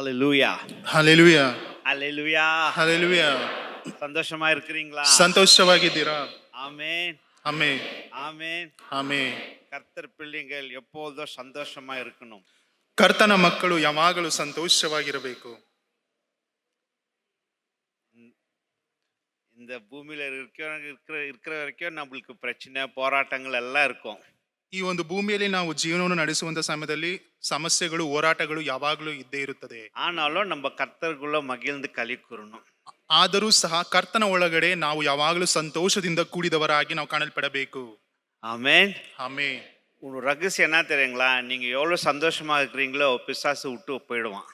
Hallelujah. Hallelujah. Hallelujah. Hallelujah. சந்தோஷமா இருக்கிறீங்களா? ಸಂತೋಷವಾಗಿದ್ದೀರಾ? ஆமென். Amen. ஆமென். Amen. கர்த்தர் பிள்ளைகள் எப்பொழுதும் சந்தோஷமா இருக்கணும். ಕರ್ತನ ಮಕ್ಕಳು ಯಾವಾಗಲೂ ಸಂತೋಷವಾಗಿರಬೇಕು. இந்த பூமியில இருக்கிற வரைக்கும் நம்மளுக்கு பிரச்சனை போராட்டங்கள் எல்லாம் இருக்கும். ಈ ಒಂದು ಭೂಮಿಯಲ್ಲಿ ನಾವು ಜೀವನವನ್ನು ನಡೆಸುವಂತ ಸಮಯದಲ್ಲಿ ಸಮಸ್ಯೆಗಳು ಹೋರಾಟಗಳು ಯಾವಾಗಲೂ ಇದ್ದೇ ಇರುತ್ತದೆ. ஆனாலும் நம்ம கர்த்தருக்குள்ள மகிழ்ந்து களி கூறணும். ಆದರೂ ಸಹ ಕರ್ತನ ಒಳಗಡೆ ನಾವು ಯಾವಾಗಲೂ ಸಂತೋಷದಿಂದ ಕೂಡಿದವರಾಗಿ ನಾವು ಕಾಣಲ್ಪಡಬೇಕು. ஆமென். ಆಮೆನ್. ஒரு ரகசியம் என்ன தெரியுங்களா? நீங்க எவ்வளவு சந்தோஷமா இருக்கிறீங்களோ பிசாசு விட்டு போயிடுவான்.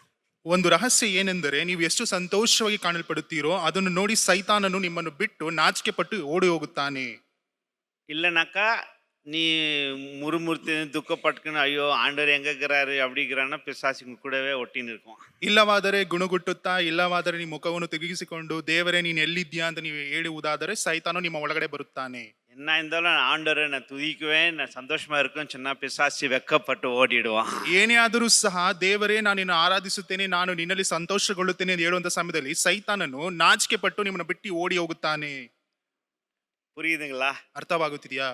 ಒಂದು ರಹಸ್ಯ ಏನೆಂದರೆ, ನೀವು ಎಷ್ಟು ಸಂತೋಷವಾಗಿ ಕಾಣಲ್ಪಡುತ್ತೀರೋ ಅದನ್ನು ನೋಡಿ ಸೈತಾನನು ನಿಮ್ಮನ್ನು ಬಿಟ್ಟು ನಾಚಿಕೆ ಪಟ್ಟು ಓಡಿ ಹೋಗುತ್ತಾನೆ. இல்லைனாக்கா நீ முறுமுறுத்து துக்கப்பட்டுக்குன்னு ஐயோ ஆண்டவர் எங்க இருக்கிறாரு அப்படிங்கிறான்னா பிசாசு கூடவே ஒட்டின்னு இருக்கும். ಇಲ್ಲವಾದರೆ ಗುಣಗುಟ್ಟುತ್ತಾ, ಇಲ್ಲವಾದರೆ ನಿಮ್ಮ ಮುಖವನ್ನು ತಿರುಗಿಸಿಕೊಂಡು ದೇವರೇ ನೀನು ಎಲ್ಲಿದ್ಯಾ ಅಂತ ನೀವು ಹೇಳುವುದಾದರೆ ಸೈತಾನು ನಿಮ್ಮ ಒಳಗಡೆ ಬರುತ್ತಾನೆ. என்ன இருந்தாலும் ஆண்டவரை நான் துதிக்குவேன், நான் சந்தோஷமா இருக்கும் சொன்னா பிசாசு வெக்கப்பட்டு ஓடிடுவான். ಏನೇ ಆದರೂ ಸಹ ದೇವರೇ ನಾನು ನಿನ್ನ ಆರಾಧಿಸುತ್ತೇನೆ, ನಾನು ನಿನ್ನಲ್ಲಿ ಸಂತೋಷಗೊಳ್ಳುತ್ತೇನೆ ಎಂದು ಹೇಳುವಂತ ಸಮಯದಲ್ಲಿ ಸೈತಾನನು ನಾಚಿಕೆ ಪಟ್ಟು ನಿಮ್ಮನ್ನು ಬಿಟ್ಟು ಓಡಿ ಹೋಗುತ್ತಾನೆ. புரியுதுங்களா? ಅರ್ಥವಾಗುತ್ತಿದೆಯಾ?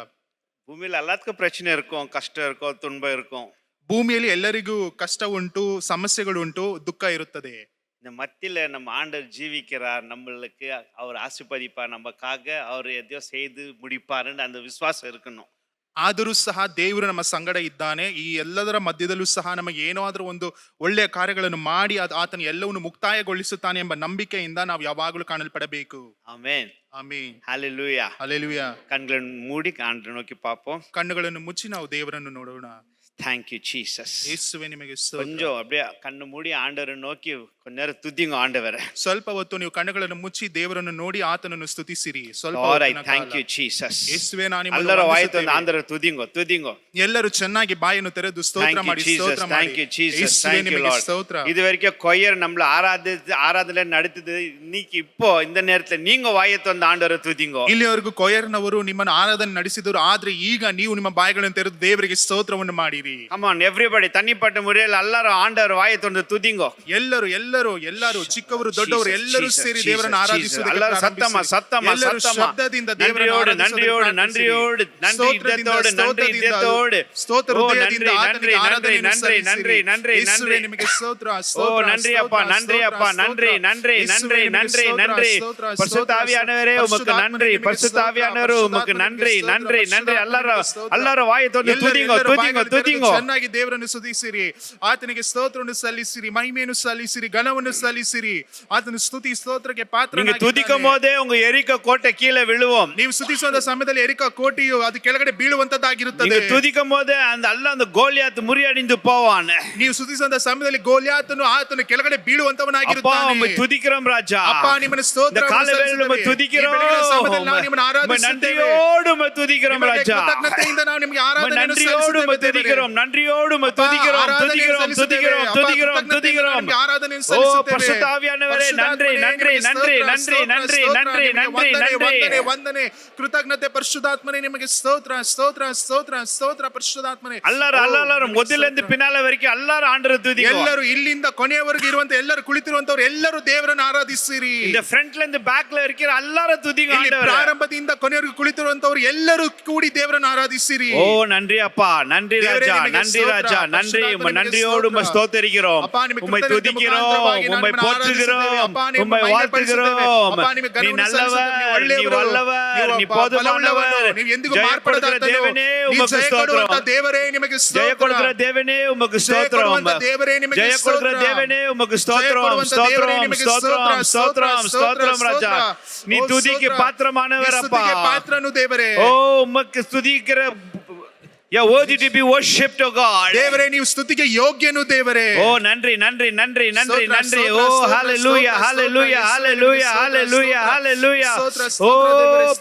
பூமியில எல்லாத்துக்கும் பிரச்சனை இருக்கும், கஷ்டம் இருக்கும், துன்பம் இருக்கும். ಭೂಮಿಯಲ್ಲಿ ಎಲ್ಲರಿಗೂ ಕಷ್ಟ ಉಂಟು, ಸಮಸ್ಯೆಗಳು ಉಂಟು, ದುಃಖ ಇರುತ್ತದೆ. இந்த மத்தியில நம்ம ஆண்டவர் ஜீவிக்கிறார், நம்மளுக்கு அவர் ஆசீர்வதிப்பார், நமக்காக அவர் எதையோ செய்து முடிப்பாருன்னு அந்த விசுவாசம் இருக்கணும். ಆದರೂ ಸಹ ದೇವರು ನಮ್ಮ ಸಂಗಡ ಇದ್ದಾನೆ. ಈ ಎಲ್ಲದರ ಮಧ್ಯದಲ್ಲೂ ಸಹ ನಮಗೆ ಏನೋ ಆದರೂ ಒಂದು ಒಳ್ಳೆಯ ಕಾರ್ಯಗಳನ್ನು ಮಾಡಿ ಆತನು ಎಲ್ಲವನ್ನು ಮುಕ್ತಾಯಗೊಳಿಸುತ್ತಾನೆ ಎಂಬ ನಂಬಿಕೆಯಿಂದ ನಾವು ಯಾವಾಗಲೂ ಕಾಣಲ್ಪಡಬೇಕು. ಆಮೆನ್. ಆಮೆನ್. ಹಲ್ಲೆಲೂಯಾ. ಹಲ್ಲೆಲೂಯಾ. ಕಣ್ಣುಗಳನ್ನು ಮೂಡಿ ಆಂಡವರನ್ನು ನೋಕಿ ಪಾಪೋம். ಕಣ್ಣುಗಳನ್ನು ಮುಚ್ಚಿ ನಾವು ದೇವರನ್ನು ನೋಡೋಣ. Thank you Jesus. ಯೇಸುವೇ ನಿಮಗೆ ಸ್ತೋತ್ರ. கொஞ்சம் அப்படியே கண்ணு மூடி ஆண்டவரை நோக்கி கொஞ்ச நேரம் துதிங்க ஆண்டவரை. ಸ್ವಲ್ಪ ಹೊತ್ತು ನೀವು ಕಣ್ಣುಗಳನ್ನು ಮುಚ್ಚಿ ದೇವರನ್ನು ನೋಡಿ ಆತನನ್ನು ಸ್ತುತಿಸಿರಿ. ಸ್ವಲ್ಪ Lord, I thank you Jesus. ಯೇಸುವೇ ನಾನು ನಿಮ್ಮನ್ನು ಎಲ್ಲರೂ ವಾಯಿತು ಆಂಡವரை துதிங்க துதிங்க. ಎಲ್ಲರೂ ಚೆನ್ನಾಗಿ ಬಾಯನ್ನು ತೆರೆದು ಸ್ತೋತ್ರ ಮಾಡಿ ಸ್ತೋತ್ರ ಮಾಡಿ. Thank you Jesus. Thank you Lord. இதுவரைக்கும் கொயர் நம்மள ஆராதனை நடத்துது, இன்னைக்கு இப்போ இந்த நேரத்துல நீங்க வாயை திறந்து ஆண்டவரை துதிங்க. ಇಲ್ಲಿವರೆಗೂ ಕೊಯರ್ನವರು ನಿಮ್ಮನ್ನು ಆರಾಧನೆ ನಡೆಸಿದರು, ಆದ್ರೆ ಈಗ ನೀವು ನಿಮ್ಮ ಬಾಯಿಗಳನ್ನು ತೆರೆದು ದೇವರಿಗೆ ಸ್ತೋತ್ರವನ್ನು ಮಾಡಿರಿ. Come on everybody, தனிப்பட்ட முறையில் எல்லாரும் ஆண்டவர் வாயை திறந்து துதிங்க. ಎಲ್ಲರೂ ಚಿಕ್ಕವರು ದೊಡ್ಡವರು ಎಲ್ಲರೂ ಸೇರಿ ದೇವರನ್ನು ಆರಾಧಿಸುವುದಕ್ಕೆ ಸತ್ತಮ ಸತ್ತಮ ಶಬ್ದದಿಂದ ದೇವರನ್ನು ನನ್ರಿಯೋಡು ನನ್ರಿ ಇದೆತ್ತೋಡು ಸ್ತೋತ್ರ ಹೃದಯದಿಂದ ನನ್ರಿ ನನ್ರಿ ನನ್ರಿ ನನ್ರಿ ನನ್ರಿ ನನ್ರಿ ನಿಮಗೆ ಸ್ತೋತ್ರ. ಓ ನನ್ರಿ ಅಪ್ಪ ನನ್ರಿ ಅಪ್ಪ ನನ್ರಿ ನನ್ರಿ ನನ್ರಿ ನನ್ರಿ ನನ್ರಿ ಪರಿಶುದ್ಧ ಆವಿಯಾನವರೇ ಉಮಕ್ಕೆ ನನ್ರಿ, ಪರಿಶುದ್ಧ ಆವಿಯಾನವರು ಉಮಕ್ಕೆ ನನ್ರಿ ನನ್ರಿ ನನ್ರಿ. ಎಲ್ಲರೂ ವಾಯಿ ತೊಂದು ತುದಿಂಗೋ ತುದಿಂಗೋ ತುದಿಂಗೋ. ಚೆನ್ನಾಗಿ ದೇವರನ್ನು ಸ್ತುತಿಸಿರಿ, ಆತನಿಗೆ ಸ್ತೋತ್ರವನ್ನು ಸಲ್ಲಿಸಿರಿ, ಮಹಿಮೆಯನ್ನು ಸಲ್ಲಿಸಿರಿ, ಘನವನ್ನು ಸಲ್ಲಿಸಿರಿ. ಆತನ ಸ್ತುತಿ ಸ್ತೋತ್ರಕ್ಕೆ ಪಾತ್ರನಾಗಿದ್ದಾನೆ. ನೀವು ತುದಿக்கும் போதே உங்க எரிகோ கோட்டை கீழே விழுவோம். ನೀವು ಸ್ತುತಿಸುವ ಸಮಯದಲ್ಲಿ ಎರಿಕೋ ಕೋಟೆಯು ಅದು ಕೆಳಗಡೆ ಬೀಳುವಂತದ್ದಾಗಿರುತ್ತದೆ. ನೀವು ತುದಿக்கும் போதே அந்த கோலியாத் முறியடிந்து போவான். ನೀವು ಸ್ತುತಿಸುವ ಸಮಯದಲ್ಲಿ ಗೋಲಿಯಾತನು ಆತನು ಕೆಳಗಡೆ ಬೀಳುವಂತವನಾಗಿರುತ್ತಾನೆ. அப்பா துதிக்கிறோம் ராஜா. ಅಪ್ಪ ನಿಮ್ಮನ್ನು ಸ್ತೋತ್ರ ಕಾಲವೇಳೆ நம்ம துதிக்கிறோம். ನಾವು ನಿಮ್ಮನ್ನು ಆರಾಧಿಸುತ್ತೇವೆ. நன்றியோடு நம்ம துதிக்கிறோம் ராஜா. ಕೃತಜ್ಞತೆಯಿಂದ ನಾವು ನಿಮಗೆ ಆರಾಧನೆಯನ್ನು நன்றியோடு நம்ம துதிக்கிறோம். நன்றியோடு நம்ம துதிக்கிறோம் துதிக்கிறோம் துதிக்கிறோம் துதிக்கிறோம் துதிக்கிறோம். ಆರಾಧನೆಯನ್ನು ஓ ಸಲ್ಲಿಸುತ್ತೇವೆ. பரிசுத்த ஆவியானவரே நன்றி நன்றி நன்றி நன்றி நன்றி நன்றி நன்றி நன்றி. ವಂದನೆ ಕೃತಜ್ಞತೆ. ಪರಿಶುದ್ಧಾತ್ಮನೇ ನಿಮಗೆ ಸ್ತೋತ್ರ ಸ್ತೋತ್ರ ಸ್ತೋತ್ರ ಸ್ತೋತ್ರ. ಪರಿಶುದ್ಧಾತ್ಮನೇ ಎಲ್ಲರೂ ಮೊದಲಿಂದ ಪಿನಾಲ ವರೆಗೆ ಎಲ್ಲರೂ ಆಂಡರ ತುದಿ. ಎಲ್ಲರೂ ಇಲ್ಲಿಂದ ಕೊನೆಯವರೆಗೆ ಇರುವಂತ ಎಲ್ಲರೂ ಕುಳಿತಿರುವಂತವರು ಎಲ್ಲರೂ ದೇವರನ್ನು ಆರಾಧಿಸಿರಿ. இந்த ಫ್ರಂಟ್ல இருந்து பேக்ல இருக்கிற எல்லாரும் துதிங்க ஆண்டவரே. ಪ್ರಾರಂಭದಿಂದ ಕೊನೆಯವರೆಗೆ ಕುಳಿತಿರುವಂತವರು ಎಲ್ಲರೂ ಕೂಡಿ ದೇವರನ್ನು ಆರಾಧಿಸಿರಿ. ஓ நன்றி அப்பா, நன்றி ராஜா, நன்றி ராஜா, நன்றி. நன்றியோடு உம்மை ஸ்தோத்திரிக்கிறோம், உம்மை துதிக்கிறோம், உம்மை போற்றுகிறோம், உம்மை வாழ்த்துகிறோம். நீ நல்லவர், நீ வல்லவர், நீ போதுமானவர். ஜெயம் கொடுக்கிற தேவனே உமக்கு ஸ்தோத்திரம். ஜெயம் கொடுக்கிற தேவனே உமக்கு ஸ்தோத்திரம். ஜெயம் கொடுக்கிற தேவனே உமக்கு ஸ்தோத்திரம் ஸ்தோத்திரம் ஸ்தோத்திரம் ஸ்தோத்திரம் ஸ்தோத்திரம் ராஜா. நீ துதிக்கு பாத்திரமானவர் அப்பா. ஓ உமக்கு துதிக்கிற worthy to be worshipped, oh God. ದೇವರೇ ನೀವು ಸ್ತುತಿಗೆ ಯೋಗ್ಯನು ದೇವರೇ. ಓ ನನ್ರಿ ನನ್ರಿ ನನ್ರಿ ನನ್ರಿ ನನ್ರಿ. ಓ hallelujah hallelujah hallelujah hallelujah hallelujah. ಓ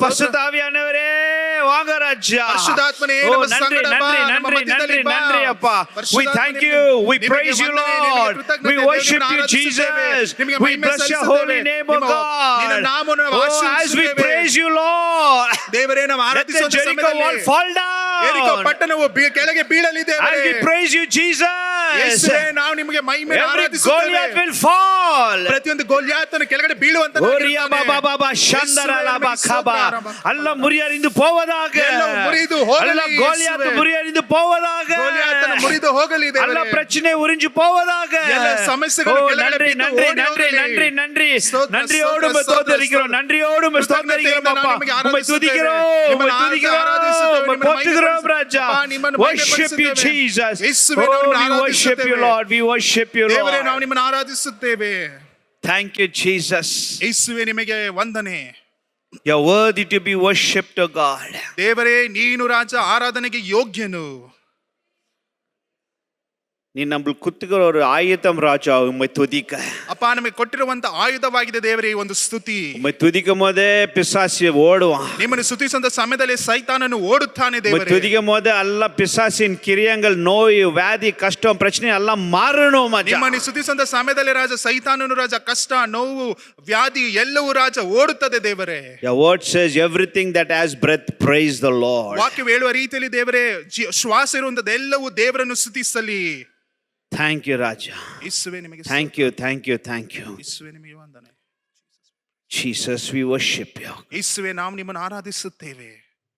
ಪರಿಶುದ್ಧ ಆವಿಯಾನವರೇ ವಾಂಗ ರಾಜಾ. ಪರಿಶುದ್ಧಾತ್ಮನೇ ಓ ನಮ್ಮ ನನ್ರಿ ಸಂಗಡ ಬಾ, ನನ್ರಿ ನಮ್ಮ ನನ್ರಿ ಮಧ್ಯದಲ್ಲಿ ನನ್ರಿ ಬಾ. ನನ್ರಿ ಅಪ್ಪ. We thank you, we praise you Lord, we worship you Jesus, we bless your holy name oh God. Oh as we praise you Lord, ದೇವರೇ ನಾವು let the ಆರಾಧಿಸುವ Jericho wall ಸಮಯದಲ್ಲಿ fall down. ಎರಿಕೋ ಪಟ್ಟಣವು ಕೆಳಗೆ ಬೀಳಲಿದೆ. And we praise you, Jesus. ಯೇಸುವೇ, ನಾವು ನಿಮಗೆ ಮಹಿಮೆ Every ಆರಾಧಿಸುತ್ತೇವೆ. Goliath will fall. ಪ್ರತಿಯೊಂದು ಗೋಲಿಯಾತನು ಕೆಳಗಡೆ ಬೀಳುವಂತ ಓರಿಯಾ ಬಾಬಾ ಬಾಬಾ ಶಂದರ ಲಾಬಾ ಖಬಾ. ಅಲ್ಲ ಮುರಿಯರಿಂದ ಹೋವದಾಗ, ಎಲ್ಲವೂ ಮುರಿದು ಹೋಗಲಿ. ಅಲ್ಲ ಗೋಲಿಯಾತ್ ಮುರಿಯರಿಂದ ಹೋವದಾಗ, ಗೋಲಿಯಾತನು ಮುರಿದು ಹೋಗಲಿ ದೇವರೇ. ಅಲ್ಲ ಪ್ರಶ್ನೆ ಉರಿஞ்சು ಹೋವದಾಗ, ಎಲ್ಲ ಸಮಸ್ಯೆಗಳು ಕೆಳಗಡೆ நன்றி ಬಿದ್ದು நன்றி ಓಡಿ நன்றி ಹೋಗಲಿ. நன்றி நன்றி ಸ್ತೋತ್ರ, நன்றியோடு ಸ್ತೋತ್ರ, ஸ்தோத்திரிக்கிறோம், ಸ್ತೋತ್ರ. நன்றியோடு ஸ்தோத்திரிக்கிறோம் ಕೃತಜ್ಞತೆಯಿಂದ அப்பா. ನಿಮಗೆ உம்மை துதிக்கிறோம், ನಿಮ್ಮನ್ನು உம்மை துதிக்கிறோம், ಆರಾಧಿಸುತ್ತೇವೆ, உம்மை ನಿಮ್ಮನ್ನು போற்றுகிறோம் ராஜா. ಅಪ್ಪಾ, ನಿಮ್ಮನ್ನು Worship you ಮಹಿಮೆಪಡಿಸುತ್ತೇವೆ. Jesus. ಯೇಸುವೇ, Oh, ನಾವು we worship you ಆರಾಧಿಸುತ್ತೇವೆ. Lord, we worship you ದೇವರೇ, Lord. ನಾವು ನಿಮ್ಮನ್ನು ಆರಾಧಿಸುತ್ತೇವೆ. Thank you Jesus. ಯೇಸುವೇ, ನಿಮಗೆ ವಂದನೆ. You are worthy to be worshipped, O God. ದೇವರೇ, ನೀನು ರಾಜ, ಆರಾಧನೆಗೆ ಯೋಗ್ಯನು. நீ நம்மளுக்கு குத்துகிற ஒரு ஆயுதம் ராஜா, உம்மை துதிக்க. ಅಪ್ಪ, ನಮಗೆ ಕೊಟ್ಟಿರುವಂತ ಆಯುಧವಾಗಿದೆ ದೇವರೇ ಈ ಒಂದು ಸ್ತುತಿ. உம்மை துதிக்கும் போதே பிசாசு ஓடுவான். ನಿಮ್ಮನ್ನು ಸ್ತುತಿಸುವಂತ ಸಮಯದಲ್ಲಿ ಸೈತಾನನು ಓಡುತ್ತಾನೆ உம்மை ದೇವರೇ. துதிக்கும் போது ಎಲ್ಲ பிசாசின் கிரியங்கள், நோய், ವ್ಯಾಧಿ, ಕಷ್ಟ, ಪ್ರಶ್ನೆ ಎಲ್ಲ ಮಾರணும் ರಾಜಾ. ನಿಮ್ಮನ್ನು ಸ್ತುತಿಸುವಂತ ಸಮಯದಲ್ಲಿ ರಾಜ, ಸೈತಾನನು ರಾಜ, ಕಷ್ಟ, ನೋವು, ವ್ಯಾಧಿ ಎಲ್ಲವೂ ರಾಜ ಓಡುತ್ತದೆ ದೇವರೇ. Your word says everything that has breath praise the Lord. ವಾಕ್ಯವು ಹೇಳುವ ರೀತಿಯಲ್ಲಿ ದೇವರೇ, ಶ್ವಾಸ ಇರುವಂತದ್ದು ಎಲ್ಲವೂ ದೇವರನ್ನು ಸ್ತುತಿಸಲಿ. Thank you Raja. ಯೇಸುವೇ, ನಿಮಗೆ Thank you, thank you, thank you. ಯೇಸುವೇ, ನಿಮಗೆ ವಂದನೆ. Jesus, we worship you. ಯೇಸುವೇ, ನಾವು ನಿಮ್ಮನ್ನು ಆರಾಧಿಸುತ್ತೇವೆ.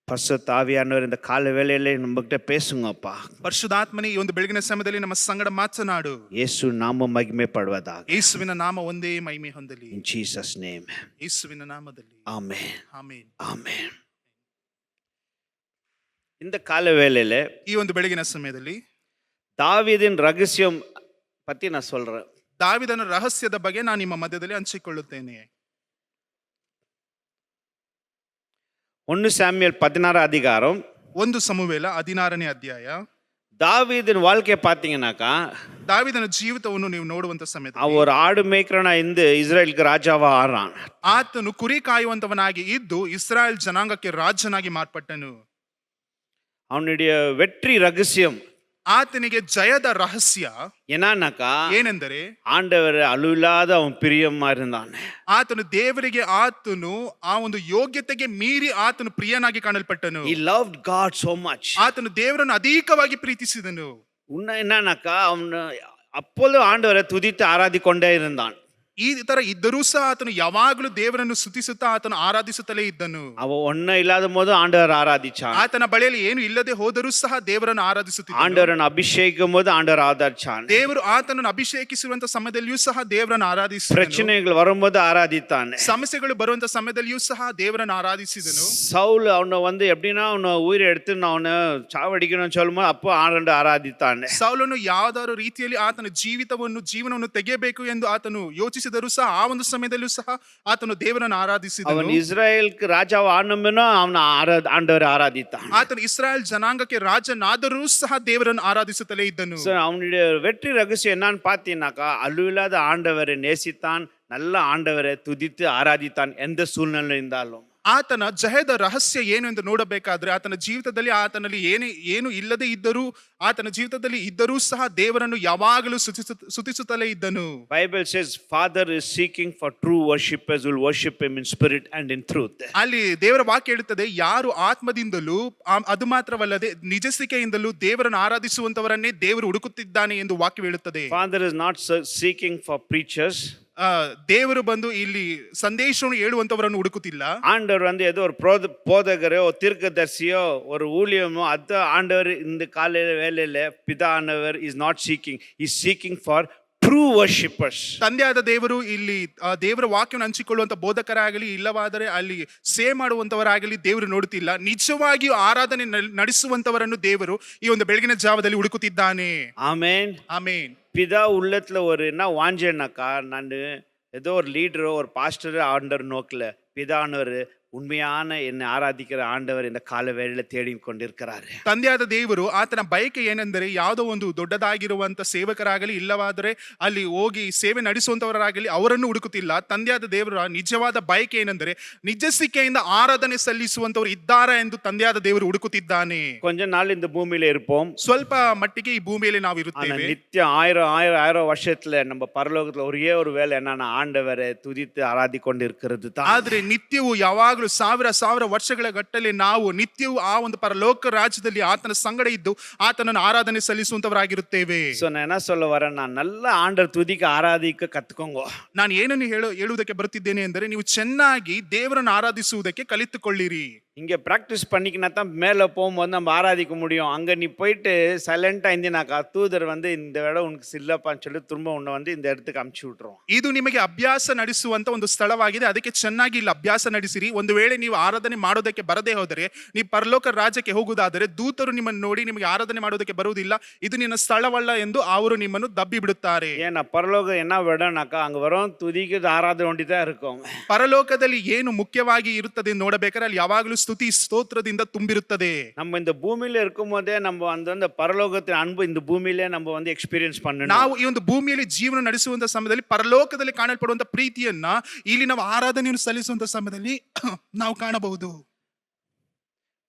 பரிசுத்த ஆவியானவர் இந்த கால வேளையில நம்மகிட்ட பேசுங்கப்பா. ಪರಿಶುದ್ಧಾತ್ಮನೇ, ಈ ಒಂದು ಬೆಳಗಿನ ಸಮಯದಲ್ಲಿ ನಮ್ಮ ಸಂಗಡ ಮಾತನಾಡು. ಯೇಸು ನಾಮ ಮಹಿಮೆಪಡುವುದಾಗ. ಯೇಸುವಿನ ನಾಮ ಒಂದೇ ಮಹಿಮೆ ಹೊಂದಲಿ. In Jesus name. ಯೇಸುವಿನ ನಾಮದಲ್ಲಿ Amen. ಆಮೆನ್. Amen. இந்த கால வேளையில ಈ ಒಂದು ಬೆಳಗಿನ ಸಮಯದಲ್ಲಿ தாவீதின் ரகசியம் பத்தி நான் சொல்றேன். ದಾವೀದನ ರಹಸ್ಯದ ಬಗ್ಗೆ ನಾನು ನಿಮ್ಮ ಮಧ್ಯದಲ್ಲಿ ಹಂಚಿಕೊಳ್ಳುತ್ತೇನೆ. 1 சாமுவேல் 16 அதிகாரம் 1 ಸಮುವೇಲ 16ನೇ ಅಧ್ಯಾಯ. தாவீதின் வாழ்க்கையை பார்த்தீங்கன்னாக்கா, ದಾವೀದನ ಜೀವಿತವನ್ನು ನೀವು ನೋಡುವಂತ ಸಮಯದಲ್ಲಿ அவன் ஒரு ஆடு மேய்க்கிறவனா இருந்து இஸ்ரேலுக்கு ராஜாவா ஆறான். ಆತನು ಕುರಿ ಕಾಯುವಂತವನಾಗಿ ಇದ್ದು ಇಸ್ರಾಯೇಲ್ ಜನಾಂಗಕ್ಕೆ ರಾಜನಾಗಿ ಮಾರ್ಪಟ್ಟನು. அவனுடைய வெற்றி ரகசியம் ಆತನಿಗೆ ಜಯದ ರಹಸ್ಯ என்னன்னாக்கா, ಏನೆಂದರೆ ஆண்டவர் அழுவில்லாத அவன் பிரியமா இருந்தான். ಆತನು ದೇವರಿಗೆ ಆತನು ಆ ಒಂದು ಯೋಗ್ಯತೆಗೆ ಮೀರಿ ಆತನು ಪ್ರಿಯನಾಗಿ ಕಾಣಲ್ಪಟ್ಟನು. He loved God so much. ಆತನು ದೇವರನ್ನು ಅಧಿಕವಾಗಿ ಪ್ರೀತಿಸಿದನು. உன்ன என்னன்னாக்கா, அவன் அப்போதும் ஆண்டவரை துதித்து ஆராதிக்கொண்டே இருந்தான். ಈ ತರ ಇದ್ದರೂ ಸಹ ಆತನು ಯಾವಾಗಲೂ ದೇವರನ್ನು ಸ್ತುತಿಸುತ್ತಾ ಆತನು ಆರಾಧಿಸುತ್ತಲೇ ಇದ್ದನು. அவன் ஒன்னும் இல்லாத போது ஆண்டவர் ஆராதிச்சான். ಆತನ ಬಳಿಯಲ್ಲಿ ಏನು ಇಲ್ಲದೆ ಹೋದರೂ ಸಹ ದೇವರನ್ನು ಆರಾಧಿಸುತ್ತಿದ್ದನು. ஆண்டவரன் அபிஷேகிக்கும் போது ஆண்டவர் ஆராதிச்சான். ದೇವರು ಆತನನ್ನು ಅಭಿಷೇಕಿಸುವಂತ ಸಮಯದಲ್ಲಿಯೂ ಸಹ ದೇವರನ್ನು ಆರಾಧಿಸಿದನು. பிரச்சனைகள் வரும்போது ஆராதித்தான். ಸಮಸ್ಯೆಗಳು ಬರುವಂತ ಸಮಯದಲ್ಲಿಯೂ ಸಹ ದೇವರನ್ನು ಆರಾಧಿಸಿದನು. சவுல் அவனை எப்படின்னா அவனை உயிரை எடுத்து அவனை சாவடிக்கணும்னு சொல்லும்போது அப்போ ஆண்டு ஆராதித்தான். ಸೌಲನು ಯಾವ್ದಾದ್ರು ರೀತಿಯಲ್ಲಿ ಆತನ ಜೀವನವನ್ನು ತೆಗೆಯಬೇಕು ಎಂದು ಆತನು ಯೋಚಿಸಿದರು ಸಹ ಆ ಒಂದು ಸಮಯದಲ್ಲೂ ಸಹ ಆತನು ದೇವರನ್ನು ಆರಾಧಿಸಿದನು. அவன் இஸ்ரேலுக்கு ராஜாவை ஆனமென்னா அவனை ஆண்டவரை ஆராதித்தான். ಆತನು ಇಸ್ರಾಯೇಲ್ ಜನಾಂಗಕ್ಕೆ ರಾಜನಾದರೂ ಸಹ ದೇವರನ್ನು ಆರಾಧಿಸುತ್ತಲೇ ಇದ್ದನು. அவனுடைய வெற்றி ரகசியம் என்னன்னு பார்த்தீங்கன்னாக்கா, அழுவில்லாத ஆண்டவரை நேசித்தான், நல்ல ஆண்டவரை துதித்து ஆராதித்தான் எந்த சூழ்நிலை இருந்தாலும். ಆತನ ಜಯದ ರಹಸ್ಯ ಏನು ಎಂದು ನೋಡಬೇಕಾದ್ರೆ ಆತನ ಜೀವಿತದಲ್ಲಿ ಆತನಲ್ಲಿ ಏನು ಇಲ್ಲದೆ ಇದ್ದರೂ ಆತನ ಜೀವಿತದಲ್ಲಿ ಇದ್ದರೂ ಸಹ ದೇವರನ್ನು ಯಾವಾಗಲೂ ಸ್ತುತಿಸುತ್ತಲೇ ಇದ್ದನು. Bible says Father is seeking for true worshippers who will worship him in spirit and in truth. ಅಲ್ಲಿ ದೇವರ ವಾಕ್ಯ ಹೇಳುತ್ತದೆ, ಯಾರು ಆತ್ಮದಿಂದಲೂ ಅದು ಮಾತ್ರವಲ್ಲದೆ ನಿಜಸಿಕೆಯಿಂದಲೂ ದೇವರನ್ನು ಆರಾಧಿಸುವಂತವರನ್ನೇ ದೇವರು ಹುಡುಕುತ್ತಿದ್ದಾನೆ ಎಂದು ವಾಕ್ಯ ಹೇಳುತ್ತದೆ. Father is not seeking for preachers. ದೇವರು ಬಂದು ಇಲ್ಲಿ ಸಂದೇಶವನ್ನು ಹೇಳುವಂತವರನ್ನು ಹುಡುಕುತ್ತಿಲ್ಲ. ஆண்டவர் ஏதோ ஒரு போதகரோ தீர்க்கதரிசியோ ஒரு ஊழியமோ அத ஆண்டவர் இந்த காலையில வேலையில பிதானவர் is not seeking, he is seeking for true worshippers. ತಂದೆಯಾದ ದೇವರು ಇಲ್ಲಿ ದೇವರ ವಾಕ್ಯವನ್ನು ಹಂಚಿಕೊಳ್ಳುವಂತ ಬೋಧಕರಾಗಲಿ ಇಲ್ಲವಾದರೆ ಅಲ್ಲಿ ಸೇವೆ ಮಾಡುವಂತವರಾಗಲಿ ದೇವರು ನೋಡುತ್ತಿಲ್ಲ. ನಿಜವಾಗಿಯೂ ಆರಾಧನೆ ನಡೆಸುವಂತವರನ್ನು ದೇವರು ಈ ಒಂದು ಬೆಳಗಿನ ಜಾವದಲ್ಲಿ ಹುಡುಕುತ್ತಿದ್ದಾನೆ. ஆமென். ಆಮೆನ್. பிதா உள்ளத்துல ஒரு என்ன வாஞ்சேனாக்கா, நான் ஏதோ ஒரு லீடரோ ஒரு பாஸ்டரோ ஆண்டவர் நோக்கல, பிதானவர் உண்மையான என்னை ஆராதிக்கிற ஆண்டவர் இந்த ಕಾಲ ವೇಳೆಯಲ್ಲಿ தேடி கொண்டிருக்கிறாரு. ತಂದೆಯಾದ ದೇವರು ಆತನ ಬಯಕೆ ಏನೆಂದರೆ ಯಾವುದೋ ಒಂದು ದೊಡ್ಡದಾಗಿರುವಂತ ಸೇವಕರಾಗಲಿ ಇಲ್ಲವಾದರೆ ಅಲ್ಲಿ ಹೋಗಿ ಸೇವೆ ನಡೆಸುವಂತವರಾಗಲಿ ಅವರನ್ನು ಹುಡುಕುತ್ತಿಲ್ಲ. ತಂದೆಯಾದ ದೇವರ ನಿಜವಾದ ಬಯಕೆ ಏನೆಂದರೆ ನಿಜಸಿಕೆಯಿಂದ ಆರಾಧನೆ ಸಲ್ಲಿಸುವಂತವರು ಇದ್ದಾರೆ ಎಂದು ತಂದೆಯಾದ ದೇವರು ಹುಡುಕುತ್ತಿದ್ದಾನೆ. கொஞ்ச நாள் இந்த பூமியில இருப்போம், ಸ್ವಲ್ಪ ಮಟ್ಟಿಗೆ ಈ ಭೂಮಿಯಲ್ಲಿ ನಾವು ಇರುತ್ತೇವೆ. நித்திய ஆயிரம் வருஷத்துல நம்ம பரலோகத்துல ஒரே ஒரு வேலை என்னன்னா ஆண்டவரை துதித்து ஆராதி கொண்டு இருக்கிறது தான். ಆದ್ರೆ ನಿತ್ಯವೂ ಯಾವಾಗಲೂ ಯಾವಾಗಲೂ ಸಾವಿರ ವರ್ಷಗಳ ಗಟ್ಟಲೆ ನಾವು ನಿತ್ಯವೂ ಆ ಒಂದು ಪರಲೋಕ ರಾಜ್ಯದಲ್ಲಿ ಆತನ ಸಂಗಡ ಇದ್ದು ಆತನನ್ನು ಆರಾಧನೆ ಸಲ್ಲಿಸುವಂತವರಾಗಿರುತ್ತೇವೆ. சோ நான் என்ன சொல்ல வரேன், நான் நல்லா ஆண்டவர் துதிக்க ஆராதிக்க கத்துக்கோங்க. ನಾನು ಏನನ್ನು ಹೇಳುವುದಕ್ಕೆ ಬರುತ್ತಿದ್ದೇನೆ ಎಂದರೆ, ನೀವು ಚೆನ್ನಾಗಿ ದೇವರನ್ನು ಆರಾಧಿಸುವುದಕ್ಕೆ ಕಲಿತುಕೊಳ್ಳಿರಿ. இங்க பிராக்டிஸ் பண்ணிக்கினா தான் மேலே போகும்போது நம்ம ஆராதிக்க முடியும். அங்க நீ போயிட்டு சைலண்டா இருந்தினாக்கா தூதர் வந்து இந்த இடம் உனக்கு சில்லப்பான்னு சொல்லி திரும்ப உன்னை வந்து இந்த இடத்துக்கு அமுச்சு விட்டுரும். ಇದು ನಿಮಗೆ ಅಭ್ಯಾಸ ನಡೆಸುವಂತ ಒಂದು ಸ್ಥಳವಾಗಿದೆ. ಅದಕ್ಕೆ ಚೆನ್ನಾಗಿ ಇಲ್ಲಿ ಅಭ್ಯಾಸ ನಡೆಸಿರಿ. ಒಂದು ವೇಳೆ ನೀವು ಆರಾಧನೆ ಮಾಡೋದಕ್ಕೆ ಬರದೇ ಹೋದರೆ, ನೀವು ಪರಲೋಕ ರಾಜ್ಯಕ್ಕೆ ಹೋಗುವುದಾದರೆ ದೂತರು ನಿಮ್ಮನ್ನು ನೋಡಿ ನಿಮಗೆ ಆರಾಧನೆ ಮಾಡೋದಕ್ಕೆ ಬರುವುದಿಲ್ಲ, ಇದು ನಿನ್ನ ಸ್ಥಳವಲ್ಲ ಎಂದು ಅವರು ನಿಮ್ಮನ್ನು ದಬ್ಬಿ ಬಿಡುತ್ತಾರೆ. ஏன்னா பரலோகம் என்ன விடனாக்கா அங்க வரும் துதிக்கிறது ஆராதனை ஒண்டி தான் இருக்கும். ಪರಲೋಕದಲ್ಲಿ ಏನು ಮುಖ್ಯವಾಗಿ ಇರುತ್ತದೆ ನೋಡಬೇಕಾದ್ರೆ ಅಲ್ಲಿ ಯಾವಾಗಲೂ ಸ್ತುತಿ ಸ್ತೋತ್ರದಿಂದ ತುಂಬಿರುತ್ತದೆ. நம்ம இந்த பூமியில இருக்கும் போதே நம்ம அந்த பரலோகத்தின் அன்பு இந்த பூமியிலே நம்ம வந்து எக்ஸ்பீரியன்ஸ் பண்ணணும். ನಾವು ಈ ಒಂದು ಭೂಮಿಯಲ್ಲಿ ಜೀವನ ನಡೆಸುವಂತ ಸಮಯದಲ್ಲಿ ಪರಲೋಕದಲ್ಲಿ ಕಾಣಲ್ಪಡುವಂತ ಪ್ರೀತಿಯನ್ನ ಇಲ್ಲಿ ನಾವು ಆರಾಧನೆಯನ್ನು ಸಲ್ಲಿಸುವಂತ ಸಮಯದಲ್ಲಿ ನಾವು ಕಾಣಬಹುದು.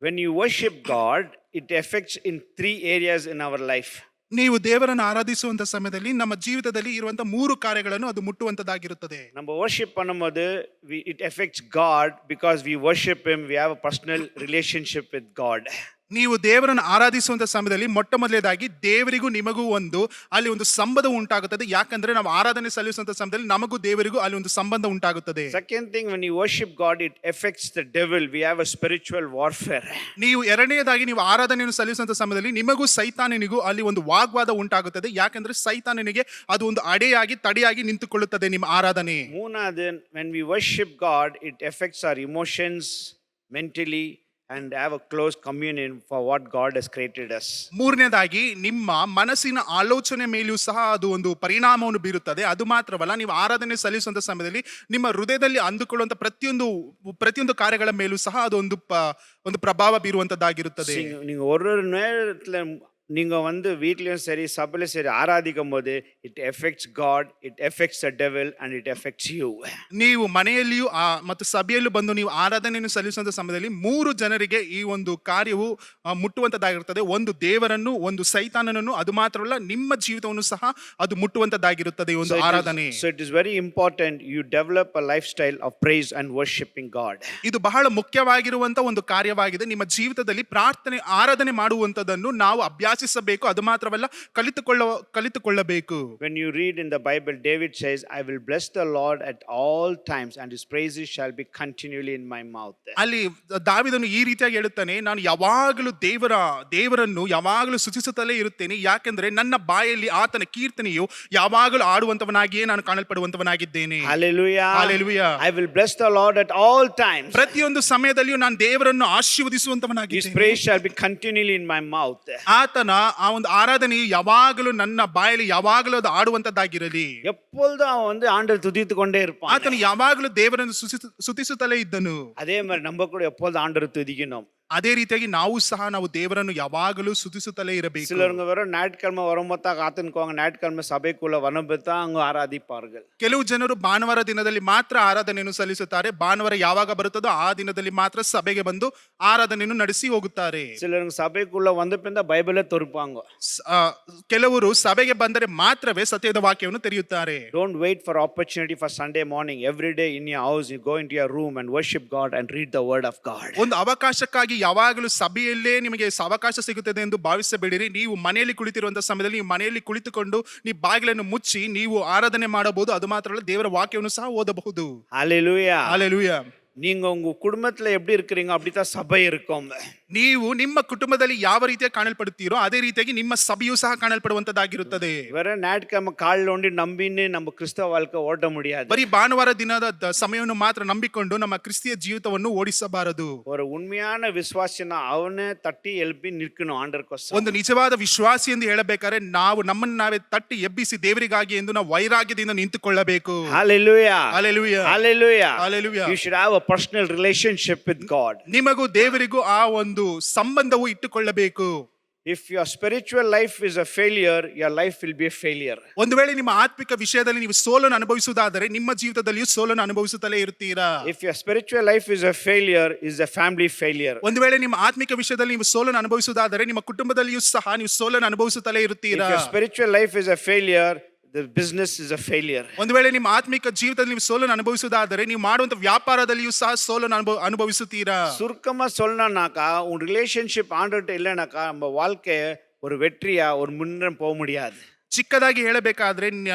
When you worship God, it affects in 3 areas in our life. ನೀವು ದೇವರನ್ನು ಆರಾಧಿಸುವಂತ ಸಮಯದಲ್ಲಿ ನಮ್ಮ ಜೀವಿತದಲ್ಲಿ ಇರುವಂತ 3 ಕಾರ್ಯಗಳನ್ನು ಅದು ಮುಟ್ಟುವಂತದ್ದಾಗಿರುತ್ತದೆ. நம்ம worship பண்ணும்போது it affects God because we worship him, we have a personal relationship with God. ನೀವು ದೇವರನ್ನು ಆರಾಧಿಸುವಂತ ಸಮಯದಲ್ಲಿ ಮೊಟ್ಟ ಮೊದಲನೇದಾಗಿ ದೇವರಿಗೂ ನಿಮಗೂ ಅಲ್ಲಿ ಒಂದು ಸಂಬಂಧ ಉಂಟಾಗುತ್ತದೆ. ಯಾಕಂದ್ರೆ ನಾವು ಆರಾಧನೆ ಸಲ್ಲಿಸುವಂತ ಸಮಯದಲ್ಲಿ ನಮಗೂ ದೇವರಿಗೂ ಅಲ್ಲಿ ಒಂದು ಸಂಬಂಧ ಉಂಟಾಗುತ್ತದೆ. Second thing, when you worship God, it affects the devil. We have a spiritual warfare. ನೀವು ಎರಡನೇದಾಗಿ ನೀವು ಆರಾಧನೆಯನ್ನು ಸಲ್ಲಿಸುವಂತ ಸಮಯದಲ್ಲಿ ನಿಮಗೂ ಸೈತಾನನಿಗೂ ಅಲ್ಲಿ ಒಂದು ವಾಗ್ವಾದ ಉಂಟಾಗುತ್ತದೆ. ಯಾಕಂದ್ರೆ ಸೈತಾನನಿಗೆ ಅದು ಒಂದು ಅಡೆಯಾಗಿ ತಡೆಯಾಗಿ ನಿಂತುಕೊಳ್ಳುತ್ತದೆ ನಿಮ್ಮ ಆರಾಧನೆ. ಮೂರನೇದು, when we worship God, it affects our emotions, mentally, and have a close communion for what God has created us. ಮೂರನೇದಾಗಿ ನಿಮ್ಮ ಮನಸ್ಸಿನ ಆಲೋಚನೆ ಮೇಲೂ ಸಹ ಅದು ಒಂದು ಪರಿಣಾಮವನ್ನು ಬೀರುತ್ತದೆ. ಅದು ಮಾತ್ರವಲ್ಲ, ನೀವು ಆರಾಧನೆ ಸಲ್ಲಿಸುವಂತ ಸಮಯದಲ್ಲಿ ನಿಮ್ಮ ಹೃದಯದಲ್ಲಿ ಅಂದುಕೊಳ್ಳುವಂತ ಪ್ರತಿಯೊಂದು ಕಾರ್ಯಗಳ ಮೇಲೂ ಸಹ ಅದು ಒಂದು ಪ್ರಭಾವ ಬೀರುವಂತದ್ದಾಗಿರುತ್ತದೆ. நீங்க ஒரு நேரத்துல நீங்க வந்து வீட்லயும் சரி சபையிலும் சரி ஆராதிக்கும் போது it affects God, it affects the devil, and it affects you. ನೀವು ಮನೆಯಲ್ಲಿಯೂ ಮತ್ತು ಸಭೆಯಲ್ಲೂ ಬಂದು ನೀವು ಆರಾಧನೆಯನ್ನು ಸಲ್ಲಿಸುವಂತ ಸಮಯದಲ್ಲಿ 3 ಜನರಿಗೆ ಈ ಒಂದು ಕಾರ್ಯವು ಮುಟ್ಟುವಂತದ್ದಾಗಿರುತ್ತದೆ. ಒಂದು ದೇವರನ್ನು, ಒಂದು ಸೈತಾನನನ್ನು, ಅದು ಮಾತ್ರವಲ್ಲ ನಿಮ್ಮ ಜೀವಿತವನ್ನು ಸಹ ಅದು ಮುಟ್ಟುವಂತದ್ದಾಗಿರುತ್ತದೆ ಈ ಒಂದು ಆರಾಧನೆ. So it is very important you develop a lifestyle of praise and worshiping God. ಇದು ಬಹಳ ಮುಖ್ಯವಾಗಿರುವಂತ ಒಂದು ಕಾರ್ಯವಾಗಿದೆ. ನಿಮ್ಮ ಜೀವಿತದಲ್ಲಿ ಆರಾಧನೆ ಮಾಡುವಂತದನ್ನು ನಾವು ಅಭ್ಯಾಸಿಸಬೇಕು. ಅದು ಮಾತ್ರವಲ್ಲ, ಕಲಿತುಕೊಳ್ಳಬೇಕು. When you read in the Bible, David says, I will bless the Lord at all times and his praises shall be continually in my mouth. ಅಲ್ಲಿ ದಾವೀದನು ಈ ರೀತಿಯಾಗಿ ಹೇಳುತ್ತಾನೆ, ನಾನು ಯಾವಾಗಲೂ ದೇವರನ್ನು ಯಾವಾಗಲೂ ಸ್ತುತಿಸುತ್ತಲೇ ಇರುತ್ತೇನೆ, ಯಾಕೆಂದ್ರೆ ನನ್ನ ಬಾಯಲ್ಲಿ ಆತನ ಕೀರ್ತನೆಯು ಯಾವಾಗಲೂ ಆಡುವಂತವನಾಗಿಯೇ ನಾನು ಕಾಣಲ್ಪಡುವಂತವನಾಗಿದ್ದೇನೆ. Hallelujah. Hallelujah. I will bless the Lord at all times. ಪ್ರತಿಯೊಂದು ಸಮಯದಲ್ಲಿಯೂ ನಾನು ದೇವರನ್ನು ಆಶೀರ್ವದಿಸುವಂತವನಾಗಿದ್ದೇನೆ. His praise shall be continually in my mouth. ಆತನ ಆ ಒಂದು ಆರಾಧನೆಯು ಯಾವಾಗಲೂ ನನ್ನ ಬಾಯಲ್ಲಿ ಯಾವಾಗಲೂ ಅದು ಆಡುವಂತದ್ದಾಗಿರಲಿ. எப்பொழுதும் அவன் வந்து ஆண்டவர் துதித்துக்கொண்டே இருப்பான். ಆತನು ಯಾವಾಗಲೂ ದೇವರನ್ನು ಸ್ತುತಿಸುತ್ತಲೇ ಇದ್ದನು. அதே மாதிரி நம்ம கூட எப்பொழுதும் ஆண்டவர் துதிக்கணும். ಅದೇ ರೀತಿಯಾಗಿ ನಾವು ದೇವರನ್ನು ಯಾವಾಗಲೂ ಸ್ತುತಿಸುತ್ತಲೇ ಇರಬೇಕು. சிலருங்க வெறும் ஞாயிற்றுக்கிழமை வரும்போது காத்துக்குவாங்க, ஞாயிற்றுக்கிழமை சபைக்குள்ள வரும்போது அங்க ஆராதிப்பார்கள். ಕೆಲವು ಜನರು ಭಾನುವಾರ ದಿನದಲ್ಲಿ ಮಾತ್ರ ಆರಾಧನೆಯನ್ನು ಸಲ್ಲಿಸುತ್ತಾರೆ. ಭಾನುವಾರ ಯಾವಾಗ ಬರುತ್ತದೋ ಆ ದಿನದಲ್ಲಿ ಮಾತ್ರ ಸಭೆಗೆ ಬಂದು ಆರಾಧನೆಯನ್ನು ನಡೆಸಿ ಹೋಗುತ್ತಾರೆ. சிலருங்க சபைக்குள்ள வந்த பின் பைபிளே தொறப்பாங்க. ಕೆಲವರು ಸಭೆಗೆ ಬಂದರೆ ಮಾತ್ರವೇ ಸತ್ಯದ ವಾಕ್ಯವನ್ನು ತೆರೆಯುತ್ತಾರೆ. Don't wait for opportunity for Sunday morning. Every day in your house you go into your room and worship God and read the word of God. ಒಂದು ಅವಕಾಶಕ್ಕಾಗಿ ಯಾವಾಗಲೂ ಸಭೆಯಲ್ಲೇ ನಿಮಗೆ ಅವಕಾಶ ಸಿಗುತ್ತದೆ ಎಂದು ಭಾವಿಸಬೇಡಿರಿ. ನೀವು ಮನೆಯಲ್ಲಿ ಕುಳಿತಿರುವಂತಹ ಸಮಯದಲ್ಲಿ ನೀವು ಮನೆಯಲ್ಲಿ ಕುಳಿತುಕೊಂಡು ನೀವು ಬಾಗಿಲನ್ನು ಮುಚ್ಚಿ ನೀವು ಆರಾಧನೆ ಮಾಡಬಹುದು. ಅದು ಮಾತ್ರವಲ್ಲ, ದೇವರ ವಾಕ್ಯವನ್ನು ಸಹ ಓದಬಹುದು. Hallelujah. Hallelujah. நீங்க உங்க குடும்பத்துல எப்படி இருக்கிறீங்க அப்படிதான் சபை இருக்கும். ನೀವು ನಿಮ್ಮ ಕುಟುಂಬದಲ್ಲಿ ಯಾವ ರೀತಿಯಾಗಿ ಕಾಣಲ್ಪಡುತ್ತೀರೋ ಅದೇ ರೀತಿಯಾಗಿ ನಿಮ್ಮ ಸಭೆಯೂ ಸಹ ಕಾಣಲ್ಪಡುವಂತದ್ದಾಗಿರುತ್ತದೆ. வேற ஞாயிற்றுக்கிழமை காலையில ஒண்டி நம்பின்னு நம்ம கிறிஸ்தவ வாழ்க்கை ஓட்ட முடியாது. ಬರೀ ಭಾನುವಾರ ದಿನದ ಸಮಯವನ್ನು ಮಾತ್ರ ನಂಬಿಕೊಂಡು ನಮ್ಮ ಕ್ರಿಸ್ತಿಯ ಜೀವಿತವನ್ನು ಓಡಿಸಬಾರದು. ஒரு உண்மையான விசுவாசினா அவனே தட்டி எழுப்பி நிற்கணும் ஆண்டவருக்கோಸ್ಕರ. ಒಂದು ನಿಜವಾದ ವಿಶ್ವಾಸಿ ಎಂದು ಹೇಳಬೇಕಾದ್ರೆ ನಾವು ನಮ್ಮನ್ನು ನಾವೇ ತಟ್ಟಿ ಎಬ್ಬಿಸಿ ದೇವರಿಗಾಗಿ ಎಂದು ನಾವು ವೈರಾಗ್ಯದಿಂದ ನಿಂತುಕೊಳ್ಳಬೇಕು. Hallelujah. Hallelujah. Hallelujah. Hallelujah. You should have a personal relationship with God. ನಿಮಗೂ ದೇವರಿಗೂ ಆ ಒಂದು ಸಂಬಂಧವು ಇಟ್ಟುಕೊಳ್ಳಬೇಕು. If your spiritual life is a failure, your life will be a failure. ಒಂದು ವೇಳೆ ನಿಮ್ಮ ಆತ್ಮಿಕ ವಿಷಯದಲ್ಲಿ ನೀವು ಸೋಲನ್ನು ಅನುಭವಿಸುವುದಾದರೆ ನಿಮ್ಮ ಜೀವಿತದಲ್ಲಿಯೂ ಸೋಲನ್ನು ಅನುಭವಿಸುತ್ತಲೇ ಇರುತ್ತೀರಾ. If your spiritual life is a failure, is a family failure. ಒಂದು ವೇಳೆ ನಿಮ್ಮ ಆತ್ಮಿಕ ವಿಷಯದಲ್ಲಿ ನೀವು ಸೋಲನ್ನು ಅನುಭವಿಸುವುದಾದರೆ ನಿಮ್ಮ ಕುಟುಂಬದಲ್ಲಿಯೂ ಸಹ ನೀವು ಸೋಲನ್ನು ಅನುಭವಿಸುತ್ತಲೇ ಇರುತ್ತೀರಾ. If your spiritual life is a failure, the business is a failure. ಒಂದು ವೇಳೆ ನಿಮ್ಮ ಆತ್ಮಿಕ ಜೀವಿತದಲ್ಲಿ ನೀವು ಸೋಲನ್ನು ಅನುಭವಿಸುವುದಾದರೆ ನೀವು ಮಾಡುವಂತ ವ್ಯಾಪಾರದಲ್ಲಿಯೂ ಸಹ ಸೋಲನ್ನು ಅನುಭವಿಸುತ್ತೀರಾ. சுருக்கமா சொல்லணும்னாக்கா உன் ரிலேஷன்ஷிப் ஆண்டுகிட்ட இல்லைனாக்கா நம்ம வாழ்க்கை ஒரு வெற்றியா ஒரு முன்னேறம் போக முடியாது. ಚಿಕ್ಕದಾಗಿ ಹೇಳಬೇಕಾದ್ರೆ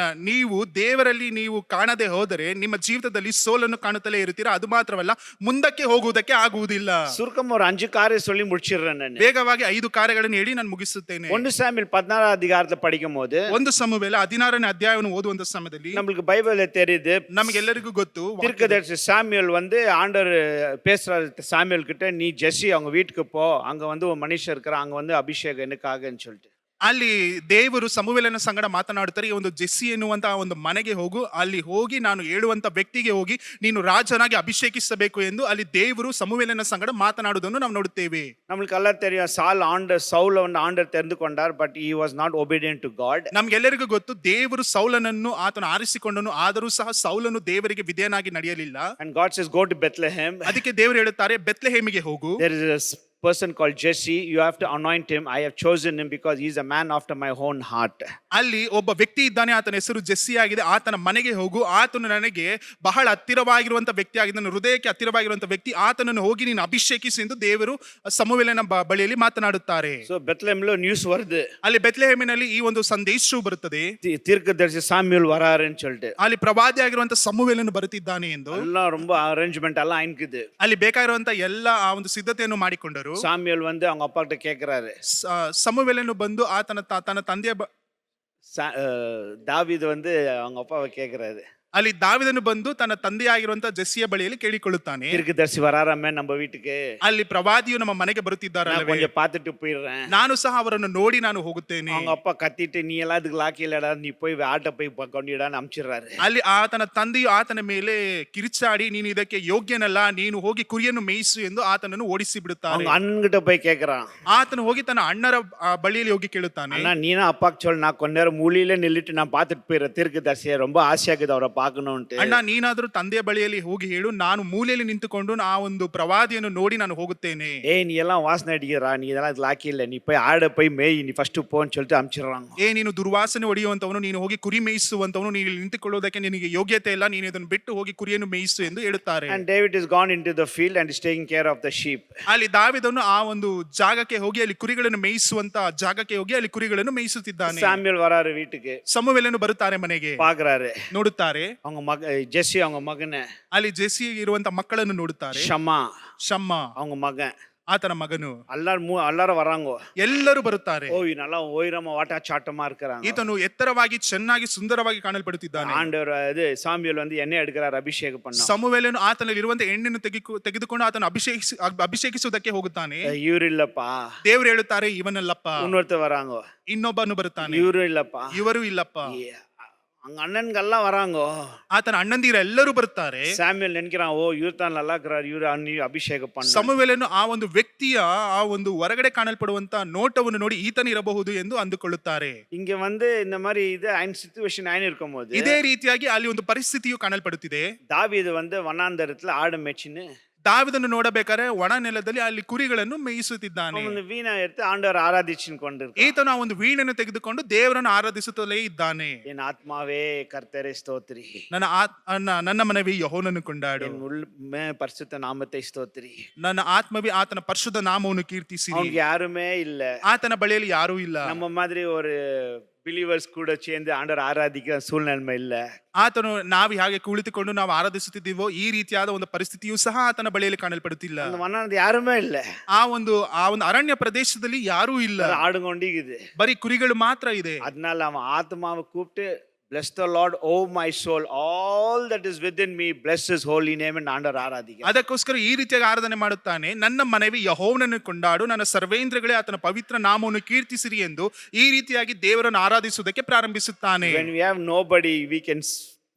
ನೀವು ದೇವರಲ್ಲಿ ನೀವು ಕಾಣದೆ ಹೋದರೆ ನಿಮ್ಮ ಜೀವಿತದಲ್ಲಿ ಸೋಲನ್ನು ಕಾಣುತ್ತಲೇ ಇರುತ್ತೀರಾ. ಅದು ಮಾತ್ರವಲ್ಲ, ಮುಂದಕ್ಕೆ ಹೋಗುವುದಕ್ಕೆ ಆಗುವುದಿಲ್ಲ. சுருக்கமா ஒரு 5 காரியம் சொல்லி முடிச்சிடுறேன் நான். ವೇಗವಾಗಿ 5 ಕಾರ್ಯಗಳನ್ನು ಹೇಳಿ ನಾನು ಮುಗಿಸುತ್ತೇನೆ. 1 சாமுவேல் 16 அதிகாரத்துல படிக்கும்போது 1 ಸಮುವೇಲ 16ನೇ ಅಧ್ಯಾಯವನ್ನು ಓದುವಂತ ಸಮಯದಲ್ಲಿ நம்மளுக்கு பைபிள்ல தெரியுது, ನಮಗೆಲ್ಲರಿಗೂ ಗೊತ್ತು, தீர்க்கதரிசி சாமுவேல் வந்து ஆண்டவர் பேசுறாரு சாமுவேல் கிட்ட, நீ ஜெஸ்ஸி அவங்க வீட்டுக்கு போ, அங்க வந்து ஒரு மனுஷன் இருக்கிறான், அங்க வந்து அபிஷேகம் எனக்காகன்னு சொல்லிட்டு. ಅಲ್ಲಿ ದೇವರು ಸಮುವೇಲನ ಸಂಗಡ ಮಾತನಾಡುತ್ತಾರೆ, ಈ ಒಂದು ಜೆಸ್ಸಿ ಎನ್ನುವಂತಹ ಒಂದು ಮನೆಗೆ ಹೋಗು, ಅಲ್ಲಿ ಹೋಗಿ ನಾನು ಹೇಳುವಂತ ವ್ಯಕ್ತಿಗೆ ಹೋಗಿ ನೀನು ರಾಜನಾಗಿ ಅಭಿಷೇಕಿಸಬೇಕು ಎಂದು ಅಲ್ಲಿ ದೇವರು ಸಮುವೇಲನ ಸಂಗಡ ಮಾತನಾಡುವುದನ್ನು ನಾವು ನೋಡುತ್ತೇವೆ. நம்மளுக்கு எல்லாம் தெரியும், சவுல வந்து ஆண்டவர் தெரிந்து கொண்டார், but he was not obedient to God. ನಮ್ಗೆಲ್ಲರಿಗೂ ಗೊತ್ತು, ದೇವರು ಸೌಲನನ್ನು ಆತನು ಆರಿಸಿಕೊಂಡನು, ಆದರೂ ಸಹ ಸೌಲನು ದೇವರಿಗೆ ವಿಧೇಯನಾಗಿ ನಡೆಯಲಿಲ್ಲ. And God says go to Bethlehem. ಅದಕ್ಕೆ ದೇವರು ಹೇಳುತ್ತಾರೆ, ಬೆತ್ಲೆಹೇಮಿಗೆ ಹೋಗು. There is a person called Jesse, you have to anoint him, I have chosen him because he is a man after my own heart. ಅಲ್ಲಿ ಒಬ್ಬ ವ್ಯಕ್ತಿ ಇದ್ದಾನೆ, ಆತನ ಹೆಸರು ಜೆಸ್ಸಿ ಆಗಿದೆ, ಆತನ ಮನೆಗೆ ಹೋಗು, ಆತನು ನನಗೆ ಬಹಳ ಹತ್ತಿರವಾಗಿರುವಂತ ವ್ಯಕ್ತಿ ಆಗಿದೆ, ನನ್ನ ಹೃದಯಕ್ಕೆ ಹತ್ತಿರವಾಗಿರುವಂತ ವ್ಯಕ್ತಿ, ಆತನನ್ನು ಹೋಗಿ ನೀನು ಅಭಿಷೇಕಿಸಿ ಎಂದು ದೇವರು ಸಮುವೇಲನ ಬಳಿಯಲ್ಲಿ ಮಾತನಾಡುತ್ತಾರೆ. So Bethlehem lo news வருது, ಅಲ್ಲಿ ಬೆತ್ಲೆಹೇಮಿನಲ್ಲಿ ಈ ಒಂದು ಸಂದೇಶವು ಬರುತ್ತದೆ, தீர்க்கதரிசி சாமுவேல் வராருன்னு சொல்லிட்டு. ಅಲ್ಲಿ ಪ್ರವಾದಿ ಆಗಿರುವಂತ ಸಮುವೇಲನು ಬರುತ್ತಿದ್ದಾನೆ ಎಂದು. எல்லாம் ரொம்ப அரேஞ்ச்மெண்ட் எல்லாம் ஆயிக்குது. ಅಲ್ಲಿ ಬೇಕಾಗಿರುವಂತ ಎಲ್ಲ ಆ ಒಂದು ಸಿದ್ಧತೆಯನ್ನು ಮಾಡಿಕೊಂಡರು. சாமுவேல் வந்து அவங்க அப்பா கிட்ட கேக்குறாரு, ಸಮುವೇಲನು ಬಂದು ಆತನ ತನ್ನ ತಂದೆಯ தாவீது வந்து அவங்க அப்பாவை கேக்குறாரு, ಅಲ್ಲಿ ದಾವಿದನು ಬಂದು ತನ್ನ ತಂದೆಯಾಗಿರುವಂತ ಜೆಸ್ಸಿಯ ಬಳಿಯಲ್ಲಿ ಕೇಳಿಕೊಳ್ಳುತ್ತಾನೆ, தீர்க்கதரிசி வராராமே நம்ம வீட்டுக்கு, ಅಲ್ಲಿ ಪ್ರವಾದಿಯು ನಮ್ಮ ಮನೆಗೆ ಬರುತ್ತಿದ್ದಾರೆ, கொஞ்சம் பார்த்துட்டு போயிடுறேன், ನಾನು ಸಹ ಅವರನ್ನು ನೋಡಿ ನಾನು ಹೋಗುತ್ತೇನೆ. அவங்க அப்பா கத்திட்டு, நீ எல்லாம் இதுக்கு லாக்கி இல்லடா, நீ போய் ஆட்ட போய் கொண்டிடான்னு அனுப்பிச்சிடுறாரு. ಅಲ್ಲಿ ಆತನ ತಂದೆಯು ಆತನ ಮೇಲೆ ಕಿರಿಚಾಡಿ, ನೀನು ಇದಕ್ಕೆ ಯೋಗ್ಯನಲ್ಲ, ನೀನು ಹೋಗಿ ಕುರಿಯನ್ನು ಮೇಯಿಸು ಎಂದು ಆತನನ್ನು ಓಡಿಸಿ ಬಿಡುತ್ತಾನೆ. அவங்க அண்ணன்கிட்ட போய் கேக்குறான், ಆತನು ಹೋಗಿ ತನ್ನ ಅಣ್ಣರ ಬಳಿಯಲ್ಲಿ ಹೋಗಿ ಕೇಳುತ್ತಾನೆ, அண்ணா நீனா அப்பாக்கு சொல்லு, நான் கொஞ்ச நேரம் மூலையில நில்லிட்டு நான் பார்த்துட்டு போயிடுறேன், தீர்க்கதரிசியை ரொம்ப ஆசையாக்குது அவரை பார்க்கணும்ட்டு. ಅಣ್ಣ, ನೀನಾದ್ರೂ ತಂದೆಯ ಬಳಿಯಲ್ಲಿ ಹೋಗಿ ಹೇಳು, ನಾನು ಮೂಲೆಯಲ್ಲಿ ನಿಂತುಕೊಂಡು ಆ ಒಂದು ಪ್ರವಾದಿಯನ್ನು ನೋಡಿ ನಾನು ಹೋಗುತ್ತೇನೆ. நீ எல்லாம் வாசனை அடிக்கிறா, நீ இதெல்லாம் லாக்கி இல்ல, நீ போய் ஆட போய் மேய், நீ ஃபர்ஸ்ட் போன்னு சொல்லிட்டு அனுப்பிச்சிடுறாங்க. ನೀನು ದುರ್ವಾಸನೆ ಹೊಡೆಯುವಂತವನು, ನೀನು ಹೋಗಿ ಕುರಿ ಮೇಯಿಸುವಂತವನು, ನೀನು ಇಲ್ಲಿ ನಿಂತುಕೊಳ್ಳುವುದಕ್ಕೆ ನಿನಗೆ ಯೋಗ್ಯತೆ ಇಲ್ಲ, ನೀನು ಇದನ್ನು ಬಿಟ್ಟು ಹೋಗಿ ಕುರಿಯನ್ನು ಮೇಯಿಸು ಎಂದು ಹೇಳುತ್ತಾರೆ. And David is gone into the field and is taking care of the sheep. ಅಲ್ಲಿ ದಾವೀದನು ಆ ಒಂದು ಜಾಗಕ್ಕೆ ಹೋಗಿ ಅಲ್ಲಿ ಕುರಿಗಳನ್ನು ಮೇಯಿಸುವಂತ ಜಾಗಕ್ಕೆ ಹೋಗಿ ಅಲ್ಲಿ ಕುರಿಗಳನ್ನು ಮೇಯಿಸುತ್ತಿದ್ದಾನೆ. சாமுவேல் வராரு வீட்டுக்கு, ಸಮುವೇಲನು ಬರುತ್ತಾರೆ ಮನೆಗೆ, பாக்குறாரு, ನೋಡುತ್ತಾರೆ, அவங்க ஜெஸ்ஸி அவங்க மகனை, ಅಲ್ಲಿ ಜೆಸ್ಸಿ ಇರುವಂತ ಮಕ್ಕಳನ್ನು ನೋಡುತ್ತಾರೆ, ಶಮ್ಮ அவங்க மகன், ಆತನ ಮಗನು, எல்லாரும் வராங்க, ಎಲ್ಲರೂ ಬರುತ್ತಾರೆ. ಓ நல்லா ஓயிரமா வாட்டா சாட்டமா இருக்கிறாங்க, ಈತನು ಎತ್ತರವಾಗಿ ಚೆನ್ನಾಗಿ ಸುಂದರವಾಗಿ ಕಾಣಲ್ಪಡುತ್ತಿದ್ದಾನೆ. ஆண்டவர் இது சாமுவேல் வந்து எண்ணெய் எடுக்கிறார், ಅಭಿಷೇಕ பண்ண. ಸಮುವೇಲನು ಆತನಲ್ಲಿ ಇರುವಂತ ಎಣ್ಣೆಯನ್ನು ತೆಗೆದುಕೊಂಡು ಆತನು ಅಭಿಷೇಕಿಸುವುದಕ್ಕೆ ಹೋಗುತ್ತಾನೆ. ಇವ್ರು ಇಲ್ಲಪ್ಪ, ದೇವರು ಹೇಳುತ್ತಾರೆ, ಇವನಲ್ಲಪ್ಪ. இன்னொருத்தர் வராங்க, ಇನ್ನೊಬ್ಬನು ಬರುತ್ತಾನೆ, ಇವರು ಇಲ್ಲಪ್ಪ, ಇವರು ಇಲ್ಲಪ್ಪ. அங்க அண்ணன்கெல்லாம் வராங்க, ಆತನ ಅಣ್ಣಂದಿರ ಎಲ್ಲರೂ ಬರುತ್ತಾರೆ. சாமுவேல் நினைக்கிறான், ஓ இவர் தான் நல்லா இருக்கிறார், ಇವರು ಅಭಿಷೇಕ பண்ண. ಸಮುವೇಲನು ಆ ಒಂದು ವ್ಯಕ್ತಿಯ ಆ ಒಂದು ಹೊರಗಡೆ ಕಾಣಲ್ಪಡುವಂತ ನೋಟವನ್ನು ನೋಡಿ ಈತನ ಇರಬಹುದು ಎಂದು ಅಂದುಕೊಳ್ಳುತ್ತಾರೆ. இங்க வந்து இந்த மாதிரி இது சிச்சுவேஷன் ஆயின் இருக்கும்போது ಇದೇ ರೀತಿಯಾಗಿ ಅಲ್ಲಿ ಒಂದು ಪರಿಸ್ಥಿತಿಯು ಕಾಣಲ್ಪಡುತ್ತಿದೆ. தாவீது வந்து வனாந்தரத்துல ஆடு மேய்ச்சின்னு ದಾವಿದನ್ನು ನೋಡಬೇಕಾದ್ರೆ ಒಣ ನೆಲದಲ್ಲಿ ಅಲ್ಲಿ ಕುರಿಗಳನ್ನು ಮೇಯಿಸುತ್ತಿದ್ದಾನೆ. ವೀಣಾ ಎತ್ತು ಆಂಡವರ ಆರಾಧಿಸಿಕೊಂಡು ಈತನು ಆ ಒಂದು ವೀಣೆಯನ್ನು ತೆಗೆದುಕೊಂಡು ದೇವರನ್ನು ಆರಾಧಿಸುತ್ತಲೇ ಇದ್ದಾನೆ. ಎನ್ ಆತ್ಮಾವೇ ಕರ್ತರೇ ಸ್ತೋತ್ರಿ, ನನ್ನ ಮನವಿ ಯೆಹೋವನನ್ನು ಕೊಂಡಾಡು, ಪರಿಶುದ್ಧ ನಾಮத்தை ಸ್ತೋತ್ರಿ, ನನ್ನ ಆತ್ಮವೇ ಆತನ ಪರಿಶುದ್ಧ ನಾಮವನ್ನು ಕೀರ್ತಿಸಿ. ಯಾರುಮೇ ಇಲ್ಲ, ಆತನ ಬಳಿಯಲ್ಲಿ ಯಾರೂ ಇಲ್ಲ. ನಮ್ಮ மாதிரி ஒரு ಬಿಲೀವರ್ಸ್ ಕೂಡ சேர்ந்து ಆಂಡವರ ಆರಾಧಿಕ ಸೂழ்நிலை ಇಲ್ಲ. ಆತನು ನಾವು ಹಾಗೆ ಕುಳಿತುಕೊಂಡು ನಾವು ಆರಾಧಿಸುತ್ತಿದ್ದೀವೋ ಈ ರೀತಿಯಾದ ಒಂದು ಪರಿಸ್ಥಿತಿಯೂ ಸಹ ಆತನ ಬಳಿಯಲ್ಲಿ ಕಾಣಲ್ಪಡುತ್ತಿಲ್ಲ. ಯಾರುಮೇ ಇಲ್ಲ, ಆ ಒಂದು ಅರಣ್ಯ ಪ್ರದೇಶದಲ್ಲಿ ಯಾರೂ ಇಲ್ಲ, ಆಡುಗೊಂಡಿಗಿದೆ, ಬರೀ ಕುರಿಗಳು ಮಾತ್ರ ಇದೆ. ಅದனால ಅವನ ಆತ್ಮಾவை கூப்பிட்டு bless the Lord, oh my soul, all that is within me, bless his holy name and ಆಂಡವರ ಆರಾಧಿಕ. ಅದಕ್ಕೋಸ್ಕರ ಈ ರೀತಿಯಾಗಿ ಆರಾಧನೆ ಮಾಡುತ್ತಾನೆ, ನನ್ನ ಮನವಿ ಯೆಹೋವನನ್ನು ಕೊಂಡಾಡು, ನನ್ನ ಸರ್ವೇಂದ್ರಗಳೇ ಆತನ ಪವಿತ್ರ ನಾಮವನ್ನು ಕೀರ್ತಿಸಿರಿ ಎಂದು ಈ ರೀತಿಯಾಗಿ ದೇವರನ್ನು ಆರಾಧಿಸುವುದಕ್ಕೆ ಪ್ರಾರಂಭಿಸುತ್ತಾನೆ. When we have nobody, we can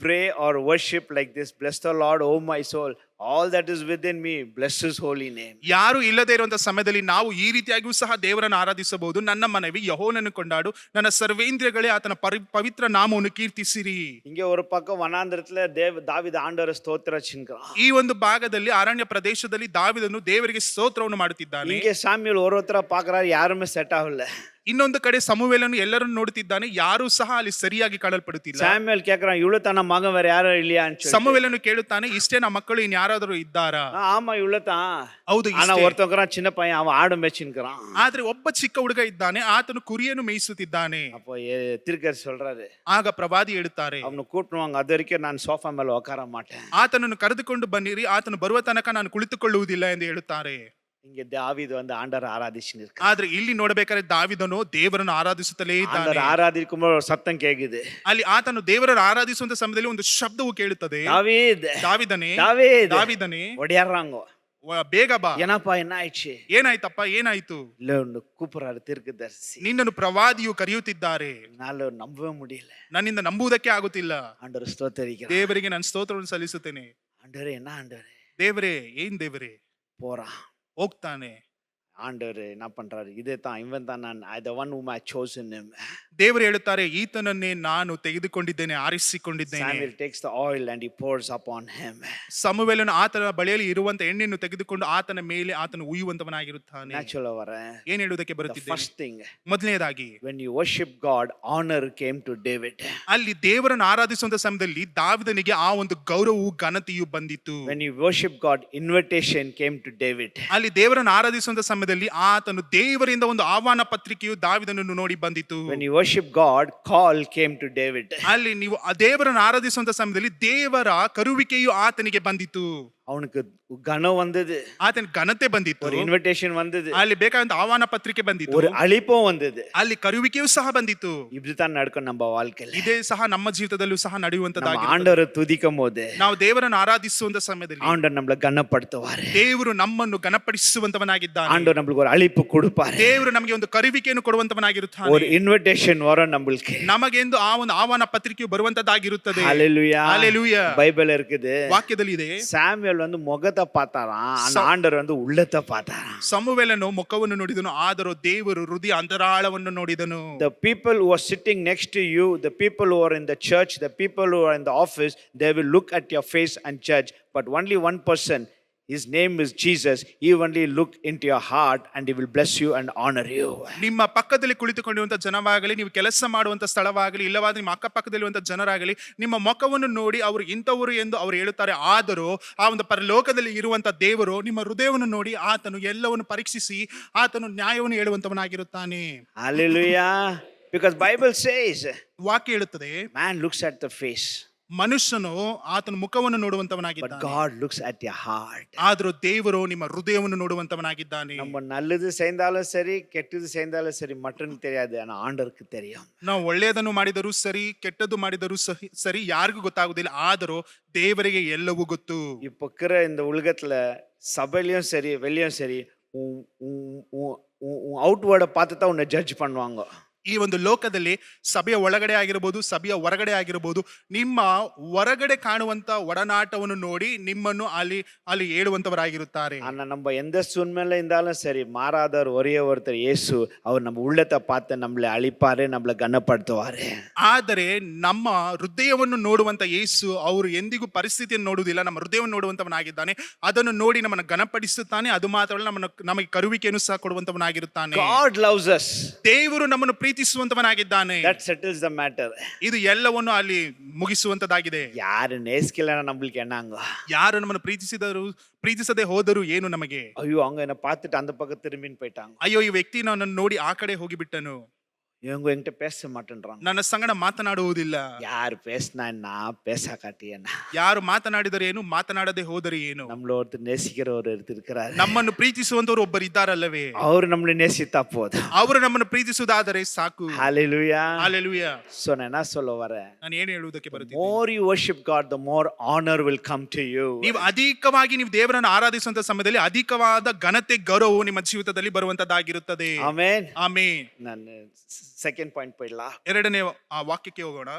pray or worship like this, bless the Lord, oh my soul, all that is within me, bless his holy name. ಯಾರು ಇಲ್ಲದೆ ಇರುವಂತ ಸಮಯದಲ್ಲಿ ನಾವು ಈ ರೀತಿಯಾಗಿಯೂ ಸಹ ದೇವರನ್ನು ಆರಾಧಿಸಬಹುದು. ನನ್ನ ಮನವಿ ಯೆಹೋವನನ್ನು ಕೊಂಡಾಡು, ನನ್ನ ಸರ್ವೇಂದ್ರಿಯಗಳೇ ಆತನ ಪವಿತ್ರ ನಾಮವನ್ನು ಕೀರ್ತಿಸಿರಿ. இங்க ஒரு பக்கம் வனாந்தரத்துல தாவீது ஆண்டவர ಸ್ತೋತ್ರ ಚಿನ್ಕறான். ಈ ಒಂದು ಭಾಗದಲ್ಲಿ ಅರಣ್ಯ ಪ್ರದೇಶದಲ್ಲಿ ದಾವೀದನು ದೇವರಿಗೆ ಸ್ತೋತ್ರವನ್ನು ಮಾಡುತ್ತಿದ್ದಾನೆ. இங்க சாமுவேல் ஒருத்தர பார்க்கறாரு, யாருமே செட் ஆகல. ಇನ್ನೊಂದು ಕಡೆ ಸಮುವೇಲನು ಎಲ್ಲರನ್ನು ನೋಡುತ್ತಿದ್ದಾನೆ, ಯಾರೂ ಸಹ ಅಲ್ಲಿ ಸರಿಯಾಗಿ ಕಾಣಲ್ಪಡುತ್ತಿಲ್ಲ. சாமுவேல் கேக்குறான், இவ்வளவு தான மகன் வேற யாரும் இல்லையான்னு சொல்லி. ಸಮುವೇಲನು ಕೇಳುತ್ತಾನೆ, ಇಷ್ಟೇ ನಮ್ಮ ಮಕ್ಕಳು ಇನ್ ಯಾರಾದರೂ ಇದ್ದಾರಾ? ஆமா இவ்வளவு தான். ಹೌದು, ஆனா ಇಷ್ಟೇ. ஒருத்தவங்கிறான் சின்ன பையன், அவன் ஆடு மேய்ச்சின்னுக்கிறான். ಆದ್ರೆ ಒಬ್ಬ ಚಿಕ್ಕ ಹುಡುಗ ಇದ್ದಾನೆ, ಆತನು ಕುರಿಯನ್ನು ಮೇಯಿಸುತ್ತಿದ್ದಾನೆ. அப்போ திருக்கர் சொல்றாரு, ಆಗ ಪ್ರವಾದಿ ಹೇಳುತ್ತಾರೆ, அவனை கூட்டணுவாங்க, அது வரைக்கும் நான் சோஃபா மேல உட்கார மாட்டேன். ಆತನನ್ನು ಕರೆದುಕೊಂಡು ಬನ್ನಿರಿ, ಆತನು ಬರುವ ತನಕ ನಾನು ಕುಳಿತುಕೊಳ್ಳುವುದಿಲ್ಲ ಎಂದು ಹೇಳುತ್ತಾರೆ. இங்க தாவீது வந்து ஆண்டவரை ஆராதிச்சுன்னு இருக்கு. ಆದ್ರೆ ಇಲ್ಲಿ ನೋಡಬೇಕಾದ್ರೆ ದಾವಿದನು ದೇವರನ್ನು ಆರಾಧಿಸುತ್ತಲೇ ಇದ್ದಾನೆ. ஆண்டவரை ஆராதிக்கும்போது ஒரு சத்தம் கேக்குது. ಅಲ್ಲಿ ಆತನು ದೇವರನ್ನು ಆರಾಧಿಸುವಂತ ಸಮಯದಲ್ಲಿ ಒಂದು ಶಬ್ದವು ಕೇಳುತ್ತದೆ, ದಾವಿದನೇ, ದಾವಿದನೇ ஒடியாடுறாங்க. ಬೇಗ ಬಾ. ಏನಪ್ಪಾ என்ன ஆயிடுச்சு? ಏನಾಯ್ತಪ್ಪ, ಏನಾಯ್ತು? இல்ல ஒன்னு கூப்பிடுறாரு தீர்க்கதரிசி. ನಿನ್ನನ್ನು ಪ್ರವಾದಿಯು ಕರೆಯುತ್ತಿದ್ದಾರೆ. என்னால நம்பவே முடியல. ನನ್ನಿಂದ ನಂಬುವುದಕ್ಕೆ ಆಗುತ್ತಿಲ್ಲ. ஆண்டவர் ஸ்தோத்திரிக்கிறேன். ದೇವರಿಗೆ ನಾನು ಸ್ತೋತ್ರವನ್ನು ಸಲ್ಲಿಸುತ್ತೇನೆ. ஆண்டவரே என்ன ஆண்டவரே? ದೇವರೇ, ಏನ್ ದೇವರೇ? போறான். ಹೋಗ್ತಾನೆ. ஆண்டவர் என்ன பண்றாரு? இதே தான், இவன் தான் நான், the one whom I chosen him. ದೇವರು ಹೇಳುತ್ತಾರೆ, ಈತನನ್ನೇ ನಾನು ತೆಗೆದುಕೊಂಡಿದ್ದೇನೆ, ಆರಿಸಿಕೊಂಡಿದ್ದೇನೆ. Samuel takes the oil and he pours upon him. ಸಮುವೇಲನು ಆತನ ಬಳಿಯಲ್ಲಿ ಇರುವಂತ ಎಣ್ಣೆಯನ್ನು ತೆಗೆದುಕೊಂಡು ಆತನ ಮೇಲೆ ಆತನು ಉಯ್ಯುವಂತವನಾಗಿರುತ್ತಾನೆ. Naturally வரேன். ಏನ್ ಹೇಳುವುದಕ್ಕೆ The ಬರುತ್ತಿದೆ? first thing, ಮೊದಲನೇದಾಗಿ, when you worship God, honor came to David. ಅಲ್ಲಿ ದೇವರನ್ನು ಆರಾಧಿಸುವಂತ ಸಮಯದಲ್ಲಿ ದಾವಿದನಿಗೆ ಆ ಒಂದು ಗೌರವವು ಘನತೆಯು ಬಂದಿತ್ತು. When you worship God, invitation came to David. ಅಲ್ಲಿ ದೇವರನ್ನು ಆರಾಧಿಸುವಂತ ಸಮಯದಲ್ಲಿ ಆತನು ದೇವರಿಂದ ಒಂದು ಆಹ್ವಾನ ಪತ್ರಿಕೆಯು ದಾವಿದನನ್ನು ನೋಡಿ ಬಂದಿತು. When you worship God, call came to David. ಅಲ್ಲಿ ನೀವು ಆ ದೇವರನ್ನು ಆರಾಧಿಸುವಂತ ಸಮಯದಲ್ಲಿ ದೇವರ ಕರುವಿಕೆಯು ಆತನಿಗೆ ಬಂದಿತು. அவனுக்கு கனம் வந்தது, ಆತನ ಘನತೆ ಬಂದಿತ್ತು, ஒரு இன்விடேஷன் வந்தது, ಅಲ್ಲಿ ಬೇಕಾದಂತ ಆಹ್ವಾನ ಪತ್ರಿಕೆ ಬಂದಿತ್ತು, ஒரு அழைப்பும் வந்தது. ಅಲ್ಲಿ ಕರುವಿಕೆಯೂ ಸಹ ಬಂದಿತ್ತು. இப்படித்தான் நடக்கும் நம்ம வாழ்க்கையில. ಇದೇ ಸಹ ನಮ್ಮ ಜೀವಿತದಲ್ಲೂ ಸಹ ನಡೆಯುವಂತದ್ದಾಗಿದೆ. ஆண்டவரை துதிக்கும் போது, ನಾವು ದೇವರನ್ನು ಆರಾಧಿಸುವಂತ ಸಮಯದಲ್ಲಿ ஆண்டவர் நம்மளை கனப்படுத்துவாரு. ದೇವರು ನಮ್ಮನ್ನು ಘನಪಡಿಸುವಂತವನಾಗಿದ್ದಾನೆ. ஆண்டவர் நம்மளுக்கு ஒரு அழைப்பு கொடுப்பாரு. ದೇವರು ನಮಗೆ ಒಂದು ಕರುವಿಕೆಯನ್ನು ಕೊಡುವಂತವನಾಗಿರುತ್ತಾನೆ. ஒரு இன்விடேஷன் வரும் நம்மளுக்கு. ನಮಗೆಂದು ಆ ಒಂದು ಆಹ್ವಾನ ಪತ್ರಿಕೆಯು ಬರುವಂತದ್ದಾಗಿರುತ್ತದೆ. ஹalleluya, ஹalleluya. பைபிள் இருக்குது, ವಾಕ್ಯದಲ್ಲಿ ಇದೆ, சாமுவேல் வந்து முகத்தை பார்த்தாராம், அந்த ஆண்டவர் வந்து உள்ளத்தை பார்த்தாராம். ಸಮುವೇಲನು ಮುಖವನ್ನು ನೋಡಿದನು, ಆದರೂ ದೇವರು ಹೃದಯ ಅಂತರಾಳವನ್ನು ನೋಡಿದನು. The people who are sitting next to you, the people who are in the church, the people who are in the office, they will look at your face and judge. But only one person, his name is Jesus, he only look into your heart and he will bless you and honor you. ನಿಮ್ಮ ಪಕ್ಕದಲ್ಲಿ ಕುಳಿತುಕೊಂಡಿರುವಂತ ಜನವಾಗಲಿ, ನೀವು ಕೆಲಸ ಮಾಡುವಂತ ಸ್ಥಳವಾಗಲಿ, ಇಲ್ಲವಾದ್ರೆ ನಿಮ್ಮ ಅಕ್ಕಪಕ್ಕದಲ್ಲಿರುವಂತ ಜನರಾಗಲಿ, ನಿಮ್ಮ ಮುಖವನ್ನು ನೋಡಿ ಅವರು ಇಂಥವರು ಎಂದು ಅವರು ಹೇಳುತ್ತಾರೆ. ಆದರೂ ಆ ಒಂದು ಪರಲೋಕದಲ್ಲಿ ಇರುವಂತ ದೇವರು ನಿಮ್ಮ ಹೃದಯವನ್ನು ನೋಡಿ ಆತನು ಎಲ್ಲವನ್ನು ಪರೀಕ್ಷಿಸಿ ಆತನು ನ್ಯಾಯವನ್ನು ಹೇಳುವಂತವನಾಗಿರುತ್ತಾನೆ. Hallelujah. Because Bible says, ವಾಕ್ಯ ಹೇಳುತ್ತದೆ, man looks at the face, ಮನುಷ್ಯನು ಆತನ ಮುಖವನ್ನು but ನೋಡುವಂತವನಾಗಿದ್ದಾನೆ, God looks at your heart. ಆದರೂ ದೇವರು ನಿಮ್ಮ ಹೃದಯವನ್ನು ನೋಡುವಂತವನಾಗಿದ್ದಾನೆ. நம்ம நல்லது செய்தாலும் சரி, கெட்டது செய்தாலும் சரி, மற்றவனுக்கு தெரியாது, ஆனா ஆண்டவருக்கு தெரியும். ನಾವು ಒಳ್ಳೆಯದನ್ನು ಮಾಡಿದರೂ ಸರಿ, ಕೆಟ್ಟದ್ದು ಮಾಡಿದರೂ ಸರಿ, ಯಾರಿಗೂ ಗೊತ್ತಾಗುದಿಲ್ಲ, ಆದರೂ ದೇವರಿಗೆ ಎಲ್ಲವೂ ಗೊತ್ತು. இப்ப இருக்கிற இந்த உலகத்துல சபையிலயும் சரி, வெளியும் சரி, அவுட்வேர்டை பார்த்து தான் உன்னை ஜட்ஜ் பண்ணுவாங்க. ಈ ಒಂದು ಲೋಕದಲ್ಲಿ ಸಭೆಯ ಒಳಗಡೆ ಆಗಿರಬಹುದು, ಸಭೆಯ ಹೊರಗಡೆ ಆಗಿರಬಹುದು, ನಿಮ್ಮ ಹೊರಗಡೆ ಕಾಣುವಂತ ಒಡನಾಟವನ್ನು ನೋಡಿ ನಿಮ್ಮನ್ನು ಅಲ್ಲಿ ಅಲ್ಲಿ ಹೇಳುವಂತವರಾಗಿರುತ್ತಾರೆ. ஆனா நம்ம எந்த சூழ்நிலை இருந்தாலும் சரி, மாறாதவர் ஒரே ஒருத்தர் இயேசு. அவர் நம்ம உள்ளத்தை பார்த்து நம்மளை அழிப்பாரு, நம்மளை கனப்படுத்துவாரு. ಆದರೆ ನಮ್ಮ ಹೃದಯವನ್ನು ನೋಡುವಂತ ಯೇಸು ಅವರು ಎಂದಿಗೂ ಪರಿಸ್ಥಿತಿಯನ್ನು ನೋಡುವುದಿಲ್ಲ, ನಮ್ಮ ಹೃದಯವನ್ನು ನೋಡುವಂತವನಾಗಿದ್ದಾನೆ. ಅದನ್ನು ನೋಡಿ ನಮ್ಮನ್ನು ಘನಪಡಿಸುತ್ತಾನೆ. ಅದು ಮಾತ್ರವಲ್ಲ, ನಮಗೆ ಕರುವಿಕೆಯನ್ನು ಸಹ ಕೊಡುವಂತವನಾಗಿರುತ್ತಾನೆ. God loves us. ದೇವರು ನಮ್ಮನ್ನು ಪ್ರೀತಿಸುವಂತವನಾಗಿದ್ದಾನೆ. That settles the matter. ಇದು ಎಲ್ಲವನ್ನು ಅಲ್ಲಿ ಮುಗಿಸುವಂತದ್ದಾಗಿದೆ. யாரு நேசிக்கலன்னா நம்மளுக்கு என்னங்க? ಯಾರು ನಮ್ಮನ್ನು ಪ್ರೀತಿಸದೆ ಹೋದರೂ ಏನು ನಮಗೆ? ஐயோ, அவங்க என்ன பார்த்துட்டு அந்த பக்கம் திரும்பின்னு போயிட்டாங்க. ಅಯ್ಯೋ, ಈ ವ್ಯಕ್ತಿ ನನ್ನನ್ನು ನೋಡಿ ಆ ಕಡೆ ಹೋಗಿಬಿಟ್ಟನು, இவங்க என்கிட்ட பேச மாட்டேன்றாங்க. ನನ್ನ ಸಂಗಡ ಮಾತನಾಡುವುದಿಲ್ಲ. யார் பேசினா என்ன, பேச காட்டியேன்னா? ಯಾರು ಮಾತನಾಡಿದರೆ ಏನು, ಮಾತನಾಡದೆ ಹೋದರೆ ಏನು? நம்மள ஒருத்தர் நேசிக்கிற ஒருத்தர் இருக்கிறாரு. ನಮ್ಮನ್ನು ಪ್ರೀತಿಸುವಂತವರು ಒಬ್ಬರು ಇದ್ದಾರಲ್ಲವೇ? அவர் நம்மளை நேசித்தா போதும். ಅವರು ನಮ್ಮನ್ನು ಪ್ರೀತಿಸುವುದಾದರೆ ಸಾಕು. Hallelujah. Hallelujah. So நான் என்ன சொல்ல வரேன்? ನಾನು ಏನು ಹೇಳುವುದಕ್ಕೆ ಬರುತ್ತಿದ್ದೇನೆ? More you worship God, the more honor will come to you. ನೀವು ಅಧಿಕವಾಗಿ ನೀವು ದೇವರನ್ನು ಆರಾಧಿಸುವಂತ ಸಮಯದಲ್ಲಿ ಅಧಿಕವಾದ ಘನತೆ, ಗೌರವವು ನಿಮ್ಮ ಜೀವಿತದಲ್ಲಿ ಬರುವಂತದ್ದಾಗಿರುತ್ತದೆ. Amen. ಆಮೆನ್. நான் செகண்ட் பாயிண்ட் போயிடலாம். ಎರಡನೇ ಆ ವಾಕ್ಯಕ್ಕೆ ಹೋಗೋಣ.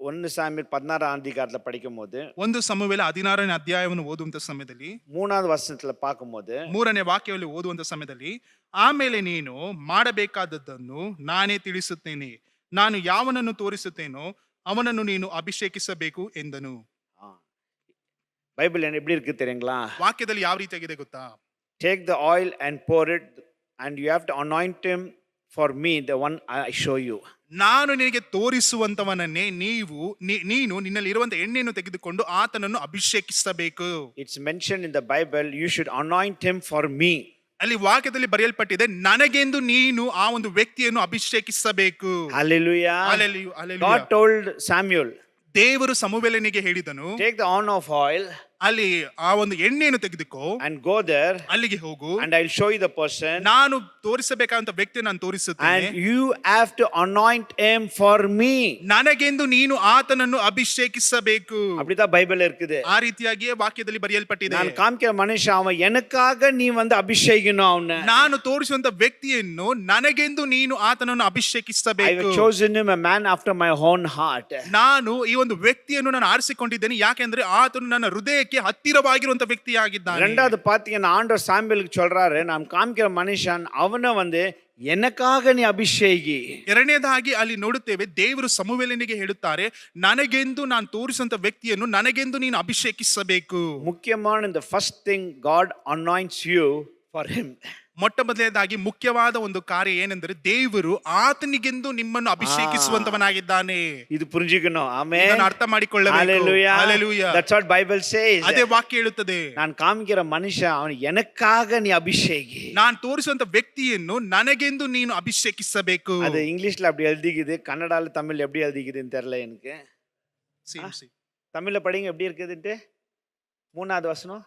1 சாமுவேல் 16 அதிகாரத்துல படிக்கும் போது, 1 ಸಮುವೇಲ 16ನೇ ಅಧ್ಯಾಯವನ್ನು ಓದುವಂತ ಸಮಯದಲ್ಲಿ 3வது வசனத்துல பார்க்கும்போது, 3ನೇ ವಾಕ್ಯದಲ್ಲಿ ಓದುವಂತ ಸಮಯದಲ್ಲಿ, ಆಮೇಲೆ ನೀನು ಮಾಡಬೇಕಾದದ್ದನ್ನು ನಾನೇ ತಿಳಿಸುತ್ತೇನೆ, ನಾನು ಯಾವನನ್ನು ತೋರಿಸುತ್ತೇನೋ ಅವನನ್ನು ನೀನು ಅಭಿಷೇಕಿಸಬೇಕು ಎಂದನು. பைபிள் எப்படி இருக்கு தெரியுங்களா? ವಾಕ್ಯದಲ್ಲಿ ಯಾವ ರೀತಿಯಾಗಿದೆ ಗೊತ್ತಾ? Take the oil and pour it, and you have to anoint him for me the one I show you. ನಾನು ನಿನಗೆ ತೋರಿಸುವಂತವನನ್ನೇ ನೀನು ನಿನ್ನಲ್ಲಿ ಇರುವಂತ ಎಣ್ಣೆಯನ್ನು ತೆಗೆದುಕೊಂಡು ಆತನನ್ನು ಅಭಿಷೇಕಿಸಬೇಕು. It's mentioned in the Bible, you should anoint him for me. ಅಲ್ಲಿ ವಾಕ್ಯದಲ್ಲಿ ಬರೆಯಲ್ಪಟ್ಟಿದೆ, ನನಗೆಂದು ನೀನು ಆ ಒಂದು ವ್ಯಕ್ತಿಯನ್ನು ಅಭಿಷೇಕಿಸಬೇಕು. Hallelujah. Hallelujah, hallelujah. God told Samuel, ದೇವರು ಸಮುವೇಲನಿಗೆ ಹೇಳಿದನು, take the horn of oil ಅಲ್ಲಿ ಆ ಒಂದು ಎಣ್ಣೆಯನ್ನು ತೆಗೆದುಕೋ, and go there, ಅಲ್ಲಿಗೆ ಹೋಗು, and I'll show you the person, ನಾನು ತೋರಿಸಬೇಕಾದಂತ ವ್ಯಕ್ತಿ ನಾನು ತೋರಿಸುತ್ತೇನೆ, and you have to anoint him for me. ನನಗೆಂದು ನೀನು ಆತನನ್ನು ಅಭಿಷೇಕಿಸಬೇಕು. அப்படிதான் பைபிள் இருக்குது. ಆ ರೀತಿಯಾಗಿಯೇ ವಾಕ್ಯದಲ್ಲಿ ಬರೆಯಲ್ಪಟ್ಟಿದೆ. நான் காமிக்கிற மனுஷன் அவன் எனக்காக நீ வந்து அபிஷேகிக்கணும் அவனை. ನಾನು ತೋರಿಸುವಂತ ವ್ಯಕ್ತಿಯನ್ನು ನನಗೆಂದು ನೀನು ಆತನನ್ನು ಅಭಿಷೇಕಿಸಬೇಕು. I have chosen him a man after my own heart. ನಾನು ಈ ಒಂದು ವ್ಯಕ್ತಿಯನ್ನು ನಾನು ಆರಿಸಿಕೊಂಡಿದ್ದೇನೆ, ಯಾಕೆಂದ್ರೆ ಆತನು ನನ್ನ ಹೃದಯಕ್ಕೆ ಹತ್ತಿರವಾಗಿರುವಂತ ವ್ಯಕ್ತಿಯಾಗಿದ್ದಾನೆ. ரெண்டாவது பாத்தீங்கன்னா ஆண்டவர் சாமுவேலுக்கு சொல்றாரு, நான் காமிக்கிற மனுஷன் அவனை வந்து எனக்காக நீ ಅಭಿಷೇಕಿ. ಎರಡನೇದಾಗಿ ಅಲ್ಲಿ ನೋಡುತ್ತೇವೆ, ದೇವರು ಸಮುವೇಲನಿಗೆ ಹೇಳುತ್ತಾರೆ, ನನಗೆಂದು ನಾನು ತೋರಿಸುವಂತ ವ್ಯಕ್ತಿಯನ್ನು ನನಗೆಂದು ನೀನು ಅಭಿಷೇಕಿಸಬೇಕು. ಮುಖ್ಯமான இந்த first thing God anoints you for him. ಮೊಟ್ಟ ಮೊದಲನೇದಾಗಿ ಮುಖ್ಯವಾದ ಒಂದು ಕಾರ್ಯ ಏನೆಂದರೆ, ದೇವರು ಆತನಿಗೆಂದು ನಿಮ್ಮನ್ನು ಅಭಿಷೇಕಿಸುವಂತವನಾಗಿದ್ದಾನೆ. ಇದು ಪುಂಜಿಕணும். ಆಮೆನ್. ಇದನ್ನು ಅರ್ಥ ಮಾಡಿಕೊಳ್ಳಬೇಕು. Hallelujah. Hallelujah. That's what Bible says. ಅದೇ ವಾಕ್ಯ ಹೇಳುತ್ತದೆ, ನಾನು ಕಾಮಿக்கிற ಮನುಷ್ಯ ಅವನು எனக்காக ನೀ ಅಭಿಷೇಕಿ. ನಾನು ತೋರಿಸುವಂತ ವ್ಯಕ್ತಿಯನ್ನು ನನಗೆಂದು ನೀನು ಅಭಿಷೇಕಿಸಬೇಕು. ಅದು ಇಂಗ್ಲಿಷ್ல அப்படி எழுதிக்குது, கன்னடால தமிழ் எப்படி எழுதிக்குதுன்னு தெரியல எனக்கு. தமிழ்ல படிங்க எப்படி இருக்குதுன்ட்டு. 3வது வசனம்.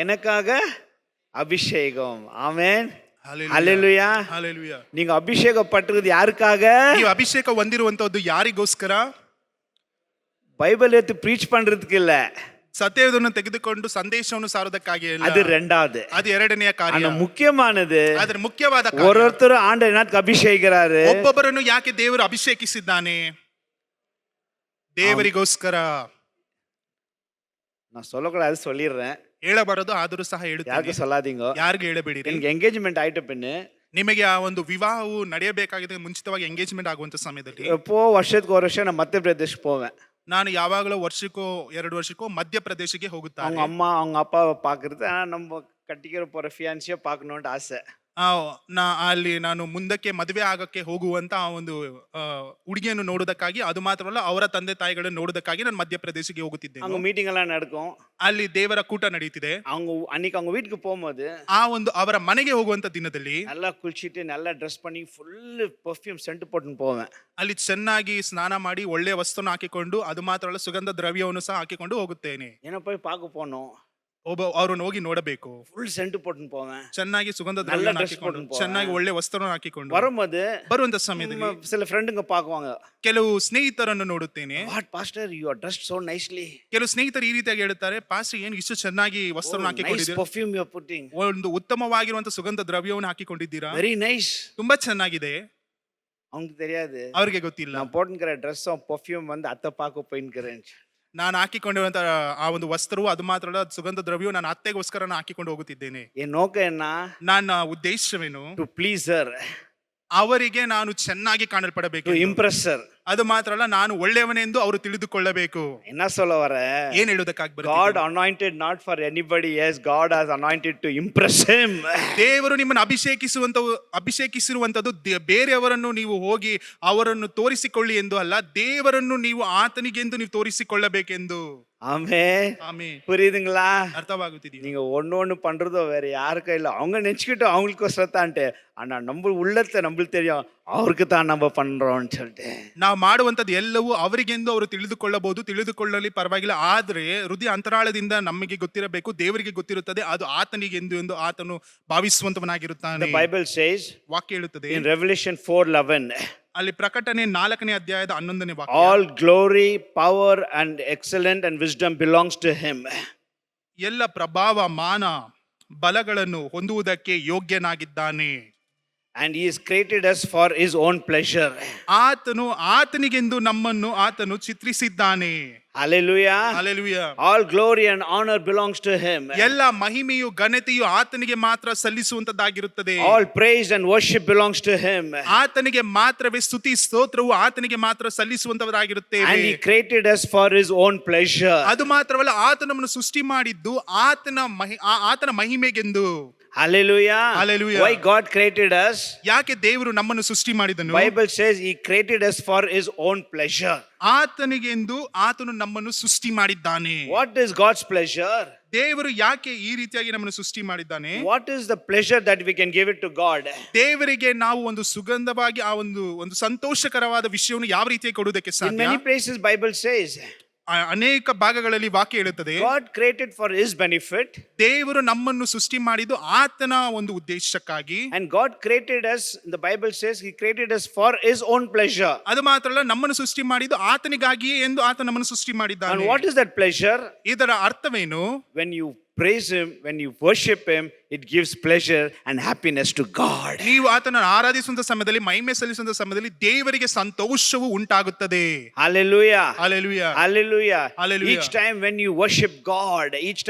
எனக்காக அபிஷேகம். ஆமென். ஹalleluya. Hallelujah. நீங்க அபிஷேகப்பட்டிருக்கிறது யாருக்காக? ನೀವು ಅಭಿಷೇಕ ಹೊಂದಿರುವಂತದ್ದು ಯಾರಿಗೋಸ್ಕರ? ಬೈಬಲ್ ಎತ್ತು ಪ್ರೀಚ್ பண்றதுக்கு இல்ல, ಸತ್ಯವನ್ನು ತೆಗೆದುಕೊಂಡು ಸಂದೇಶವನ್ನು ಸಾರುವುದಕ್ಕಾಗಿ ಅಲ್ಲ. ಅದು ரெண்டாவது, ಅದು ಎರಡನೆಯ ಕಾರ್ಯ. ಆನ ಮುಖ್ಯமானது, ಅದರ ಮುಖ್ಯವಾದ ಕಾರ್ಯ, ஒருத்தர் ஆண்டவர் என்னத்துக்கு அபிஷேகிக்கிறாரு? ಒಬ್ಬೊಬ್ಬರನ್ನು ಯಾಕೆ ದೇವರು ಅಭಿಷೇಕಿಸಿದ್ದಾನೆ? ದೇವರಿಗೋಸ್ಕರ. நான் சொல்லக்கூடாது, சொல்லிடுறேன். ಹೇಳಬಾರದು, ಆದರೂ ಸಹ ಯಾರಿಗೆ ಹೇಳುತ್ತೇನೆ. சொல்லாதீங்க. ಯಾರಿಗೂ ಹೇಳಬೇಡಿ. எனக்கு ಎಂಗೇಜ್ಮೆಂಟ್ ಆಯ್ತು ಪಿನ್ನು, ನಿಮಗೆ ಆ ಒಂದು ವಿವಾಹವು ನಡೆಯಬೇಕಾಗಿದೆ, ಮುಂಚಿತವಾಗಿ ಎಂಗೇಜ್ಮೆಂಟ್ ಆಗುವಂತ ಸಮಯದಲ್ಲಿ எப்போ வருஷத்துக்கு ஒரு வருஷம் நான் மத்திய பிரதேಶ್ போவேன். ನಾನು ಯಾವಾಗಲೂ ವರ್ಷಕ್ಕೋ 2 ವರ್ಷಕ್ಕೋ ಮಧ್ಯಪ್ರದೇಶಕ್ಕೆ ಹೋಗುತ್ತಾರೆ. அவங்க ಅಮ್ಮ அவங்க ಅಪ್ಪಾவை பார்க்கறது, நம்ம கட்டிக்கிற போற ஃபியான்சியை பார்க்கணும்னு ಆಸೆ. ಅಲ್ಲಿ ನಾನು ಮುಂದಕ್ಕೆ ಮದುವೆ ಆಗಕ್ಕೆ ಹೋಗುವಂತ ಆ ಒಂದು ಹುಡುಗಿಯನ್ನು ನೋಡೋದಕ್ಕಾಗಿ, ಅದು ಮಾತ್ರವಲ್ಲ ಅವರ ತಂದೆ ತಾಯಿಗಳನ್ನು ನೋಡೋದಕ್ಕಾಗಿ ನಾನು ಮಧ್ಯಪ್ರದೇಶಕ್ಕೆ ಹೋಗುತ್ತಿದ್ದೆ. அவங்க மீட்டிங் எல்லாம் நடக்கும், ಅಲ್ಲಿ ದೇವರ ಕೂಟ ನಡೀತಿದೆ. அவங்க அன்னைக்கு அவங்க வீட்டுக்கு போகும்போது, ಆ ಒಂದು ಅವರ ಮನೆಗೆ ಹೋಗುವಂತ ದಿನದಲ್ಲಿ நல்லா குளிச்சிட்டு நல்லா ட்ரெஸ் பண்ணி ಫುಲ್ ಪರ್ಫ್ಯೂಮ್ ಸೆಂಟ್ போட்டுன்னு போவேன். ಅಲ್ಲಿ ಚೆನ್ನಾಗಿ ಸ್ನಾನ ಮಾಡಿ ಒಳ್ಳೆಯ ವಸ್ತ್ರವನ್ನು ಹಾಕಿಕೊಂಡು, ಅದು ಮಾತ್ರವಲ್ಲ ಸುಗಂಧ ದ್ರವ್ಯವನ್ನು ಸಹ ಹಾಕಿಕೊಂಡು ಹೋಗುತ್ತೇನೆ. ಏನೋ போய் பார்க்க போனோம், ಅವರನ್ನು ಹೋಗಿ ನೋಡಬೇಕು. ಫುಲ್ ಸೆಂಟ್ போட்டுன்னு போவேன், ಚೆನ್ನಾಗಿ ಸುಗಂಧ ದ್ರವ್ಯ ಹಾಕಿಕೊಂಡು, ಚೆನ್ನಾಗಿ ಒಳ್ಳೆ ವಸ್ತ್ರವನ್ನು ಹಾಕಿಕೊಂಡು வரும்போது ಬರುವಂತ ಸಮಯದಲ್ಲಿ சில ಫ್ರೆಂಡ್ங்க பார்க்குவாங்க, ಕೆಲವು ಸ್ನೇಹಿತರನ್ನು ನೋಡುತ್ತೇನೆ. What pastor you are dressed so nicely. ಕೆಲವು ಸ್ನೇಹಿತರು ಈ ರೀತಿಯಾಗಿ ಹೇಳ್ತಾರೆ, ಪಾಸ್ಟರ್ ಏನು ಇಷ್ಟು ಚೆನ್ನಾಗಿ ವಸ್ತ್ರವನ್ನು ಹಾಕಿಕೊಂಡಿದ್ದೀರಾ, ಪರ್ಫ್ಯೂಮ್ ಯು ಆರ್ ಪುಟ್ಟಿಂಗ್, ಒಂದು ಉತ್ತಮವಾಗಿರುವಂತ ಸುಗಂಧ ದ್ರವ್ಯವನ್ನು ಹಾಕಿಕೊಂಡಿದ್ದೀರಾ, ವೆರಿ ನೈಸ್, ತುಂಬಾ ಚೆನ್ನಾಗಿದೆ. அவங்களுக்கு தெரியாது, ಅವ್ರಿಗೆ ಗೊತ್ತಿಲ್ಲ, நான் போட்டுக்கிற ட்ரெஸ்ஸும் பர்ஃப்யூம் வந்து அத்தை பார்க்க போயின்னுக்கிறேன். ನಾನು ಹಾಕಿಕೊಂಡಿರುವಂತ ಆ ಒಂದು ವಸ್ತ್ರವು, ಅದು ಮಾತ್ರ ಅಲ್ಲ ಸುಗಂಧ ದ್ರವ್ಯವು ನಾನು ಅತ್ತೆಗೋಸ್ಕರ ಹಾಕಿಕೊಂಡು ಹೋಗುತ್ತಿದ್ದೇನೆ. என் நோக்கம் என்ன? ನನ್ನ ಉದ್ದೇಶವೇನು? ಟು ಪ್ಲೀಸ್ ಹರ್, ಅವರಿಗೆ ನಾನು ಚೆನ್ನಾಗಿ ಕಾಣಲ್ಪಡಬೇಕು, ಟು ಇಂಪ್ರೆಸ್ ಹರ್. ಅದು ಮಾತ್ರ ಅಲ್ಲ, ನಾನು ಒಳ್ಳೆಯವನೆಂದು ಅವರು ತಿಳಿದುಕೊಳ್ಳಬೇಕು. என்ன சொல்ல வர? ಏನ್ ಹೇಳುವುದಕ್ಕಾಗಿ ಬರುತ್ತೆ? God anointed not for anybody else, God has anointed to impress him. ದೇವರು ನಿಮ್ಮನ್ನು ಅಭಿಷೇಕಿಸಿರುವಂತದ್ದು ಬೇರೆಯವರನ್ನು ನೀವು ಹೋಗಿ ಅವರನ್ನು ತೋರಿಸಿಕೊಳ್ಳಿ ಎಂದು ಅಲ್ಲ, ದೇವರನ್ನು ನೀವು ಆತನಿಗೆಂದು ನೀವು ತೋರಿಸಿಕೊಳ್ಳಬೇಕೆಂದು. ஆமென். ಆಮೆನ್. புரியுதுங்களா? ಅರ್ಥವಾಗುತ್ತಿದೆಯಾ? நீங்க ஒண்ணு பண்றதோ வேற யாருக்கும் இல்ல, அவங்க நினைச்சுக்கிட்டு அவங்களுக்கு ஸ்ரத்தான்ட்டு, ஆனா நம்ம உள்ளத்தை நம்மளுக்கு தெரியும் அவருக்கு தான் நம்ம பண்றோம்னு சொல்லிட்டு. ನಾವು ಮಾಡುವಂತದ್ದು ಎಲ್ಲವೂ ಅವರಿಗೆಂದು ಅವರು ತಿಳಿದುಕೊಳ್ಳಬಹುದು, ತಿಳಿದುಕೊಳ್ಳಲಿ ಪರವಾಗಿಲ್ಲ. ಆದ್ರೆ ಹೃದಯ ಅಂತರಾಳದಿಂದ ನಮಗೆ ಗೊತ್ತಿರಬೇಕು, ದೇವರಿಗೆ ಗೊತ್ತಿರುತ್ತದೆ ಅದು ಆತನಿಗೆಂದು ಎಂದು ಆತನು ಭಾವಿಸುವಂತವನಾಗಿರುತ್ತಾನೆ. The Bible says, ವಾಕ್ಯ ಹೇಳುತ್ತದೆ in Revelation 4:11, ಅಲ್ಲಿ ಪ್ರಕಟಣೆ 4ನೇ ಅಧ್ಯಾಯದ 11ನೇ ವಾಕ್ಯ, all glory, power and excellence and wisdom belongs to him. ಎಲ್ಲ ಪ್ರಭಾವ, ಮಾನ, ಬಲಗಳನ್ನು ಹೊಂದುವುದಕ್ಕೆ ಯೋಗ್ಯನಾಗಿದ್ದಾನೆ. And he has created us for his own pleasure. ಆತನಿಗೆಂದು ನಮ್ಮನ್ನು ಆತನು ಚಿತ್ರಿಸಿದ್ದಾನೆ. Hallelujah. Hallelujah. All glory and honor belongs to him. ಎಲ್ಲ ಮಹಿಮೆಯು ಘನತೆಯು ಆತನಿಗೆ ಮಾತ್ರ ಸಲ್ಲಿಸುವಂತದ್ದಾಗಿರುತ್ತದೆ. All praise and worship belongs to him. ಆತನಿಗೆ ಮಾತ್ರವೇ ಸ್ತುತಿ ಸ್ತೋತ್ರವು ಆತನಿಗೆ ಮಾತ್ರ ಸಲ್ಲಿಸುವಂತವರಾಗಿರುತ್ತೇವೆ. And he created us for his own pleasure. ಅದು ಮಾತ್ರವಲ್ಲ, ಆತ ನಮ್ಮನ್ನು ಸೃಷ್ಟಿ ಮಾಡಿದ್ದು ಆತನ ಮಹಿಮೆಗೆಂದು. Hallelujah. Hallelujah. Why God created us? ಯಾಕೆ ದೇವರು ನಮ್ಮನ್ನು ಸೃಷ್ಟಿ ಮಾಡಿದನು? Bible says he created us for his own pleasure. ಆತನಿಗೆಂದು ಆತನು ನಮ್ಮನ್ನು ಸೃಷ್ಟಿ ಮಾಡಿದ್ದಾನೆ. What is God's pleasure? ದೇವರು ಯಾಕೆ ಈ ರೀತಿಯಾಗಿ ನಮ್ಮನ್ನು ಸೃಷ್ಟಿ ಮಾಡಿದ್ದಾನೆ? What is the pleasure that we can give it to God? ದೇವರಿಗೆ ನಾವು ಒಂದು ಸುಗಂಧವಾಗಿ ಆ ಒಂದು ಸಂತೋಷಕರವಾದ ವಿಷಯವನ್ನು ಯಾವ ರೀತಿಯಾಗಿ ಕೊಡುವುದಕ್ಕೆ In ಸಾಧ್ಯ? many places Bible says ಅನೇಕ ಭಾಗಗಳಲ್ಲಿ ವಾಕ್ಯ ಹೇಳುತ್ತದೆ, God created for his benefit. ದೇವರು ನಮ್ಮನ್ನು ಸೃಷ್ಟಿ ಮಾಡಿದ್ದು ಆತನ ಒಂದು ಉದ್ದೇಶಕ್ಕಾಗಿ. And God created us, the Bible says he created us for his own pleasure. ಅದು ಮಾತ್ರ ಅಲ್ಲ, ನಮ್ಮನ್ನು ಸೃಷ್ಟಿ ಮಾಡಿದ್ದು ಆತನಿಗಾಗಿಯೇ ಎಂದು ಆತ ನಮ್ಮನ್ನು ಸೃಷ್ಟಿ And ಮಾಡಿದ್ದಾನೆ. what is that pleasure? ಇದರ ಅರ್ಥವೇನು? When you praise him, when you worship him, it gives pleasure and happiness to God. ನೀವು ಆತನನ್ನು ಆರಾಧಿಸುವಂತ ಸಮಯದಲ್ಲಿ, ಮಹಿಮೆ ಸಲ್ಲಿಸುವಂತ ಸಮಯದಲ್ಲಿ ದೇವರಿಗೆ ಸಂತೋಷವು ಉಂಟಾಗುತ್ತದೆ. Hallelujah. Hallelujah. Hallelujah. Hallelujah. Each time when you worship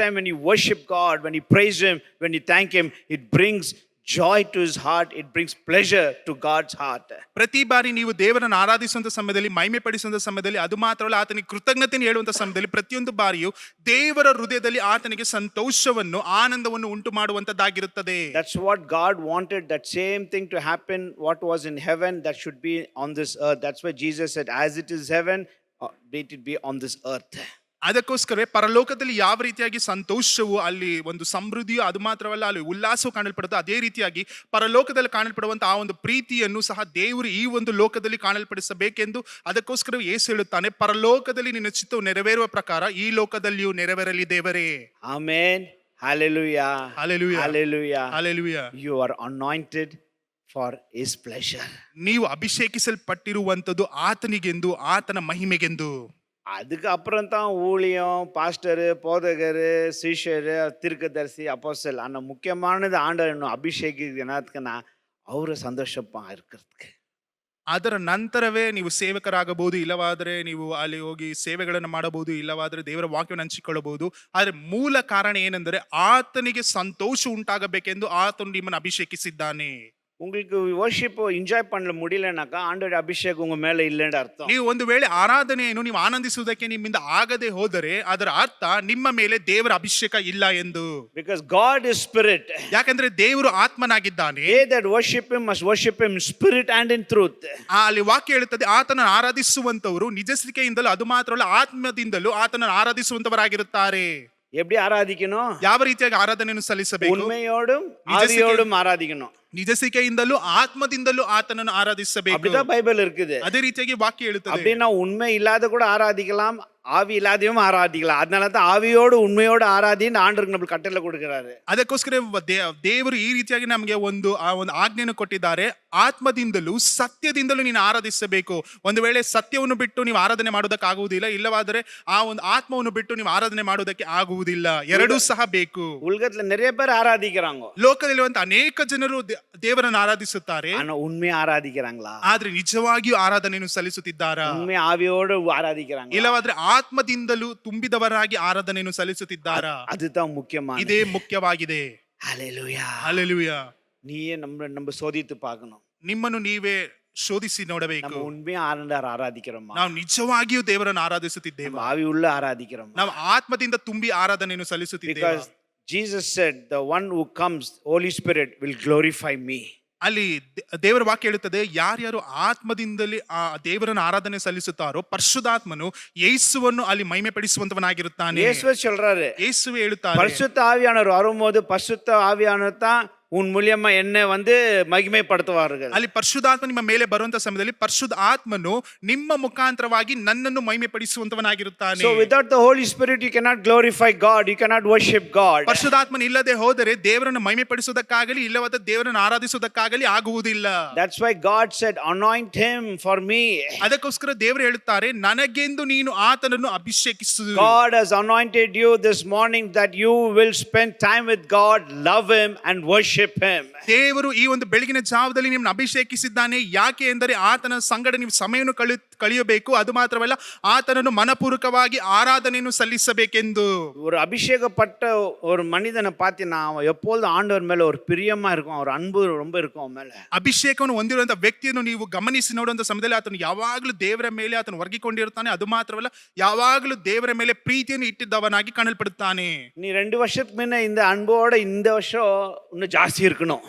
God, when you praise him, when you thank him, it brings joy to his heart, it brings pleasure to God's heart. ಪ್ರತಿ ಬಾರಿ ನೀವು ದೇವರನ್ನು ಆರಾಧಿಸುವಂತ ಸಮಯದಲ್ಲಿ, ಮಹಿಮೆ ಪಡಿಸುವಂತ ಸಮಯದಲ್ಲಿ, ಅದು ಮಾತ್ರವಲ್ಲ, ಆತನಿಗೆ ಕೃತಜ್ಞತೆಯನ್ನು ಹೇಳುವಂತ ಸಮಯದಲ್ಲಿ ಪ್ರತಿಯೊಂದು ಬಾರಿಯೂ ದೇವರ ಹೃದಯದಲ್ಲಿ ಆತನಿಗೆ ಸಂತೋಷವನ್ನು, ಆನಂದವನ್ನು ಉಂಟು ಮಾಡುವಂತದ್ದಾಗಿರುತ್ತದೆ. That's what God wanted, that same thing to happen. What was in heaven, that should be on this earth. That's why Jesus said, as it is heaven, let it be on this earth. ಅದಕ್ಕೋಸ್ಕರವೇ ಪರಲೋಕದಲ್ಲಿ ಯಾವ ರೀತಿಯಾಗಿ ಸಂತೋಷವು, ಅಲ್ಲಿ ಒಂದು ಸಮೃದ್ಧಿಯು, ಅದು ಮಾತ್ರವಲ್ಲ ಅಲ್ಲಿ ಉಲ್ಲಾಸವು ಕಾಣಲ್ಪಡುತ್ತೆ, ಅದೇ ರೀತಿಯಾಗಿ ಪರಲೋಕದಲ್ಲಿ ಕಾಣಲ್ಪಡುವಂತ ಆ ಒಂದು ಪ್ರೀತಿಯನ್ನು ಸಹ ದೇವರು ಈ ಒಂದು ಲೋಕದಲ್ಲಿ ಕಾಣಲ್ಪಡಿಸಬೇಕೆಂದು ಅದಕ್ಕೋಸ್ಕರ ಯೇಸು ಹೇಳುತ್ತಾನೆ, ಪರಲೋಕದಲ್ಲಿ ನಿನ್ನ ಚಿತ್ತವು ನೆರವೇರುವ ಪ್ರಕಾರ ಈ ಲೋಕದಲ್ಲಿಯೂ ನೆರವೇರಲಿ ದೇವರೇ. Amen. Hallelujah. Hallelujah. Hallelujah. Hallelujah. You are anointed for his pleasure. ನೀವು ಅಭಿಷೇಕಿಸಲ್ಪಟ್ಟಿರುವಂತದ್ದು ಆತನಿಗೆಂದು, ಆತನ ಮಹಿಮೆಗೆಂದು. அதுக்கு அப்புறம் தான் ஊழியம், பாஸ்டரு, போதகர், சீஷரு, தீர்க்கதரிசி, அப்போஸ்தலர். ஆனால் முக்கியமானது ஆண்டவர் அபிஷேகிக்கு என்னத்துக்குன்னா அவரை சந்தோஷமா இருக்கிறதுக்கு. ಅದರ ನಂತರವೇ ನೀವು ಸೇವಕರಾಗಬಹುದು, ಇಲ್ಲವಾದರೆ ನೀವು ಅಲ್ಲಿ ಹೋಗಿ ಸೇವೆಗಳನ್ನು ಮಾಡಬಹುದು, ಇಲ್ಲವಾದರೆ ದೇವರ ವಾಕ್ಯವನ್ನು ಹಂಚಿಕೊಳ್ಳಬಹುದು. ಆದರೆ ಮೂಲ ಕಾರಣ ಏನೆಂದರೆ ಆತನಿಗೆ ಸಂತೋಷ ಉಂಟಾಗಬೇಕೆಂದು ಆತನು ನಿಮ್ಮನ್ನು ಅಭಿಷೇಕಿಸಿದ್ದಾನೆ. உங்களுக்கு வர்ஷிப் என்ஜாய் பண்ண முடியலனாக்கா ஆண்டவருடைய அபிஷேகம் உங்க மேல இல்லைன்னு ಅರ್ಥ. ನೀವು ಒಂದು ವೇಳೆ ಆರಾಧನೆಯನ್ನು ನೀವು ಆನಂದಿಸುವುದಕ್ಕೆ ನಿಮ್ಮಿಂದ ಆಗದೆ ಹೋದರೆ ಅದರ ಅರ್ಥ ನಿಮ್ಮ ಮೇಲೆ ದೇವರ ಅಭಿಷೇಕ ಇಲ್ಲ ಎಂದು. Because God is spirit. ಯಾಕಂದ್ರೆ ದೇವರು ಆತ್ಮನಾಗಿದ್ದಾನೆ. They that worship him must worship him in spirit and in truth. ಅಲ್ಲಿ ವಾಕ್ಯ ಹೇಳುತ್ತದೆ, ಆತನನ್ನು ಆರಾಧಿಸುವಂತವರು ನಿಜಸ್ವಿಕೆಯಿಂದಲೂ, ಅದು ಮಾತ್ರವಲ್ಲ ಆತ್ಮದಿಂದಲೂ ಆತನನ್ನು ಆರಾಧಿಸುವಂತವರಾಗಿರುತ್ತಾರೆ. எப்படி ಆರಾಧಿக்கணும்? ಯಾವ ರೀತಿಯಾಗಿ ಆರಾಧನೆಯನ್ನು ಸಲ್ಲಿಸಬೇಕು? ಉண்மையோடும் ஆவியோடும் ஆராதிக்கணும். ನಿಜಸಿಕೆಯಿಂದಲೂ ಆತ್ಮದಿಂದಲೂ ಆತನನ್ನು ಆರಾಧಿಸಬೇಕು. அப்படிதான் பைபிள் இருக்குது. ಅದೇ ರೀತಿಯಾಗಿ ವಾಕ್ಯ ಹೇಳುತ್ತದೆ. அப்படின்னா உண்மை இல்லாத கூட ஆராதிக்கலாம், ஆவி இல்லாதையும் ஆராதிக்கலாம். அதனால தான் ஆவியோடு உண்மையோடு ஆராதின்னு ஆண்டவருக்கு நம்மளுக்கு கட்டளை கொடுக்கிறாரு. ಅದಕ್ಕೋಸ್ಕರ ದೇವರು ಈ ರೀತಿಯಾಗಿ ನಮಗೆ ಒಂದು ಆಜ್ಞೆಯನ್ನು ಕೊಟ್ಟಿದ್ದಾರೆ, ಆತ್ಮದಿಂದಲೂ ಸತ್ಯದಿಂದಲೂ ನೀನು ಆರಾಧಿಸಬೇಕು. ಒಂದು ವೇಳೆ ಸತ್ಯವನ್ನು ಬಿಟ್ಟು ನೀವು ಆರಾಧನೆ ಮಾಡೋದಕ್ಕೆ ಆಗುವುದಿಲ್ಲ, ಇಲ್ಲವಾದರೆ ಆ ಒಂದು ಆತ್ಮವನ್ನು ಬಿಟ್ಟು ನೀವು ಆರಾಧನೆ ಮಾಡೋದಕ್ಕೆ ಆಗುವುದಿಲ್ಲ. ಎರಡೂ ಸಹ ಬೇಕು. உலகத்துல நிறைய பேர் ஆராதிக்கிறாங்க, ಲೋಕದಲ್ಲಿರುವಂತ ಅನೇಕ ಜನರು ದೇವರನ್ನು ಆರಾಧಿಸುತ್ತಾರೆ, ஆனா உண்மையா ஆராதிக்கிறாங்களா? ಆದ್ರೆ ನಿಜವಾಗಿಯೂ ಆರಾಧನೆಯನ್ನು ಸಲ್ಲಿಸುತ್ತಿದ್ದಾರಾ? உண்மை ಆವಿಯೋடு ಆರಾಧಿக்கிறாங்க, ಇಲ್ಲವಾದ್ರೆ ಆತ್ಮದಿಂದಲೂ ತುಂಬಿದವರಾಗಿ ಆರಾಧನೆಯನ್ನು ಸಲ್ಲಿಸುತ್ತಿದ್ದಾರಾ? அதுதான் முக்கியமான. ಇದೇ ಮುಖ್ಯವಾಗಿದೆ. ஹalleluya. ಹಲ್ಲೆಲೂಯಾ. நீயே நம்ம சோதித்து பார்க்கணும். ನಿಮ್ಮನ್ನು ನೀವೇ ಶೋಧಿಸಿ ನೋಡಬೇಕು. நம்ம உண்மையா ஆராதிக்கிறோமா? ನಾವು ನಿಜವಾಗಿಯೂ ದೇವರನ್ನು ಆರಾಧಿಸುತ್ತಿದ್ದೇವೆ, ಆವಿ ಉಳ್ಳ ಆರಾಧಿக்கிறೋமா? ನಾವು ಆತ್ಮದಿಂದ ತುಂಬಿ ಆರಾಧನೆಯನ್ನು ಸಲ್ಲಿಸುತ್ತಿದ್ದೇವೆ. Because Jesus said, the one who comes, Holy Spirit, will glorify me. ಅಲ್ಲಿ ದೇವರ ವಾಕ್ಯ ಹೇಳುತ್ತದೆ, ಯಾರ್ಯಾರು ಆತ್ಮದಿಂದಲೇ ಆ ದೇವರನ್ನು ಆರಾಧನೆ ಸಲ್ಲಿಸುತ್ತಾರೋ ಪರಿಶುದ್ಧಾತ್ಮನು ಯೇಸುವನ್ನು ಅಲ್ಲಿ ಮಹಿಮೆ ಪಡಿಸುವಂತವನಾಗಿರುತ್ತಾನೆ. ಯೇಸುವೇ சொல்றாரு, ಯೇಸುವೇ ಹೇಳುತ್ತಾರೆ, பரிசுத்த ஆவியானவர் வரும்போது பரிசுத்த ஆவியானவர் தான் உன் மூலியமா என்னை மகிமைப்படுத்துவார்கள். ಅಲ್ಲಿ ಪರಿಶುದ್ಧಾತ್ಮ ನಿಮ್ಮ ಮೇಲೆ ಬರುವಂತ ಸಮಯದಲ್ಲಿ ಪರಿಶುದ್ಧ ಆತ್ಮನು ನಿಮ್ಮ ಮುಖಾಂತರವಾಗಿ ನನ್ನನ್ನು ಮಹಿಮೆ ಪಡಿಸುವಂತವನಾಗಿರುತ್ತಾನೆ. So without the Holy Spirit you cannot glorify God, you cannot worship God. ಪರಿಶುದ್ಧಾತ್ಮನ ಇಲ್ಲದೆ ಹೋದರೆ ದೇವರನ್ನು ಮಹಿಮೆ ಪಡಿಸುವುದಕ್ಕಾಗಲಿ ಇಲ್ಲವಾದ ದೇವರನ್ನು ಆರಾಧಿಸುವುದಕ್ಕಾಗಲಿ ಆಗುವುದಿಲ್ಲ. That's why God said, anoint him for me. ಅದಕ್ಕೋಸ್ಕರ ದೇವರು ಹೇಳುತ್ತಾರೆ, ನನಗೆಂದು ನೀನು ಆತನನ್ನು ಅಭಿಷೇಕಿಸು. God has anointed you this morning that you will spend time with God, love him and worship worship him. ದೇವರು ಈ ಒಂದು ಬೆಳಗಿನ ಜಾವದಲ್ಲಿ ನಿಮ್ಮನ್ನು ಅಭಿಷೇಕಿಸಿದ್ದಾನೆ. ಯಾಕೆ ಎಂದರೆ ಆತನ ಸಂಗಡ ನೀವು ಸಮಯವನ್ನು ಕಳೆಯಬೇಕು. ಅದು ಮಾತ್ರವಲ್ಲ, ಆತನನ್ನು ಮನಪೂರ್ವಕವಾಗಿ ಆರಾಧನೆಯನ್ನು ಸಲ್ಲಿಸಬೇಕೆಂದು. ஒரு அபிஷேகப்பட்ட ஒரு மனிதனை பார்த்தீங்கன்னா அவன் எப்பொழுதும் ஆண்டவர் மேல ஒரு பிரியமா இருக்கும், அவர் அன்பு ரொம்ப இருக்கும் அவன் மேல. ಅಭಿಷೇಕವನ್ನು ಹೊಂದಿರುವಂತ ವ್ಯಕ್ತಿಯನ್ನು ನೀವು ಗಮನಿಸಿ ನೋಡುವಂತ ಸಮಯದಲ್ಲಿ ಆತನು ಯಾವಾಗಲೂ ದೇವರ ಮೇಲೆ ಆತನು ವರ್ಗಿಕೊಂಡಿರ್ತಾನೆ. ಅದು ಮಾತ್ರವಲ್ಲ, ಯಾವಾಗಲೂ ದೇವರ ಮೇಲೆ ಪ್ರೀತಿಯನ್ನು ಇಟ್ಟಿದ್ದವನಾಗಿ ಕಾಣಲ್ಪಡುತ್ತಾನೆ. நீ 2 வருஷத்துக்கு முன்ன இந்த அன்போட இந்த வருஷம் இன்னும் ஜாஸ்தி இருக்கணும்.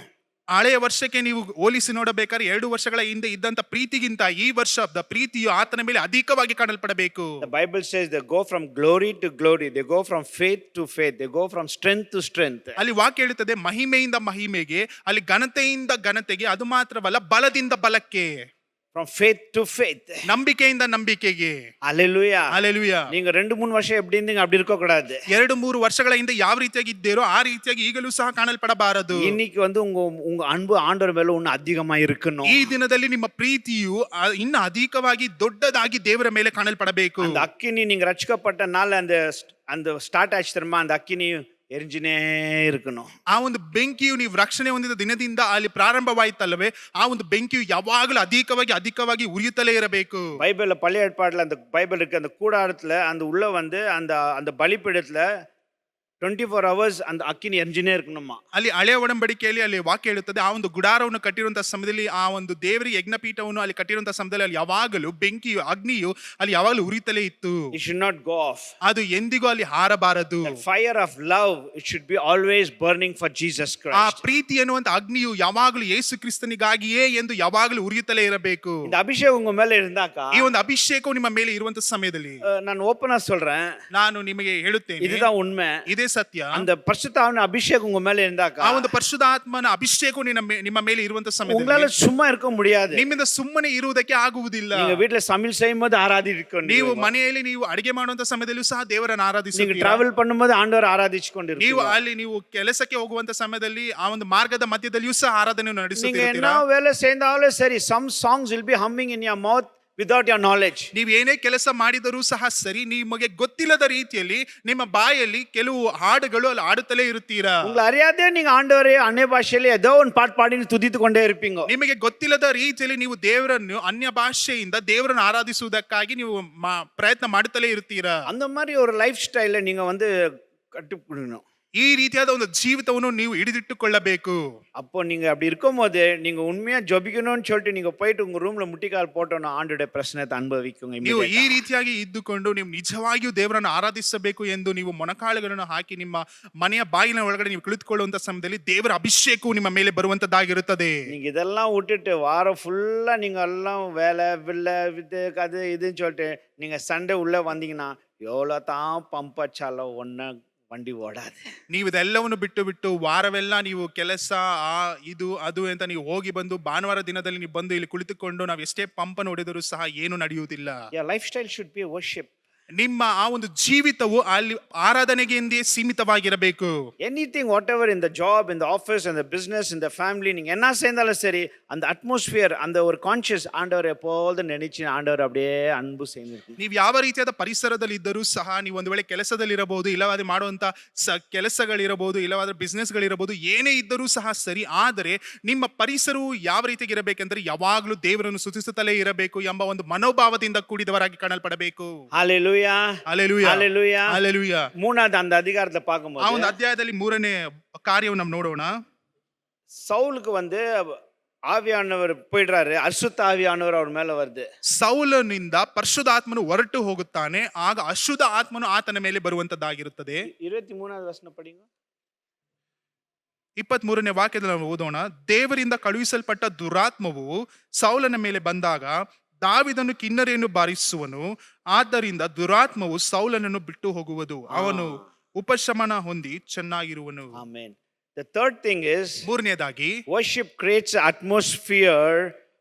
ಹಳೆಯ ವರ್ಷಕ್ಕೆ ನೀವು ಹೋಲಿಸಿ ನೋಡಬೇಕಾದ್ರೆ 2 ವರ್ಷಗಳ ಹಿಂದೆ ಇದ್ದಂತ ಪ್ರೀತಿಗಿಂತ ಈ ವರ್ಷದ ಪ್ರೀತಿಯು ಆತನ ಮೇಲೆ ಅಧಿಕವಾಗಿ ಕಾಣಲ್ಪಡಬೇಕು. The Bible says they go from glory to glory, they go from faith to faith, they go from strength to strength. ಅಲ್ಲಿ ವಾಕ್ಯ ಹೇಳುತ್ತದೆ ಮಹಿಮೆಯಿಂದ ಮಹಿಮೆಗೆ, ಅಲ್ಲಿ ಘನತೆಯಿಂದ ಘನತೆಗೆ, ಅದು ಮಾತ್ರವಲ್ಲ ಬಲದಿಂದ ಬಲಕ್ಕೆ, from faith to faith. ನಂಬಿಕೆಯಿಂದ ನಂಬಿಕೆಗೆ. Hallelujah. Hallelujah. நீங்க 2-3 வருஷம் எப்படி இருந்தீங்க அப்படி இருக்க கூடாது. 2-3 ವರ್ಷಗಳ ಹಿಂದೆ ಯಾವ ರೀತಿಯಾಗಿ ಇದ್ದೀರೋ ಆ ರೀತಿಯಾಗಿ ಈಗಲೂ ಸಹ ಕಾಣಲ್ಪಡಬಾರದು. இன்னைக்கு வந்து உங்க அன்பு ஆண்டவர் மேல இன்னும் அதிகமா இருக்கணும். ಈ ದಿನದಲ್ಲಿ ನಿಮ್ಮ ಪ್ರೀತಿಯು ಇನ್ನು ಅಧಿಕವಾಗಿ ದೊಡ್ಡದಾಗಿ ದೇವರ ಮೇಲೆ ಕಾಣಲ್ಪಡಬೇಕು. அந்த அக்கினி நீங்க ரட்சிக்கப்பட்ட நாள் அந்த ஸ்டார்ட் ஆச்சு தெரியுமா, அந்த அக்கினி ಎರಿಜಿನೇ ಇರಕணும். ಆ ಒಂದು ಬೆಂಕಿಯು ನೀವು ರಕ್ಷಣೆ ಹೊಂದಿದ ದಿನದಿಂದ ಅಲ್ಲಿ ಪ್ರಾರಂಭವಾಯ್ತಲ್ಲವೇ, ಆ ಒಂದು ಬೆಂಕಿಯು ಯಾವಾಗಲೂ ಅಧಿಕವಾಗಿ ಉರಿಯುತ್ತಲೇ ಇರಬೇಕು. பைபிள்ல பழைய ஏற்பாடுல அந்த பைபிள் இருக்கு, அந்த கூடாரத்துல அந்த உள்ள வந்து அந்த பலிபீடத்துல 24 hours அந்த ಅಕ್ಕಿನಿ ಎರಿಜಿನೇ இருக்கணுமா. ಅಲ್ಲಿ ಹಳೆಯ ಒಡಂಬಡಿಕೆಯಲ್ಲಿ ಅಲ್ಲಿ ವಾಕ್ಯ ಹೇಳುತ್ತದೆ, ಆ ಒಂದು ಗುಡಾರವನ್ನು ಕಟ್ಟಿರುವಂತಹ ಸಮಯದಲ್ಲಿ, ಆ ಒಂದು ದೇವರಿಗೆ ಯಜ್ಞಪೀಠವನ್ನು ಅಲ್ಲಿ ಕಟ್ಟಿರುವಂತಹ ಸಮಯದಲ್ಲಿ ಅಲ್ಲಿ ಯಾವಾಗಲೂ ಬೆಂಕಿಯು ಅಗ್ನಿಯು ಅಲ್ಲಿ ಯಾವಾಗಲೂ ಉರಿಯುತ್ತಲೇ ಇತ್ತು. It should not go off. ಅದು ಎಂದಿಗೂ ಅಲ್ಲಿ ಹಾರಬಾರದು. The fire of love, it should be always burning for Jesus ಆ Christ. ಪ್ರೀತಿ ಎನ್ನುವಂತ ಅಗ್ನಿಯು ಯಾವಾಗಲೂ ಯೇಸು ಕ್ರಿಸ್ತನಿಗಾಗಿಯೇ ಎಂದು ಯಾವಾಗಲೂ ಉರಿಯುತ್ತಲೇ ಇರಬೇಕು. இந்த ಅಭಿಷೇಕ உங்க மேல இருந்தாக்கா, ಈ ಒಂದು ಅಭಿಷೇಕವು ನಿಮ್ಮ ಮೇಲೆ ಇರುವಂತ ಸಮಯದಲ್ಲಿ ನಾನು ಓಪನ್ ಆಗಿ சொல்றேன், ನಾನು ನಿಮಗೆ ಹೇಳುತ್ತೇನೆ, இதுதான் உண்மை, ಇದೇ ಸತ್ಯ. அந்த பரிசுத்தாவின் அபிஷேகம் உங்க மேல இருந்தாக்கா, ಆ ಒಂದು ಪರಿಶುದ್ಧಾತ್ಮನ ಅಭಿಷೇಕವು ನಿಮ್ಮ ಮೇಲೆ ಇರುವಂತ ಸಮಯದಲ್ಲಿ உங்களால சும்மா இருக்க முடியாது. ನಿಮ್ಮಿಂದ ಸುಮ್ಮನೆ ಇರುವುದಕ್ಕೆ ಆಗುವುದಿಲ್ಲ. நீங்க வீட்ல சமையல் செய்யும்போது ஆராதிக்கணும், ನೀವು ಮನೆಯಲ್ಲಿ ನೀವು ಅಡಿಗೆ ಮಾಡುವಂತ ಸಮಯದಲ್ಲೂ ಸಹ ದೇವರನ್ನು நீங்க ಆರಾಧಿಸುತ್ತೀರಾ. டிராவல் பண்ணும்போது ஆண்டவர் ஆராதிச்சு கொண்டிருக்கீங்க. ನೀವು ಅಲ್ಲಿ ನೀವು ಕೆಲಸಕ್ಕೆ ಹೋಗುವಂತ ಸಮಯದಲ್ಲಿ ಆ ಒಂದು ಮಾರ್ಗದ ಮಧ್ಯದಲ್ಲಿಯೂ ಸಹ ಆರಾಧನೆಯನ್ನು நீங்க ನಡೆಸುತ್ತೀರಾ. என்ன வேலை செய்தாலும் சரி, some songs will be humming in your mouth without your knowledge. ನೀವು ಏನೇ ಕೆಲಸ ಮಾಡಿದರೂ ಸಹ ಸರಿ, ನಿಮಗೆ ಗೊತ್ತಿಲ್ಲದ ರೀತಿಯಲ್ಲಿ ನಿಮ್ಮ ಬಾಯಲ್ಲಿ ಕೆಲವು ಹಾಡುಗಳು ಅಲ್ಲಿ ಆಡುತ್ತಲೇ ಇರುತ್ತೀರಾ. உங்களை அறியாதே நீங்க ஆண்டவரே அந்நிய பாஷையில ஏதோ ஒரு பாட்டு பாடி துதித்து கொண்டே இருப்பீங்க. ನಿಮಗೆ ಗೊತ್ತಿಲ್ಲದ ರೀತಿಯಲ್ಲಿ ನೀವು ದೇವರನ್ನು ಅನ್ಯ ಭಾಷೆಯಿಂದ ದೇವರನ್ನು ಆರಾಧಿಸುವುದಕ್ಕಾಗಿ ನೀವು ಪ್ರಯತ್ನ ಮಾಡುತ್ತಲೇ ಇರ್ತೀರಾ. அந்த மாதிரி ஒரு லைஃப் ஸ்டைல நீங்க வந்து கட்டுப்பிடணும். ಈ ರೀತಿಯಾದ ಒಂದು ಜೀವಿತವನ್ನು ನೀವು ಹಿಡಿದಿಟ್ಟುಕೊಳ್ಳಬೇಕು. அப்போ நீங்க அப்படி இருக்கும்போது நீங்க உண்மையா ஜெபிக்கணும்னு சொல்லிட்டு நீங்க போயிட்டு உங்க ரூம்ல முட்டிக்கால் போட்டோன்னா ஆண்டோட பிரச்சனையை ಅನುಭವಿக்குங்க. ನೀವು ಈ ರೀತಿಯಾಗಿ ಇದ್ದುಕೊಂಡು ನೀವು ನಿಜವಾಗಿಯೂ ದೇವರನ್ನು ಆರಾಧಿಸಬೇಕು ಎಂದು ನೀವು ಮೊಣಕಾಲುಗಳನ್ನು ಹಾಕಿ ನಿಮ್ಮ ಮನೆಯ ಬಾಗಿಲ ಒಳಗಡೆ ನೀವು ಕುಳಿತುಕೊಳ್ಳುವಂತ ಸಮಯದಲ್ಲಿ ದೇವರ ಅಭಿಷೇಕವು ನಿಮ್ಮ ಮೇಲೆ ಬರುವಂತದ್ದಾಗಿರುತ್ತದೆ. நீங்க இதெல்லாம் விட்டுட்டு வாரம் ஃபுல்லா நீங்க எல்லாம் வேலை வில்ல இது அது இதுன்னு சொல்லிட்டு நீங்க சண்டே உள்ள வந்தீங்கன்னா எவ்வளோ தான் பம்ப் வச்சாலும் ஒன்ன வண்டி ಓಡಾದೆ. ನೀವು ಇದೆಲ್ಲವನ್ನು ಬಿಟ್ಟು ವಾರವೆಲ್ಲ ನೀವು ಕೆಲಸ ಇದು ಅದು ಅಂತ ನೀವು ಹೋಗಿ ಬಂದು ಭಾನುವಾರ ದಿನದಲ್ಲಿ ನೀವು ಬಂದು ಇಲ್ಲಿ ಕುಳಿತುಕೊಂಡು ನಾವು ಎಷ್ಟೇ ಪಂಪನ್ನು ಹೊಡೆದರೂ ಸಹ ಏನು ನಡೆಯುವುದಿಲ್ಲ. Life style should be worship. ನಿಮ್ಮ ಆ ಒಂದು ಜೀವಿತವು ಅಲ್ಲಿ ಆರಾಧನೆಗೆ ಎಂದೇ ಸೀಮಿತವಾಗಿರಬೇಕು. Anything whatever in the job, in the office, in the business, in the family, நீங்க என்ன செய்தாலும் சரி, அந்த அட்மாஸ்பியர், அந்த ஒரு கான்ஷியஸ் ஆண்டவர் எப்போதும் நினைச்சு ஆண்டவர் அப்படியே அன்பு செய்யணும். ನೀವು ಯಾವ ರೀತಿಯಾದ ಪರಿಸರದಲ್ಲಿ ಇದ್ದರೂ ಸಹ, ನೀವು ಒಂದು ವೇಳೆ ಕೆಲಸದಲ್ಲಿ ಇರಬಹುದು, ಇಲ್ಲವಾದ್ರೆ ಮಾಡುವಂತ ಕೆಲಸಗಳಿರಬಹುದು, ಇಲ್ಲವಾದ್ರೆ ಬಿಸ್ನೆಸ್ ಗಳಿರಬಹುದು, ಏನೇ ಇದ್ದರೂ ಸಹ ಸರಿ, ಆದರೆ ನಿಮ್ಮ ಪರಿಸರವು ಯಾವ ರೀತಿಯಾಗಿ ಇರಬೇಕೆಂದ್ರೆ ಯಾವಾಗಲೂ ದೇವರನ್ನು ಸ್ತುತಿಸುತ್ತಲೇ ಇರಬೇಕು ಎಂಬ ಒಂದು ಮನೋಭಾವದಿಂದ ಕೂಡಿದವರಾಗಿ ಕಾಣಲ್ಪಡಬೇಕು. Hallelujah. Hallelujah. Hallelujah. Hallelujah. ಮೂರನೇದು அந்த அதிகாரத்தை பார்க்கும்போது, ಆ ಒಂದು ಅಧ್ಯಾಯದಲ್ಲಿ 3ನೇ ಕಾರ್ಯವನ್ನು ನಾವು ನೋಡೋಣ. சவுலுக்கு வந்து ஆவியானவர் போயிடுறாரு, அசுத்த ஆவியானவர் அவர் மேல வருது. ಸೌಲನಿಂದ ಪರಿಶುದ್ಧಾತ್ಮನು ಹೊರಟು ಹೋಗುತ್ತಾನೆ, ಆಗ ಅಶುದ್ಧ ಆತ್ಮನು ಆತನ ಮೇಲೆ ಬರುವಂತದ್ದಾಗಿರುತ್ತದೆ. 23வது ವಚನ படிங்க. 23ನೇ ವಾಕ್ಯದಲ್ಲಿ ನಾವು ಓದೋಣ. ದೇವರಿಂದ ಕಳುಹಿಸಲ್ಪಟ್ಟ ದುರಾತ್ಮವು ಸೌಲನ ಮೇಲೆ ಬಂದಾಗ ದಾವಿದನು ಕಿನ್ನರಿಯನ್ನು ಬಾರಿಸುವನು, ಆದ್ದರಿಂದ ದುರಾತ್ಮವು ಸೌಲನನ್ನು ಬಿಟ್ಟು ಹೋಗುವುದು, ಅವನು ಉಪಶಮನ ಹೊಂದಿ ಚೆನ್ನಾಗಿರುವನು. Amen. The third thing is, ಮೂರನೇದಾಗಿ, worship creates an atmosphere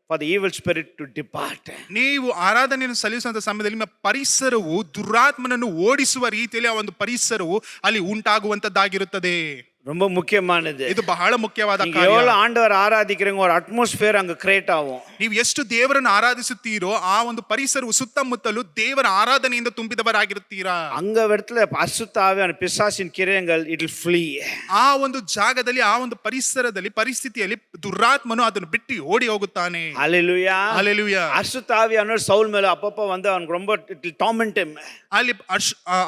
for the evil spirit to depart. ನೀವು ಆರಾಧನೆಯನ್ನು ಸಲ್ಲಿಸುವಂತ ಸಮಯದಲ್ಲಿ ನಿಮ್ಮ ಪರಿಸರವು ದುರಾತ್ಮನನ್ನು ಓಡಿಸುವ ರೀತಿಯಲ್ಲಿ ಆ ಒಂದು ಪರಿಸರವು ಅಲ್ಲಿ ಉಂಟಾಗುವಂತದ್ದಾಗಿರುತ್ತದೆ. ரொம்ப முக்கியமானது. ಇದು ಬಹಳ ಮುಖ್ಯವಾದ நீங்க ಕಾರ್ಯ. எவ்வளவு ஆண்டவர் ஆராதிக்கிறீங்க, ஒரு அட்மாஸ்பியர் அங்க கிரியேட் ஆகும். ನೀವು ಎಷ್ಟು ದೇವರನ್ನು ಆರಾಧಿಸುತ್ತೀರೋ ಆ ಒಂದು ಪರಿಸರವು ಸುತ್ತಮುತ್ತಲು ದೇವರ ಆರಾಧನೆಯಿಂದ ತುಂಬಿದವರಾಗಿರುತ್ತೀರಾ. அங்க இடத்துல அசுத்த ஆவியான பிசாசின் கிரியைகள் இட் வில் ஃப்ளீ. ಆ ಒಂದು ಜಾಗದಲ್ಲಿ ಆ ಒಂದು ಪರಿಸರದಲ್ಲಿ ಪರಿಸ್ಥಿತಿಯಲ್ಲಿ ದುರಾತ್ಮನು ಅದನ್ನು ಬಿಟ್ಟು ಓಡಿ ಹೋಗುತ್ತಾನೆ. ஹalleluya. ಹಲ್ಲೆಲೂಯಾ. அசுத்த ஆவியானவர் சவுல் மேல அப்பப்ப வந்து அவனுக்கு ரொம்ப இட் வில் டார்மெண்ட் him. ಅಲ್ಲಿ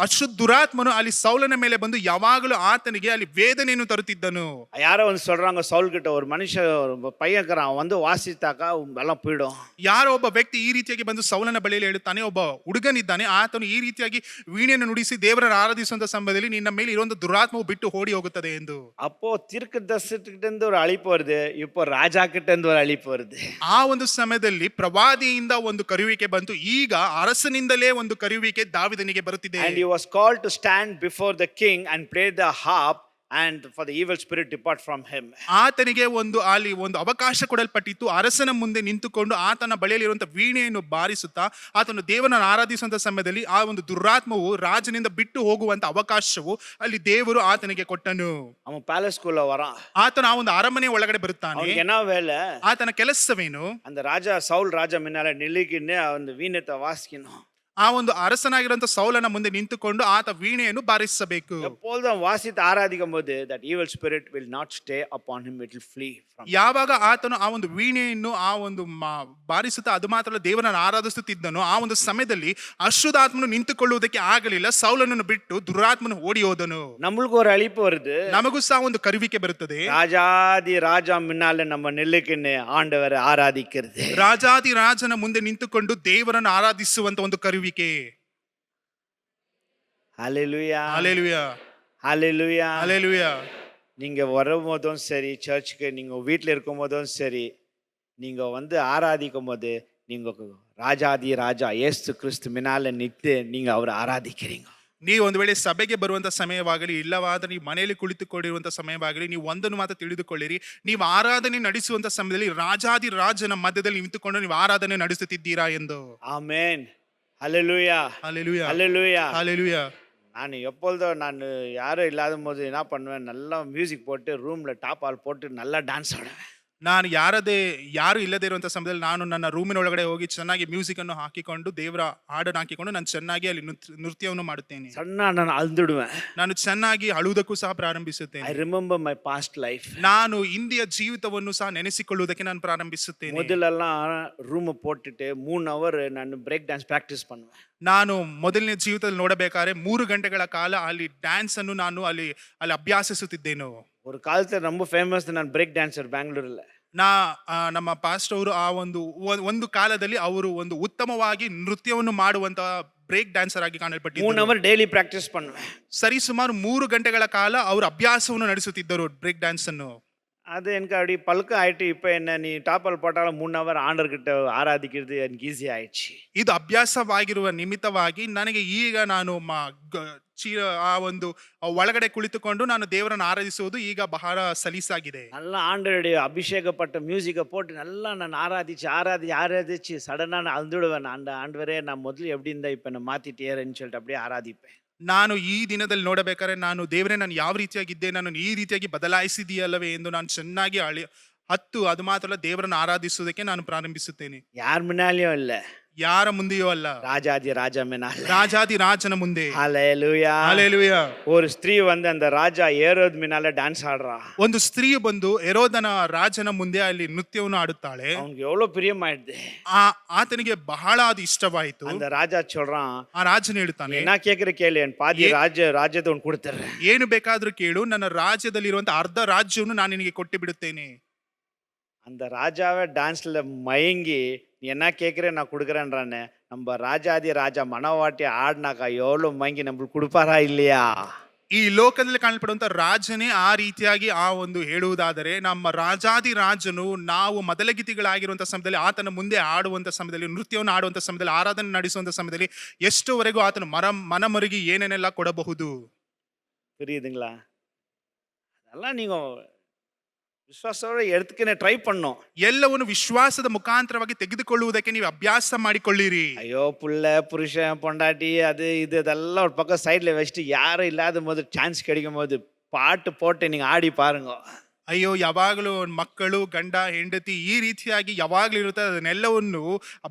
ಅಶುದ್ಧ ದುರಾತ್ಮನು ಅಲ್ಲಿ ಸೌಲನ ಮೇಲೆ ಬಂದು ಯಾವಾಗಲೂ ಆತನಿಗೆ ಅಲ್ಲಿ ವೇದನೆಯನ್ನು ತರುತ್ತಿದ್ದನು. யாரோ வந்து சொல்றாங்க சவுல் கிட்ட, ஒரு மனுஷன் ஒரு பையன் இருக்கிறான் வந்து வாசித்தாக்கா எல்லாம் போயிடும். ಯಾರೋ ಒಬ್ಬ ವ್ಯಕ್ತಿ ಈ ರೀತಿಯಾಗಿ ಬಂದು ಸೌಲನ ಬಳಿಯಲ್ಲಿ ಹೇಳುತ್ತಾನೆ, ಒಬ್ಬ ಹುಡುಗನಿದ್ದಾನೆ, ಆತನು ಈ ರೀತಿಯಾಗಿ ವೀಣೆಯನ್ನು ನುಡಿಸಿ ದೇವರನ್ನು ಆರಾಧಿಸುವಂತ ಸಮಯದಲ್ಲಿ ನಿನ್ನ ಮೇಲೆ ಇರುವಂತ ದುರಾತ್ಮವು ಬಿಟ್ಟು ಓಡಿ ಹೋಗುತ್ತದೆ ಎಂದು. அப்போ தீர்க்கதரிசிகிட்ட இருந்து ஒரு அழைப்பு வருது, இப்போ ராஜா கிட்ட இருந்து ஒரு அழைப்பு வருது. ಆ ಒಂದು ಸಮಯದಲ್ಲಿ ಪ್ರವಾದಿಯಿಂದ ಒಂದು ಕರೆಯುವಿಕೆ ಬಂತು, ಈಗ ಅರಸನಿಂದಲೇ ಒಂದು ಕರೆಯುವಿಕೆ ದಾವಿದನಿಗೆ ಬರುತ್ತಿದೆ. And he was called to stand before the king and play the harp and for the evil spirit depart from him. ಆತನಿಗೆ ಒಂದು ಅಲ್ಲಿ ಒಂದು ಅವಕಾಶ ಕೊಡಲ್ಪಟ್ಟಿತ್ತು, ಅರಸನ ಮುಂದೆ ನಿಂತುಕೊಂಡು ಆತನ ಬಳಿಯಲ್ಲಿರುವಂತ ವೀಣೆಯನ್ನು ಬಾರಿಸುತ್ತಾ ಆತನು ದೇವರನ್ನು ಆರಾಧಿಸುವಂತ ಸಮಯದಲ್ಲಿ ಆ ಒಂದು ದುರಾತ್ಮವು ರಾಜನಿಂದ ಬಿಟ್ಟು ಹೋಗುವಂತ ಅವಕಾಶವು ಅಲ್ಲಿ ದೇವರು ಆತನಿಗೆ ಕೊಟ್ಟನು. அவன் பேலஸ்குள்ள வரான். ಆತನ ಆ ಒಂದು ಅರಮನೆ ಒಳಗಡೆ ಬರುತ್ತಾನೆ. அவனுக்கு என்ன வேலை? ಆತನ ಕೆಲಸವೇನು? அந்த ராஜா சவுல் ராஜா முன்னால நில்லிக்கின்னு அந்த வீணத்தை வாசிக்கணும். ಆ ಒಂದು ಅರಸನಾಗಿರುವಂತ ಸೌಲನ ಮುಂದೆ ನಿಂತುಕೊಂಡು ಆತ ವೀಣೆಯನ್ನು ಬಾರಿಸಬೇಕು. எப்பொழுதும் வாசித்து ஆராதிக்கும் போது that evil spirit will not stay upon him, it will flee from him. ಯಾವಾಗ ಆತನು ಆ ಒಂದು ವೀಣೆಯನ್ನು ಆ ಒಂದು ಬಾರಿಸುತ್ತಾ ಅದು ಮಾತ್ರ ಅಲ್ಲ ದೇವರನ್ನು ಆರಾಧಿಸುತ್ತಿದ್ದನು, ಆ ಒಂದು ಸಮಯದಲ್ಲಿ ಅಶುದ್ಧಾತ್ಮನು ನಿಂತುಕೊಳ್ಳುವುದಕ್ಕೆ ಆಗಲಿಲ್ಲ, ಸೌಲನನ್ನು ಬಿಟ್ಟು ದುರಾತ್ಮನು ಓಡಿ ಹೋದನು. நம்மளுக்கு ஒரு அழைப்பு வருது, ನಮಗೂ ಸಹ ಒಂದು ಕರುವಿಕೆ ಬರುತ್ತದೆ. ராஜாதி ராஜா முன்னால நம்ம நில்லுக்கின்னு ஆண்டவரை ஆராதிக்கிறது. ರಾಜಾದಿ ರಾಜನ ಮುಂದೆ ನಿಂತುಕೊಂಡು ದೇವರನ್ನು ಆರಾಧಿಸುವಂತ ಒಂದು ಕರುವಿಕೆ. ஹalleluya. ಹಲ್ಲೆಲೂಯಾ. ஹalleluya. ಹಲ್ಲೆಲೂಯಾ. நீங்க வரும்போதும் சரி, சர்ச்சுக்கு நீங்க வீட்டில் இருக்கும் போதும் சரி, நீங்க வந்து ஆராதிக்கும் போது நீங்க ராஜாதி ராஜா இயேசு கிறிஸ்து முன்னால நின்று நீங்க அவரை ஆராதிக்கிறீங்க. ನೀವು ಒಂದು ವೇಳೆ ಸಭೆಗೆ ಬರುವಂತ ಸಮಯವಾಗಲಿ ಇಲ್ಲವಾದ್ರೆ ನೀವು ಮನೆಯಲ್ಲಿ ಕುಳಿತುಕೊಂಡಿರುವಂತ ಸಮಯವಾಗಲಿ, ನೀವು ಒಂದನ್ನು ಮಾತ್ರ ತಿಳಿದುಕೊಳ್ಳಿರಿ, ನೀವು ಆರಾಧನೆ ನಡೆಸುವಂತ ಸಮಯದಲ್ಲಿ ರಾಜಾದಿ ರಾಜನ ಮಧ್ಯದಲ್ಲಿ ನಿಂತುಕೊಂಡು ನೀವು ಆರಾಧನೆ ನಡೆಸುತ್ತಿದ್ದೀರಾ ಎಂದು. ஆமென். ஹalleluya. ಹಲ್ಲೆಲೂಯಾ. ஹalleluya. ಹಲ್ಲೆಲೂಯಾ. நான் எப்பொழுதும் நான் யாரும் இல்லாத போது என்ன பண்ணுவேன், நல்லா மியூசிக் போட்டு ரூம்ல டாப் ஆல் போட்டு நல்லா டான்ஸ் ஆடுவேன். ನಾನು ಯಾರು ಇಲ್ಲದೆ ಇರುವಂತ ಸಮಯದಲ್ಲಿ ನಾನು ನನ್ನ ರೂಮಿನ ಒಳಗಡೆ ಹೋಗಿ ಚೆನ್ನಾಗಿ ಮ್ಯೂಸಿಕ್ ಅನ್ನು ಹಾಕಿಕೊಂಡು ದೇವರ ಹಾಡನ್ನು ಹಾಕಿಕೊಂಡು ನಾನು ಚೆನ್ನಾಗಿ ಅಲ್ಲಿ ನೃತ್ಯವನ್ನು ಮಾಡುತ್ತೇನೆ. ಸಣ್ಣ ನಾನು ಅಳ್ದುಡುவேன். ನಾನು ಚೆನ್ನಾಗಿ ಅಳುವುದಕ್ಕೂ ಸಹ ಪ್ರಾರಂಭಿಸುತ್ತೇನೆ. I remember my past life. ನಾನು ಹಿಂದಿಯ ಜೀವಿತವನ್ನು ಸಹ ನೆನೆಸಿಕೊಳ್ಳುವುದಕ್ಕೆ ನಾನು ಪ್ರಾರಂಭಿಸುತ್ತೇನೆ. ಮೊದಲೆಲ್ಲ ರೂಮ್ போட்டுட்டு 3 hour ನಾನು ಬ್ರೇಕ್ ಡ್ಯಾನ್ಸ್ ಪ್ರಾಕ್ಟೀಸ್ பண்ணுவேன். ನಾನು ಮೊದಲನೇ ಜೀವಿತದಲ್ಲಿ ನೋಡಬೇಕಾದ್ರೆ 3 ಗಂಟೆಗಳ ಕಾಲ ಅಲ್ಲಿ ಡ್ಯಾನ್ಸ್ ಅನ್ನು ನಾನು ಅಲ್ಲಿ ಅಭ್ಯಾಸಿಸುತ್ತಿದ್ದೇನು. ஒரு காலத்துல ரொம்ப ஃபேமஸ் நான் ಬ್ರೇಕ್ ಡ್ಯಾನ್ಸರ್ ಬೆಂಗಳೂರಲ್ಲಿ. ನಮ್ಮ ಪಾಸ್ಟರ್ ಅವರು ಆ ಒಂದು ಕಾಲದಲ್ಲಿ ಅವರು ಒಂದು ಉತ್ತಮವಾಗಿ ನೃತ್ಯವನ್ನು ಮಾಡುವಂತ ಬ್ರೇಕ್ ಡ್ಯಾನ್ಸರ್ ಆಗಿ ಕಾಣಲ್ಪಟ್ಟಿದ್ದರು. 3 hour ಡೈಲಿ ಪ್ರಾಕ್ಟೀಸ್ பண்ணுவேன். ಸರಿ ಸುಮಾರು 3 ಗಂಟೆಗಳ ಕಾಲ ಅವರು ಅಭ್ಯಾಸವನ್ನು ನಡೆಸುತ್ತಿದ್ದರು ಬ್ರೇಕ್ ಡ್ಯಾನ್ಸ್ ಅನ್ನು. அது எனக்கு அப்படி பழக்கம் ஆயிட்டு, இப்போ என்ன நீ டாப்பல் போட்டாலும் 3 hour ஆண்டர்கிட்ட ஆராதிக்கிறது எனக்கு ஈஸி ஆயிடுச்சு. ಇದು ಅಭ್ಯಾಸವಾಗಿರುವ ನಿಮಿತ್ತವಾಗಿ ನನಗೆ ಈಗ ನಾನು ಆ ಒಂದು ಒಳಗಡೆ ಕುಳಿತುಕೊಂಡು ನಾನು ದೇವರನ್ನು ಆರಾಧಿಸುವುದು ಈಗ ಬಹಳ ಸಲೀಸಾಗಿದೆ. நல்லா ஆண்டருடைய அபிஷேகப்பட்ட மியூசிக்கை போட்டு நல்லா நான் ஆராதிச்சு சடனா நான் அழுதுடுவேன். ஆண்டவரே நான் முதல்ல எப்படி இருந்தா இப்போ நான் மாத்திட்டேன்னு சொல்லிட்டு அப்படியே ஆராதிப்பேன். ನಾನು ಈ ದಿನದಲ್ಲಿ ನೋಡಬೇಕಾದ್ರೆ ನಾನು ದೇವರೇ ನಾನು ಯಾವ ರೀತಿಯಾಗಿದ್ದೆ, ನಾನು ಈ ರೀತಿಯಾಗಿ ಬದಲಾಯಿಸಿದೆಯಲ್ಲವೇ ಎಂದು ನಾನು ಚೆನ್ನಾಗಿ ಅದು ಮಾತ್ರ ಅಲ್ಲ ದೇವರನ್ನು ಆರಾಧಿಸುವುದಕ್ಕೆ ನಾನು ಪ್ರಾರಂಭಿಸುತ್ತೇನೆ. ಯಾರ ಮುನ್ನಾಲೆಯೂ ಇಲ್ಲ, ಯಾರ ಮುಂದೆಯೂ ಅಲ್ಲ, ராஜாதி ராஜா முன்னால, ರಾಜಾದಿ ರಾಜನ ಮುಂದೆ. ஹalleluya. ಹಲ್ಲೆಲೂಯಾ. ஒரு ஸ்திரீ வந்து அந்த ராஜா ஏரோது முன்னால டான்ஸ் ஆடுறா. ಒಂದು ಸ್ತ್ರೀ ಬಂದು ಹೆರೋದನ ರಾಜನ ಮುಂದೆ ಅಲ್ಲಿ ನೃತ್ಯವನ್ನು ಆಡುತ್ತಾಳೆ. அவனுக்கு எவ்வளவு பிரியமாயிடுது. ಆತನಿಗೆ ಬಹಳ ಅದು ಇಷ್ಟವಾಯಿತು. அந்த ராஜா சொல்றான், ಆ ರಾಜನ ಹೇಳ್ತಾನೆ, என்ன கேக்குற கேளு, என் பாதி ರಾಜ್ಯத்தை ಉನ್ ಕೊಡ್ತೇನೆ. ಏನು ಬೇಕಾದ್ರೂ ಕೇಳು, ನನ್ನ ರಾಜ್ಯದಲ್ಲಿರುವಂತ ಅರ್ಧ ರಾಜ್ಯವನ್ನು ನಾನು ನಿನಗೆ ಕೊಟ್ಟು ಬಿಡುತ್ತೇನೆ. அந்த ராஜாவை டான்ஸ்ல மயங்கி நீ என்ன கேட்குற நான் கொடுக்குறேன்றானே, நம்ம ராஜாதி ராஜா மனவாட்டி ஆடினாக்கா எவ்வளோ மயங்கி நம்மளுக்கு கொடுப்பாரா இல்லையா? ಈ ಲೋಕದಲ್ಲಿ ಕಾಣಲ್ಪಡುವಂತ ರಾಜನೇ ಆ ರೀತಿಯಾಗಿ ಆ ಒಂದು ಹೇಳುವುದಾದರೆ, ನಮ್ಮ ರಾಜಾದಿ ರಾಜನು ನಾವು ಮೊದಲಗಿತಿಗಳಾಗಿರುವಂತ ಸಮಯದಲ್ಲಿ ಆತನ ಮುಂದೆ ಆಡುವಂತ ಸಮಯದಲ್ಲಿ, ನೃತ್ಯವನ್ನು ಆಡುವಂತ ಸಮಯದಲ್ಲಿ, ಆರಾಧನೆ ನಡೆಸುವಂತ ಸಮಯದಲ್ಲಿ ಎಷ್ಟುವರೆಗೂ ಆತನು ಮನಮರುಗಿ ಏನೇನೆಲ್ಲ ಕೊಡಬಹುದು. புரியுதுங்களா? அதெல்லாம் நீங்க ವಿಶ್ವಾಸವೇ ಎಡ್ತಕ್ಕೆ ಟ್ರೈ ಪಣ್ಣು. ಎಲ್ಲವನ್ನು ವಿಶ್ವಾಸದ ಮುಖಾಂತರವಾಗಿ ತೆಗೆದುಕೊಳ್ಳುವುದಕ್ಕೆ ನೀವು ಅಭ್ಯಾಸ ಮಾಡಿಕೊಳ್ಳಿರಿ. ಅಯ್ಯೋ புள்ள புருஷன் பொண்டாட்டி அது இது அதெல்லாம் ஒரு பக்கம் சைடில் வச்சுட்டு யாரும் இல்லாத போது சான்ஸ் கிடைக்கும் போது பாட்டு போட்டு நீங்க ஆடி பாருங்க. ಅಯ್ಯೋ ಯಾವಾಗಲೂ ಮಕ್ಕಳು ಗಂಡ ಹೆಂಡತಿ ಈ ರೀತಿಯಾಗಿ ಯಾವಾಗಲೂ ಇರುತ್ತೆ. ಅದನ್ನೆಲ್ಲವನ್ನು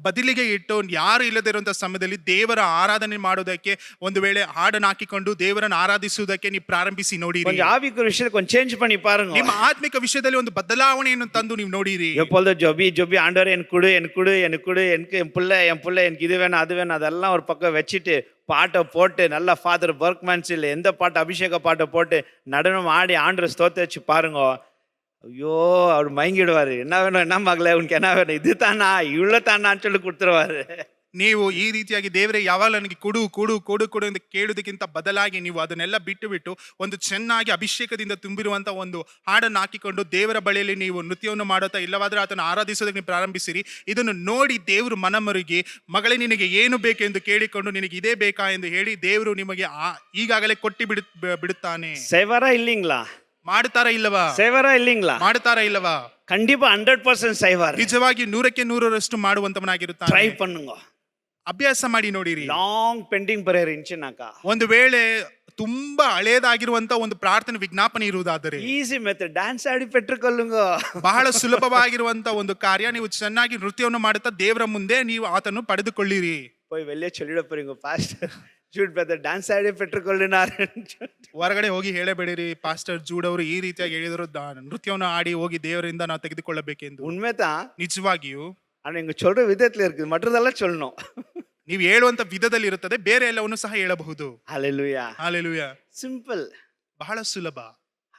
ಬದಲಿಗೆ ಇಟ್ಟು ಯಾರು ಇಲ್ಲದಿರುವಂತಹ ಸಮಯದಲ್ಲಿ ದೇವರ ಆರಾಧನೆ ಮಾಡೋದಕ್ಕೆ ಒಂದು ವೇಳೆ ಹಾಡನ್ನು ಹಾಕಿಕೊಂಡು ದೇವರನ್ನು ಆರಾಧಿಸುವುದಕ್ಕೆ ನೀವು ಪ್ರಾರಂಭಿಸಿ ನೋಡಿರಿ. கொஞ்சம் ஆவிக்குரிய விஷயத்தை கொஞ்சம் சேஞ்ச் பண்ணி பாருங்க. ನಿಮ್ಮ ಆತ್ಮಿಕ ವಿಷಯದಲ್ಲಿ ಒಂದು ಬದಲಾವಣೆಯನ್ನು ತಂದು ನೀವು ನೋಡಿರಿ. எப்பொழுதும் ஜொபி ஜொபி ஆண்டவரே எனக்கு கொடு எனக்கு கொடு எனக்கு கொடு எனக்கு என் பிள்ளை எனக்கு இது வேணும் அது வேணும் அதெல்லாம் ஒரு பக்கம் வச்சுட்டு பாட்டை போட்டு நல்லா ஃபாதர் பர்க்மன்ஸில் எந்த பாட்டு அபிஷேக பாட்டை போட்டு நடனம் ஆடி ஆண்டரை ஸ்தோத்திர வச்சு பாருங்க. ஐயோ அவர் மயங்கிடுவாரு. என்ன வேணும் என்ன மகளே உனக்கு என்ன வேணும் இது தானா இவ்வளோ தானான்னு சொல்லி கொடுத்துருவாரு. ನೀವು ಈ ರೀತಿಯಾಗಿ ದೇವರೇ ಯಾವಾಗ ನನಗೆ ಕೊಡು ಕೊಡು ಕೊಡು ಕೊಡು ಅಂತ ಕೇಳುವುದಕ್ಕಿಂತ ಬದಲಾಗಿ ನೀವು ಅದನ್ನೆಲ್ಲ ಬಿಟ್ಟು ಒಂದು ಚೆನ್ನಾಗಿ ಅಭಿಷೇಕದಿಂದ ತುಂಬಿರುವಂತ ಒಂದು ಹಾಡನ್ನು ಹಾಕಿಕೊಂಡು ದೇವರ ಬಳಿಯಲ್ಲಿ ನೀವು ನೃತ್ಯವನ್ನು ಮಾಡುತ್ತಾ ಇಲ್ಲವಾದ್ರೆ ಆತನ ಆರಾಧಿಸೋದಕ್ಕೆ ನೀವು ಪ್ರಾರಂಭಿಸಿರಿ. ಇದನ್ನು ನೋಡಿ ದೇವರು ಮನಮರುಗಿ ಮಗಳೇ ನಿನಗೆ ಏನು ಬೇಕೆಂದು ಕೇಳಿಕೊಂಡು ನಿನಗೆ ಇದೇ ಬೇಕಾ ಎಂದು ಹೇಳಿ ದೇವರು ನಿಮಗೆ ಈಗಾಗಲೇ ಕೊಟ್ಟಿ ಬಿಡುತ್ತಾನೆ. செய்வாரா இல்லைங்களா? ಮಾಡ್ತಾರಾ ಇಲ್ಲವಾ? செய்வாரா இல்லைங்களா? ಮಾಡ್ತಾರಾ ಇಲ್ಲವಾ? கண்டிப்பா 100% செய்வார். ನಿಜವಾಗಿ 100% ಮಾಡುವಂತವನಾಗಿರುತ್ತಾನೆ. ಟ್ರೈ பண்ணுங்க. ಅಭ್ಯಾಸ ಮಾಡಿ ನೋಡಿರಿ. ಲಾಂಗ್ ಪೆಂಡಿಂಗ್ ಪ್ರೇಯರ್ ಇಂಚಿನಾಕ ಒಂದು ವೇಳೆ ತುಂಬಾ ಹಳೇದಾಗಿರುವಂತ ಒಂದು ಪ್ರಾರ್ಥನೆ ವಿಜ್ಞಾಪನೆ ಇರುವುದಾದರೆ ಈಸಿ ಮೆಥಡ್ ಡ್ಯಾನ್ಸ್ ಆಡಿ ಪೆಟ್ಟುಕೊಳ್ಳುಂಗ. ಬಹಳ ಸುಲಭವಾಗಿರುವಂತ ಒಂದು ಕಾರ್ಯ. ನೀವು ಚೆನ್ನಾಗಿ ನೃತ್ಯವನ್ನು ಮಾಡುತ್ತಾ ದೇವರ ಮುಂದೆ ನೀವು ಆತನ್ನು ಪಡೆದುಕೊಳ್ಳಿರಿ. போய் வெளியே சொல்லிட போறீங்க பாஸ்டர் ஜூட் பிரதர் டான்ஸ் ஆடி பெற்றுக்கொள்ளினார். ಹೊರಗಡೆ ಹೋಗಿ ಹೇಳಬೇಡಿರಿ ಪಾಸ್ಟರ್ ಜೂಡ್ ಅವರು ಈ ರೀತಿಯಾಗಿ ಹೇಳಿದ್ರು ನೃತ್ಯವನ್ನು ಆಡಿ ಹೋಗಿ ದೇವರಿಂದ ನಾವು ತೆಗೆದುಕೊಳ್ಳಬೇಕೆಂದು. உண்மைதான் ನಿಜವಾಗಿಯೂ ஆனா இங்க சொல்ற விதத்துல இருக்குது மற்றதெல்லாம் சொல்லணும். ನೀವು ಹೇಳುವಂತ ವಿಧದಲ್ಲಿ ಇರುತ್ತದೆ, ಬೇರೆ ಎಲ್ಲವನ್ನು ಸಹ ಹೇಳಬಹುದು. ஹalleluya ಹಾಲೆಲೂಯಾ. சிம்பிள் ಬಹಳ ಸುಲಭ.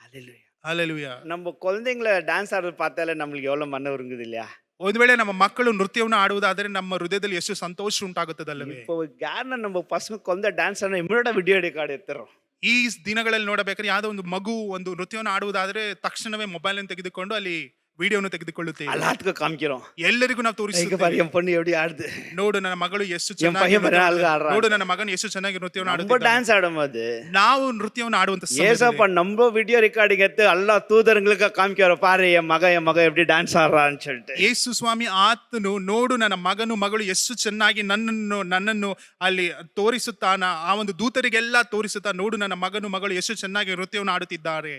ஹalleluya ಹಾಲೆಲೂಯಾ. நம்ம குழந்தைங்களை டான்ஸ் ஆடுறது பார்த்தாலே நம்மளுக்கு எவ்வளவு மன வருங்குது இல்லையா? ಒಂದು ವೇಳೆ ನಮ್ಮ ಮಕ್ಕಳು ನೃತ್ಯವನ್ನು ಆಡುವುದಾದರೆ ನಮ್ಮ ಹೃದಯದಲ್ಲಿ ಎಷ್ಟು ಸಂತೋಷ ಉಂಟಾಗುತ್ತದಲ್ಲವೇ? இப்போ ಯಾರನ್ನ நம்ம பசங்க குழந்தை டான்ஸ் ஆட ಇಮಿಡಿಯೇಟ್ ವಿಡಿಯೋ ರೆಕಾರ್ಡ್ ಎತ್ತರೋ. ಈ ದಿನಗಳಲ್ಲಿ ನೋಡಬೇಕಾದ್ರೆ ಯಾವುದೋ ಒಂದು ಮಗು ಒಂದು ನೃತ್ಯವನ್ನು ಆಡುವುದಾದ್ರೆ ತಕ್ಷಣವೇ ಮೊಬೈಲ್ ಅನ್ನು ತೆಗೆದುಕೊಂಡು ಅಲ್ಲಿ ವಿಡಿಯೋನು ತೆಗೆದುಕೊಳ್ಳುತ್ತೇವೆ. எல்லாத்துக்கும் காமிக்கிறோம். ಎಲ್ಲರಿಗೂ ನಾವು இங்க ತೋರಿಸುತ್ತೇವೆ. பாரு என் பொண்ணு எப்படி ஆடுது, ನೋಡು ನನ್ನ ಮಗಳು ಎಷ್ಟು என் ಚೆನ್ನಾಗಿ பையன் பாரு அழகா ஆடுறான். ನೋಡು ನನ್ನ ಮಗನು ಎಷ್ಟು ಚೆನ್ನಾಗಿ ನೃತ್ಯವನ್ನು நம்ம ಆಡುತ್ತಿದ್ದಾನೆ. டான்ஸ் ஆடும்போது ನಾವು ನೃತ್ಯವನ್ನು ಆಡುವಂತ ஏசப்பா நம்ம வீடியோ ரெக்கார்டிங் எடுத்து எல்லா தூதர்களுக்கு காமிக்கிறோம், பாரு என் மகன் எப்படி டான்ஸ் ஆடுறான்னு சொல்லிட்டு. ಯೇಸು ಸ್ವಾಮಿ ಆತನು ನೋಡು ನನ್ನ ಮಗನು ಮಗಳು ಎಷ್ಟು ಚೆನ್ನಾಗಿ ನನ್ನನ್ನು ಅಲ್ಲಿ ತೋರಿಸುತ್ತಾನ, ಆ ಒಂದು ದೂತರಿಗೆಲ್ಲ ತೋರಿಸುತ್ತಾ ನೋಡು ನನ್ನ ಮಗನು ಮಗಳು ಎಷ್ಟು ಚೆನ್ನಾಗಿ ನೃತ್ಯವನ್ನು ಆಡುತ್ತಿದ್ದಾರೆ.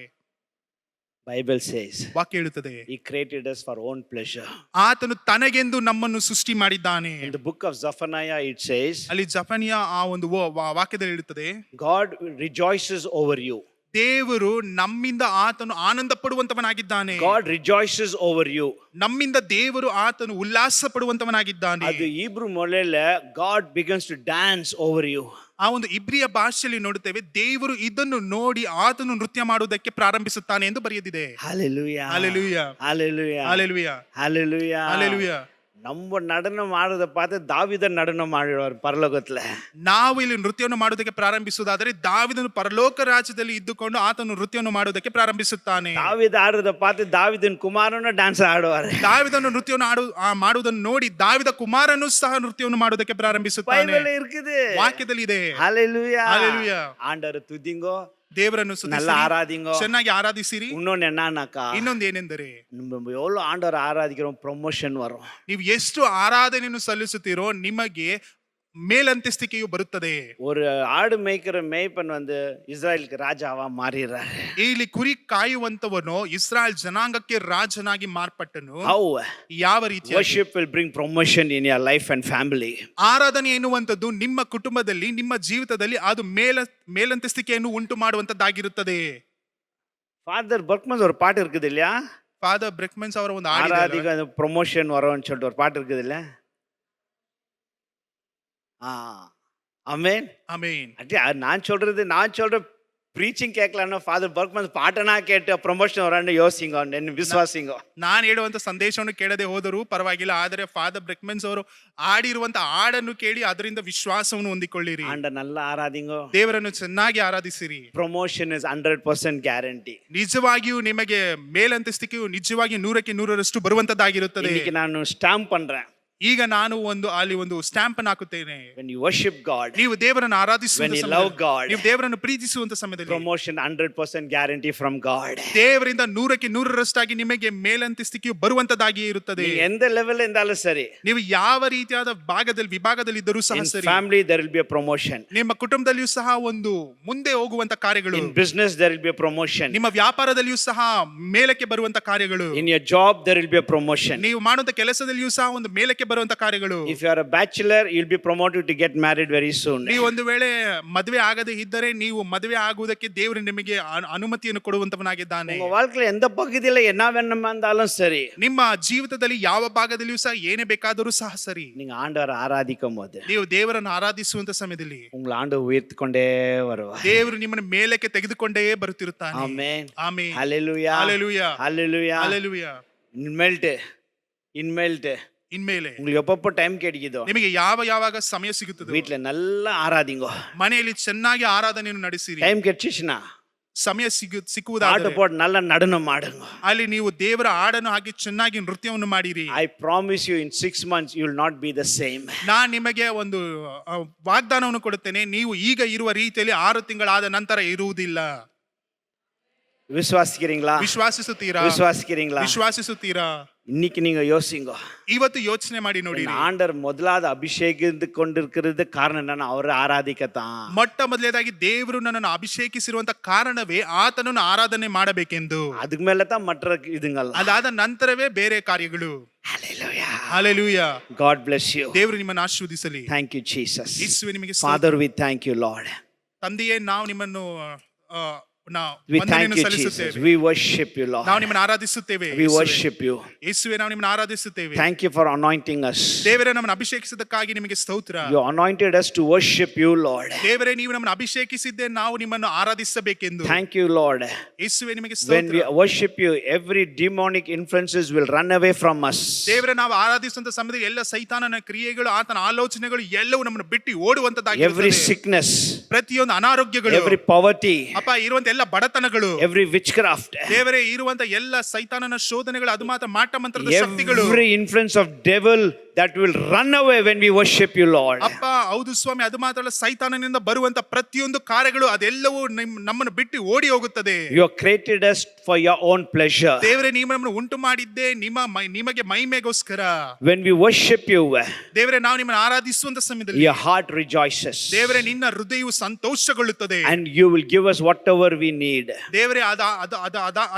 Bible says ವಾಕ್ಯ ಹೇಳುತ್ತದೆ, he created us for own pleasure. ಆತನು ತನಗೆಂದು ನಮ್ಮನ್ನು ಸೃಷ್ಟಿ ಮಾಡಿದ್ದಾನೆ. In the book of Zephaniah it says, ಅಲ್ಲಿ ಜಫನಿಯ ಆ ಒಂದು ವಾಕ್ಯದಲ್ಲಿ ಹೇಳುತ್ತದೆ, God rejoices over you. ದೇವರು ನಮ್ಮಿಂದ ಆತನು ಆನಂದ ಪಡುವಂತವನಾಗಿದ್ದಾನೆ. God rejoices over you. ನಮ್ಮಿಂದ ದೇವರು ಆತನು ಉಲ್ಲಾಸ ಪಡುವಂತವನಾಗಿದ್ದಾನೆ. ಅದು Hebrew ಮೊಳೆಯಲ್ಲಿ God begins to dance over you. ಆ ಒಂದು ಇಬ್ರಿಯ ಭಾಷೆಯಲ್ಲಿ ನೋಡುತ್ತೇವೆ, ದೇವರು ಇದನ್ನು ನೋಡಿ ಆತನು ನೃತ್ಯ ಮಾಡುವುದಕ್ಕೆ ಪ್ರಾರಂಭಿಸುತ್ತಾನೆ ಎಂದು ಬರೆಯದಿದೆ. Hallelujah. Hallelujah. Hallelujah. Hallelujah. Hallelujah. Hallelujah. நம்ம நடனம் ஆடுறத பார்த்து தாவீதன் நடனம் ஆடுவார் பரலோகத்துல. ನಾವು ಇಲ್ಲಿ ನೃತ್ಯವನ್ನು ಮಾಡುವುದಕ್ಕೆ ಪ್ರಾರಂಭಿಸುವುದಾದರೆ ದಾವಿದನು ಪರಲೋಕ ರಾಜ್ಯದಲ್ಲಿ ಇದ್ದುಕೊಂಡು ಆತನು ನೃತ್ಯವನ್ನು ಮಾಡುವುದಕ್ಕೆ ಪ್ರಾರಂಭಿಸುತ್ತಾನೆ. தாவீது ஆடுறத பார்த்து தாவீதின் குமாரனும் டான்ஸ் ஆடுவார். ದಾವಿದನು ನೃತ್ಯವನ್ನು ಮಾಡುವುದನ್ನು ನೋಡಿ ದಾವಿದ ಕುಮಾರನು ಸಹ ನೃತ್ಯವನ್ನು ಮಾಡುವುದಕ್ಕೆ ಪ್ರಾರಂಭಿಸುತ್ತಾನೆ. ಬೈಬಲ್ இருக்குது, ವಾಕ್ಯದಲ್ಲಿ ಇದೆ. Hallelujah. Hallelujah. ஆண்டவரை துதிங்கோ, ದೇವರನ್ನು நல்லா ஆராதிங்கோ, ಚೆನ್ನಾಗಿ ಆರಾಧಿಸಿರಿ. இன்னொன்னு என்னன்னாக்கா, ಇನ್ನೊಂದು ಏನೆಂದರೆ நம்ம எவ்வளவு ஆண்டவரை ஆராதிக்கிறோம் ப்ரொமೋಷನ್ வரும். ನೀವು ಎಷ್ಟು ಆರಾಧನೆಯನ್ನು ಸಲ್ಲಿಸುತ್ತೀರೋ ನಿಮಗೆ ಮೇಲಂತಸ್ತಿಕೆಯು ಬರುತ್ತದೆ. ஒரு ஆடு மேய்க்கிற மேய்ப்பன் இஸ்ராயலுக்கு ராஜாவா மாறிறாரு. ಇಲ್ಲಿ ಕುರಿ ಕಾಯುವಂತವನು ಇಸ್ರಾಯೇಲ್ ಜನಾಂಗಕ್ಕೆ ರಾಜನಾಗಿ ಮಾರ್ಪಟ್ಟನು. How? ಯಾವ ರೀತಿ? Worship will bring promotion in your life and family. ಆರಾಧನೆ ಎನ್ನುವಂಥದ್ದು ನಿಮ್ಮ ಕುಟುಂಬದಲ್ಲಿ ನಿಮ್ಮ ಜೀವಿತದಲ್ಲಿ ಅದು ಮೇಲಂತಸ್ತಿಕೆಯನ್ನು ಉಂಟು ಮಾಡುವಂತದ್ದಾಗಿರುತ್ತದೆ. ஃபாதர் பர்க்மன்ஸ் ஒரு பாட்டு இருக்குது இல்லையா? ಫಾದರ್ ಬ್ರೆಕ್ಮನ್ಸ್ ಅವರ ಒಂದು ஆராதிக்க ப்ரொமோஷன் வரும்னு சொல்லிட்டு ஒரு பாட்டு இருக்குது இல்ல? ஆமென் ಆಮೆನ್. நான் சொல்ற ப்ரீச்சிங் கேட்கலான்னு ஃபாதர் பர்க்மன்ஸ் பாட்டனா கேட்டு ப்ரொமோஷன் வரான்னு யோசிங்க, என்ன ವಿಶ್ವಾಸಿங்க. ನಾನು ಹೇಳುವಂತ ಸಂದೇಶವನ್ನು ಕೇಳದೆ ಹೋದರೂ ಪರವಾಗಿಲ್ಲ, ಆದರೆ ಫಾದರ್ ಬ್ರೆಕ್ಮನ್ಸ್ ಅವರು ಆಡಿರುವಂತ ಹಾಡನ್ನು ಕೇಳಿ ಅದರಿಂದ ವಿಶ್ವಾಸವನ್ನು ಹೊಂದಿಕೊಳ್ಳಿರಿ. ಆಂಡ நல்ல ஆராதிங்க, ದೇವರನ್ನು ಚೆನ್ನಾಗಿ ಆರಾಧಿಸಿರಿ. Promotion is 100% guarantee. ನಿಜವಾಗಿಯೂ ನಿಮಗೆ ಮೇಲಂತಸ್ತಿಕೆಯು ನಿಜವಾಗಿ 100% ಬರುವಂತದ್ದಾಗಿರುತ್ತದೆ. இன்னைக்கு ನಾನು ಸ್ಟಾಂಪ್ பண்றேன். ಈಗ ನಾನು ಅಲ್ಲಿ ಒಂದು ಸ್ಟ್ಯಾಂಪ್ ಅನ್ನು ಹಾಕುತ್ತೇನೆ. When you worship God, ನೀವು ದೇವರನ್ನು ಆರಾಧಿಸುವ when you ಸಮಯದಲ್ಲಿ, love God, ನೀವು ದೇವರನ್ನು ಪ್ರೀತಿಸುವಂತ ಸಮಯದಲ್ಲಿ promotion 100% guarantee from God. ದೇವರಿಂದ 100ಕ್ಕೆ 100ರಷ್ಟಾಗಿ ನಿಮಗೆ ಮೇಲಂತಸ್ತಿಕೆಯು ಬರುವಂತದಾಗಿಯೇ ಇರುತ್ತದೆ. ನೀವು ಎಂದ ಲೆವೆಲ್ ಇಂದಲೂ ಸರಿ, ನೀವು ಯಾವ ರೀತಿಯಾದ ವಿಭಾಗದಲ್ಲಿ ಇದ್ದರೂ ಸಹ in ಸರಿ, family there will be a promotion, ನಿಮ್ಮ ಕುಟುಂಬದಲ್ಲಿಯೂ ಸಹ ಒಂದು ಮುಂದೆ ಹೋಗುವಂತ ಕಾರ್ಯಗಳು, in business there will be a promotion, ನಿಮ್ಮ ವ್ಯಾಪಾರದಲ್ಲಿಯೂ ಸಹ ಮೇಲಕ್ಕೆ ಬರುವಂತ ಕಾರ್ಯಗಳು, in your job there will be a promotion. ನೀವು ಮಾಡುವಂತ ಕೆಲಸದಲ್ಲಿಯೂ ಸಹ ಒಂದು ಮೇಲಕ್ಕೆ ಬರುವಂತ ಕಾರ್ಯಗಳು. If you are a bachelor, you'll be promoted to get married very soon. ನೀವು ಒಂದು ವೇಳೆ ಮದುವೆ ಆಗದೆ ಇದ್ದರೆ ನೀವು ಮದುವೆ ಆಗುವುದಕ್ಕೆ ದೇವರು ನಿಮಗೆ ಅನುಮತಿಯನ್ನು ಕೊಡುವಂತವನಾಗಿದ್ದಾನೆ. உங்க வாழ்க்கையில எந்த பகுதியில என்ன வேணுமா இருந்தாலும் சரி, ನಿಮ್ಮ ಜೀವಿತದಲ್ಲಿ ಯಾವ ಭಾಗದಲ್ಲಿಯೂ ಸಹ ಏನೇ ಬೇಕಾದರೂ ಸಹ ಸರಿ, நீங்க ஆண்டவரை ஆராதிக்கும் போது ನೀವು ದೇವರನ್ನು ಆರಾಧಿಸುವಂತ ಸಮಯದಲ್ಲಿ உங்களை ஆண்டவர் உயர்த்திக்கொண்டே வருவார். ದೇವರು ನಿಮ್ಮನ್ನು ಮೇಲಕ್ಕೆ ತೆಗೆದುಕೊಂಡೇ ಬರುತ್ತಿರುತ್ತಾನೆ. Amen, amen, hallelujah, hallelujah, hallelujah, hallelujah. இன்மேல்ட்டு ಇನ್ಮೇಲೆ உங்களுக்கு எப்பப்போ டைம் கிடைக்குதோ ನಿಮಗೆ ಯಾವಾಗ ಸಮಯ ಸಿಗುತ್ತದೆ வீட்ல நல்லா ஆராதிங்க. ಮನೆಯಲ್ಲಿ ಚೆನ್ನಾಗಿ ಆರಾಧನೆಯನ್ನು ನಡೆಸಿರಿ. டைம் கிடைச்சிச்சுன்னா ಸಮಯ பாட்டு ಸಿಕ್ಕುವುದಾದರೆ போட்டு நல்லா நடனம் ஆடுங்க. ಅಲ್ಲಿ ನೀವು ದೇವರ ಹಾಡನ್ನು ಹಾಕಿ ಚೆನ್ನಾಗಿ ನೃತ್ಯವನ್ನು ಮಾಡಿರಿ. I promise you in 6 months you will not be the same. ನಾನು ನಿಮಗೆ ಒಂದು ವಾಗ್ದಾನವನ್ನು ಕೊಡುತ್ತೇನೆ, ನೀವು ಈಗ ಇರುವ ರೀತಿಯಲ್ಲಿ 6 ತಿಂಗಳಾದ ನಂತರ ಇರುವುದಿಲ್ಲ. விசுவாசிக்கிறீங்களா? ವಿಶ್ವಾಸಿಸುತ್ತೀರಾ? விசுவாசிக்கிறீங்களா? ವಿಶ್ವಾಸಿಸುತ್ತೀರಾ? இன்னைக்கு நீங்க யோசிங்க. ಇವತ್ತು ಯೋಚನೆ ಮಾಡಿ ನೋಡಿ. ஆண்டவர் முதலாவது அபிஷேகித்து கொண்டிருக்கிறது காரணம் என்னன்னா அவரை ஆராதிக்கத்தான். ಮೊಟ್ಟ ಮೊದಲನೇದಾಗಿ ದೇವರು ನನ್ನನ್ನು ಅಭಿಷೇಕಿಸಿರುವಂತ ಕಾರಣವೇ ಆತನನ್ನು ಆರಾಧನೆ ಮಾಡಬೇಕೆಂದು. அதுக்கு மேல தான் மற்ற இதுங்கெல்லாம். ಅದಾದ ನಂತರವೇ ಬೇರೆ ಕಾರ್ಯಗಳು. Hallelujah. Hallelujah. God bless you. ದೇವರು ನಿಮ್ಮನ್ನು ಆಶೀರ್ವದಿಸಲಿ. Thank you Jesus. ಯೇಸುವೇ ನಿಮಗೆ Father, we thank you Lord. ತಂದೆಯೇ, ನಾವು ನಿಮ್ಮನ್ನು We thank you Jesus. We worship you Lord. ನಾವು ನಿಮ್ಮನ್ನು ಆರಾಧಿಸುತ್ತೇವೆ. We worship you. ಯೇಸುವೇ, ನಾವು ನಿಮ್ಮನ್ನು ಆರಾಧಿಸುತ್ತೇವೆ. Thank you for anointing us. ದೇವರೇ, ನಮ್ಮನ್ನು ಅಭಿಷೇಕಿಸಿದ್ದಕ್ಕಾಗಿ ನಿಮಗೆ ಸ್ತೋತ್ರ. You anointed us to worship you Lord. ದೇವರೇ, ನೀವು ನಮ್ಮನ್ನು ಅಭಿಷೇಕಿಸಿದ್ದೆ ನಾವು ನಿಮ್ಮನ್ನು ಆರಾಧಿಸಬೇಕೆಂದು. Thank you Lord. ಯೇಸುವೇ, ನಿಮಗೆ When we ಸ್ತೋತ್ರ. worship you, every demonic influences will run away from us. ದೇವರೇ, ನಾವು ಆರಾಧಿಸುವಂತ ಸಮಯದಲ್ಲಿ ಎಲ್ಲ ಸೈತಾನನ ಕ್ರಿಯೆಗಳು, ಆತನ ಆಲೋಚನೆಗಳು ಎಲ್ಲವೂ ನಮ್ಮನ್ನು ಬಿಟ್ಟು ಓಡುವಂತದ್ದಾಗಿ, Every sickness, ಪ್ರತಿಯೊಂದು ಅನಾರೋಗ್ಯಗಳು, every poverty, ಅಪ್ಪ ಇರುವಂತ ಎಲ್ಲ ಬಡತನಗಳು, every witchcraft, ದೇವರೇ ಇರುವಂತ ಎಲ್ಲ ಸೈತಾನನ ಶೋಧನೆಗಳು, ಅದು ಮಾತ್ರ ಮಾಟ ಮಂತ್ರದ ಶಕ್ತಿಗಳು, every influence of devil that will run away when we worship you Lord. ಅಪ್ಪ ಹೌದು ಸ್ವಾಮಿ, ಅದು ಮಾತ್ರ ಅಲ್ಲ, ಸೈತಾನನಿಂದ ಬರುವಂತ ಪ್ರತಿಯೊಂದು ಕಾರ್ಯಗಳು ಅದೆಲ್ಲವೂ ನಮ್ಮನ್ನು ಬಿಟ್ಟು ಓಡಿ ಹೋಗುತ್ತದೆ. You have created us for your own pleasure. ದೇವರೇ, ನೀವು ನಮ್ಮನ್ನು ಉಂಟು ಮಾಡಿದ್ದೆ ನಿಮಗೆ ಮಹಿಮೆಗೋಸ್ಕರ. When we worship you, ದೇವರೇ, ನಾವು ನಿಮ್ಮನ್ನು ಆರಾಧಿಸುವಂತ ಸಮಯದಲ್ಲಿ your heart rejoices. ದೇವರೇ, ನಿನ್ನ ಹೃದಯವು ಸಂತೋಷಗೊಳ್ಳುತ್ತದೆ. And you will give us whatever we need. ದೇವರೇ,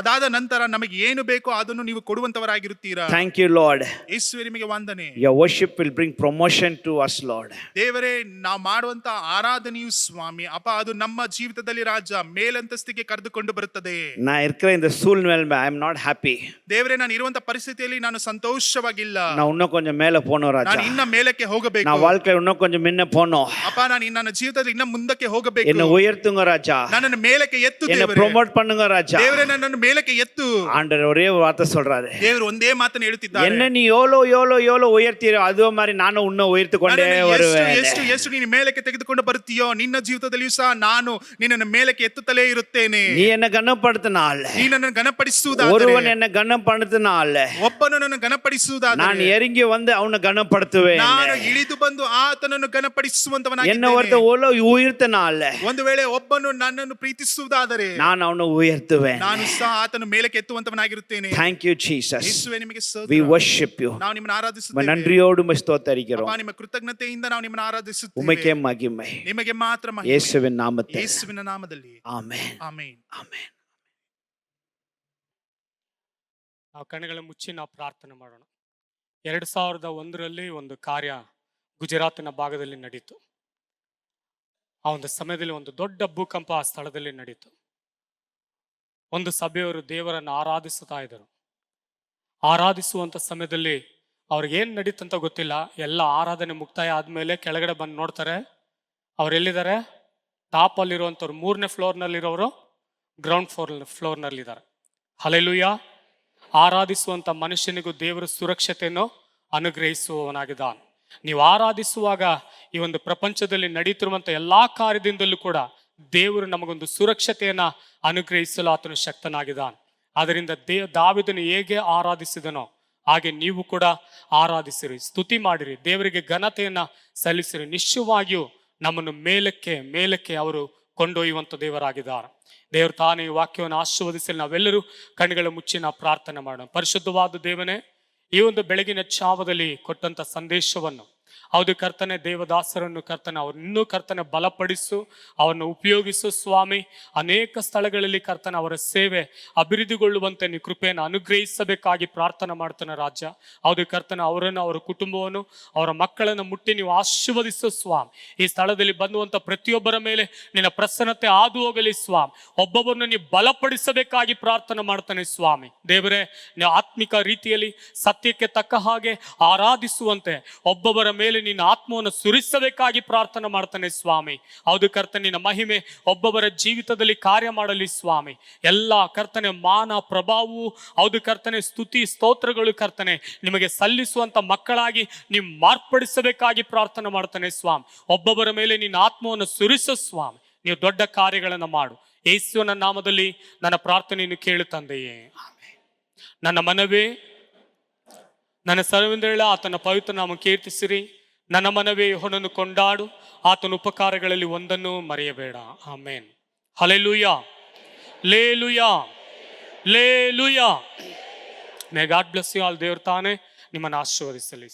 ಅದಾದ ನಂತರ ನಮಗೆ ಏನು ಬೇಕೋ ಅದನ್ನು ನೀವು ಕೊಡುವಂತವರಾಗಿರುತ್ತೀರಾ. Thank you Lord. ಯೇಸುವೇ, ನಿಮಗೆ ವಂದನೆ. Your worship will bring promotion to us Lord. ದೇವರೇ, ನಾವು ಮಾಡುವಂತ ಆರಾಧನೆಯು ಸ್ವಾಮಿ ಅಪ್ಪ, ಅದು ನಮ್ಮ ಜೀವಿತದಲ್ಲಿ ರಾಜ ಮೇಲಂತಸ್ತಿಗೆ ಕರೆದುಕೊಂಡು ಬರುತ್ತದೆ. நான் இருக்கிற இந்த சூழ்நிலையில I am not happy. ದೇವರೇ, ನಾನು ಇರುವಂತ ಪರಿಸ್ಥಿತಿಯಲ್ಲಿ ನಾನು ಸಂತೋಷವಾಗಿಲ್ಲ. நான் இன்னும் கொஞ்சம் மேல போணும் ராஜா. ನಾನು ಇನ್ನ ಮೇಲಕ್ಕೆ ಹೋಗಬೇಕು. நான் வாழ்க்கையில இன்னும் கொஞ்சம் முன்ன போணும். ಅಪ್ಪ, ನಾನು ನನ್ನ ಜೀವಿತದಲ್ಲಿ ಇನ್ನ ಮುಂದಕ್ಕೆ ಹೋಗಬೇಕು. என்னை உயர்த்துங்க ராஜா. ನನ್ನನ್ನು ಮೇಲಕ್ಕೆ ಎತ್ತು என்னை ದೇವರೇ. ப்ரோமோட் பண்ணுங்க ராஜா. ದೇವರೇ, ನನ್ನನ್ನು ಮೇಲಕ್ಕೆ ಎತ್ತು. ஆண்டவர் ஒரே வார்த்தை சொல்றாரு. ದೇವರು ಒಂದೇ ಮಾತನ್ನು ಹೇಳುತ್ತಿದ್ದಾರೆ. என்ன நீ எவ்வளோ உயர்த்தியோ அதே மாதிரி ನಾನು உன்னை உயர்த்திಕೊಂಡೇ வருவேன். ಎಷ್ಟು ನೀನು ಮೇಲಕ್ಕೆ ತೆಗೆದುಕೊಂಡು ಬರುತ್ತೀಯೋ ನಿನ್ನ ಜೀವಿತದಲ್ಲಿಯೂ ಸಹ ನಾನು ನಿನ್ನನ್ನು ಮೇಲಕ್ಕೆ ಎತ್ತುತ್ತಲೇ ಇರುತ್ತೇನೆ. நீ என்ன கனப்படுத்தினால, ನೀ ನನ್ನನ್ನು ಗಣಪಡಿಸುವುದಾದರೆ, ஒருவன் என்ன கனப்படுத்தினால, ಒಬ್ಬನು ನನ್ನನ್ನು ಗಣಪಡಿಸುವುದಾದರೆ, நான் இறங்கி வந்து அவனை கனப்படுத்துவேன். ನಾನು ಇಳಿದು ಬಂದು ಆತನನ್ನು ಗಣಪಡಿಸುವಂತವನಾಗಿದ್ದೇನೆ. என்ன ஒருத்தன் உயர்த்தினால, ಒಂದು ವೇಳೆ ಒಬ್ಬನು ನನ್ನನ್ನು ಪ್ರೀತಿಸುವುದಾದರೆ நான் ಅವனை உயர்த்துவேன். ನಾನು ಸಹ ಆತನು ಮೇಲಕ್ಕೆ ಎತ್ತುವಂತವನಾಗಿರುತ್ತೇನೆ. Thank you Jesus. ಯೇಸುವೇ, ನಿಮಗೆ ಸ್ತೋತ್ರ. We worship you. ನಾವು ನಿಮ್ಮನ್ನು ಆರಾಧಿಸುತ್ತೇವೆ. நன்றியோடு ஸ்தோத்தரிக்கிறோம். ಅಪ್ಪ, ನಿಮ್ಮ ಕೃತಜ್ಞತೆಯಿಂದ ನಾವು ನಿಮ್ಮನ್ನು ಆರಾಧಿಸುತ್ತೇವೆ. உமக்கே மகிமை. ನಿಮಗೆ ಮಾತ್ರ ಮಹಿಮೆ. ಯೇಸುವಿನ ನಾಮದಲ್ಲಿ. ಯೇಸುವಿನ ನಾಮದಲ್ಲಿ. ಆಮೆನ್. ಆಮೆನ್. ಆಮೆನ್. ನಾವು ಕಣ್ಣುಗಳ ಮುಚ್ಚಿ ನಾವು ಪ್ರಾರ್ಥನೆ ಮಾಡೋಣ. 2001ರಲ್ಲಿ ಒಂದು ಕಾರ್ಯ ಗುಜರಾತಿನ ಭಾಗದಲ್ಲಿ ನಡೀತು. ಆ ಒಂದು ಸಮಯದಲ್ಲಿ ಒಂದು ದೊಡ್ಡ ಭೂಕಂಪ ಆ ಸ್ಥಳದಲ್ಲಿ ನಡೀತು. ಒಂದು ಸಭೆಯವರು ದೇವರನ್ನು ಆರಾಧಿಸುತ್ತಾ ಇದ್ದರು. ಆರಾಧಿಸುವಂತ ಸಮಯದಲ್ಲಿ ಅವ್ರಿಗೆ ಏನ್ ನಡೀತಂತ ಗೊತ್ತಿಲ್ಲ. ಎಲ್ಲ ಆರಾಧನೆ ಮುಕ್ತಾಯ ಆದ್ಮೇಲೆ ಕೆಳಗಡೆ ಬಂದು ನೋಡ್ತಾರೆ, ಅವ್ರು ಎಲ್ಲಿದ್ದಾರೆ? ಟಾಪ್ ಅಲ್ಲಿರುವಂಥವ್ರು 3ನೇ ಫ್ಲೋರ್ನಲ್ಲಿರೋರು ಗ್ರೌಂಡ್ ಫ್ಲೋರ್ನಲ್ಲಿದ್ದಾರೆ. ಹಲ್ಲೆಲೂಯಾ. ಆರಾಧಿಸುವಂತ ಮನುಷ್ಯನಿಗೂ ದೇವರು ಸುರಕ್ಷತೆಯನ್ನು ಅನುಗ್ರಹಿಸುವವನಾಗಿದ್ದಾನೆ. ನೀವು ಆರಾಧಿಸುವಾಗ ಈ ಒಂದು ಪ್ರಪಂಚದಲ್ಲಿ ನಡೀತಿರುವಂತ ಎಲ್ಲಾ ಕಾರ್ಯದಿಂದಲೂ ಕೂಡ ದೇವರು ನಮಗೊಂದು ಸುರಕ್ಷತೆಯನ್ನ ಅನುಗ್ರಹಿಸಲು ಆತನು ಶಕ್ತನಾಗಿದ್ದಾನೆ. ಆದ್ದರಿಂದ ದಾವೀದನು ಹೇಗೆ ಆರಾಧಿಸಿದನೋ ಹಾಗೆ ನೀವು ಕೂಡ ಆರಾಧಿಸಿರಿ, ಸ್ತುತಿ ಮಾಡಿರಿ, ದೇವರಿಗೆ ಘನತೆಯನ್ನ ಸಲ್ಲಿಸಿರಿ. ನಿಶ್ಚಯವಾಗಿಯೂ ನಮ್ಮನ್ನು ಮೇಲಕ್ಕೆ ಮೇಲಕ್ಕೆ ಅವರು ಕೊಂಡೊಯ್ಯುವಂತ ದೇವರಾಗಿದ್ದಾರೆ. ದೇವರು ತಾನೇ ಈ ವಾಕ್ಯವನ್ನು ಆಶೀರ್ವದಿಸಿ ನಾವೆಲ್ಲರೂ ಕಣ್ಣುಗಳ ಮುಚ್ಚಿ ನಾವು ಪ್ರಾರ್ಥನೆ ಮಾಡೋಣ. ಪರಿಶುದ್ಧವಾದ ದೇವನೇ, ಈ ಒಂದು ಬೆಳಗಿನ ಛಾವದಲ್ಲಿ ಕೊಟ್ಟಂತ ಸಂದೇಶವನ್ನು ಹೌದು ಕರ್ತನೆ, ದೇವದಾಸರನ್ನು ಕರ್ತನೆ ಅವ್ರು ಇನ್ನೂ ಕರ್ತನೆ ಬಲಪಡಿಸು, ಅವರನ್ನು ಉಪಯೋಗಿಸು ಸ್ವಾಮಿ. ಅನೇಕ ಸ್ಥಳಗಳಲ್ಲಿ ಕರ್ತನೆ ಅವರ ಸೇವೆ ಅಭಿವೃದ್ಧಿಗೊಳ್ಳುವಂತೆ ನೀವು ಕೃಪೆಯನ್ನು ಅನುಗ್ರಹಿಸಬೇಕಾಗಿ ಪ್ರಾರ್ಥನೆ ಮಾಡ್ತಾನೆ ರಾಜ್ಯ. ಹೌದು ಕರ್ತನೆ, ಅವರನ್ನು, ಅವರ ಕುಟುಂಬವನ್ನು, ಅವರ ಮಕ್ಕಳನ್ನು ಮುಟ್ಟಿ ನೀವು ಆಶೀರ್ವದಿಸು ಸ್ವಾಮಿ. ಈ ಸ್ಥಳದಲ್ಲಿ ಬಂದುವಂತ ಪ್ರತಿಯೊಬ್ಬರ ಮೇಲೆ ನಿನ್ನ ಪ್ರಸನ್ನತೆ ಹಾದು ಹೋಗಲಿ ಸ್ವಾಮಿ. ಒಬ್ಬೊಬ್ಬರನ್ನು ನೀವು ಬಲಪಡಿಸಬೇಕಾಗಿ ಪ್ರಾರ್ಥನೆ ಮಾಡ್ತಾನೆ ಸ್ವಾಮಿ. ದೇವರೇ, ನೀವು ಆತ್ಮಿಕ ರೀತಿಯಲ್ಲಿ ಸತ್ಯಕ್ಕೆ ತಕ್ಕ ಹಾಗೆ ಆರಾಧಿಸುವಂತೆ ಒಬ್ಬೊಬ್ಬರ ಮೇಲೆ ನಿನ್ನ ಆತ್ಮವನ್ನು ಸುರಿಸಬೇಕಾಗಿ ಪ್ರಾರ್ಥನೆ ಮಾಡ್ತಾನೆ ಸ್ವಾಮಿ. ಹೌದು ಕರ್ತನೆ, ನಿನ್ನ ಮಹಿಮೆ ಒಬ್ಬೊಬ್ಬರ ಜೀವಿತದಲ್ಲಿ ಕಾರ್ಯ ಮಾಡಲಿ ಸ್ವಾಮಿ. ಎಲ್ಲ ಕರ್ತನೆ ಮಾನ ಪ್ರಭಾವವು ಹೌದು ಕರ್ತನೆ ಸ್ತುತಿ ಸ್ತೋತ್ರಗಳು ಕರ್ತನೆ ನಿಮಗೆ ಸಲ್ಲಿಸುವಂತ ಮಕ್ಕಳಾಗಿ ನೀವು ಮಾರ್ಪಡಿಸಬೇಕಾಗಿ ಪ್ರಾರ್ಥನೆ ಮಾಡ್ತಾನೆ ಸ್ವಾಮಿ. ಒಬ್ಬೊಬ್ಬರ ಮೇಲೆ ನಿನ್ನ ಆತ್ಮವನ್ನು ಸುರಿಸು ಸ್ವಾಮಿ. ನೀವು ದೊಡ್ಡ ಕಾರ್ಯಗಳನ್ನು ಮಾಡು. ಯೇಸುವಿನ ನಾಮದಲ್ಲಿ ನನ್ನ ಪ್ರಾರ್ಥನೆಯನ್ನು ಕೇಳು ತಂದೆಯೇ, ಆಮೆನ್. ನನ್ನ ಮನವೇ ನನ್ನ ಸರ್ವೇಂದ್ರಳ ಆತನ ಪವಿತ್ರ ನಾಮ ಕೀರ್ತಿಸಿರಿ. ನನ್ನ ಮನವೇ ಯೆಹೋವನನ್ನು ಕೊಂಡಾಡು, ಆತನ ಉಪಕಾರಗಳಲ್ಲಿ ಒಂದನ್ನು ಮರೆಯಬೇಡ. ಆಮೆನ್. ಹಲ್ಲೆಲೂಯಾ, ಲೇಲೂಯಾ, ಲೇಲೂಯಾ. May God bless you all. ದೇವರು ತಾನೇ ನಿಮ್ಮನ್ನು ಆಶೀರ್ವದಿಸಲಿ.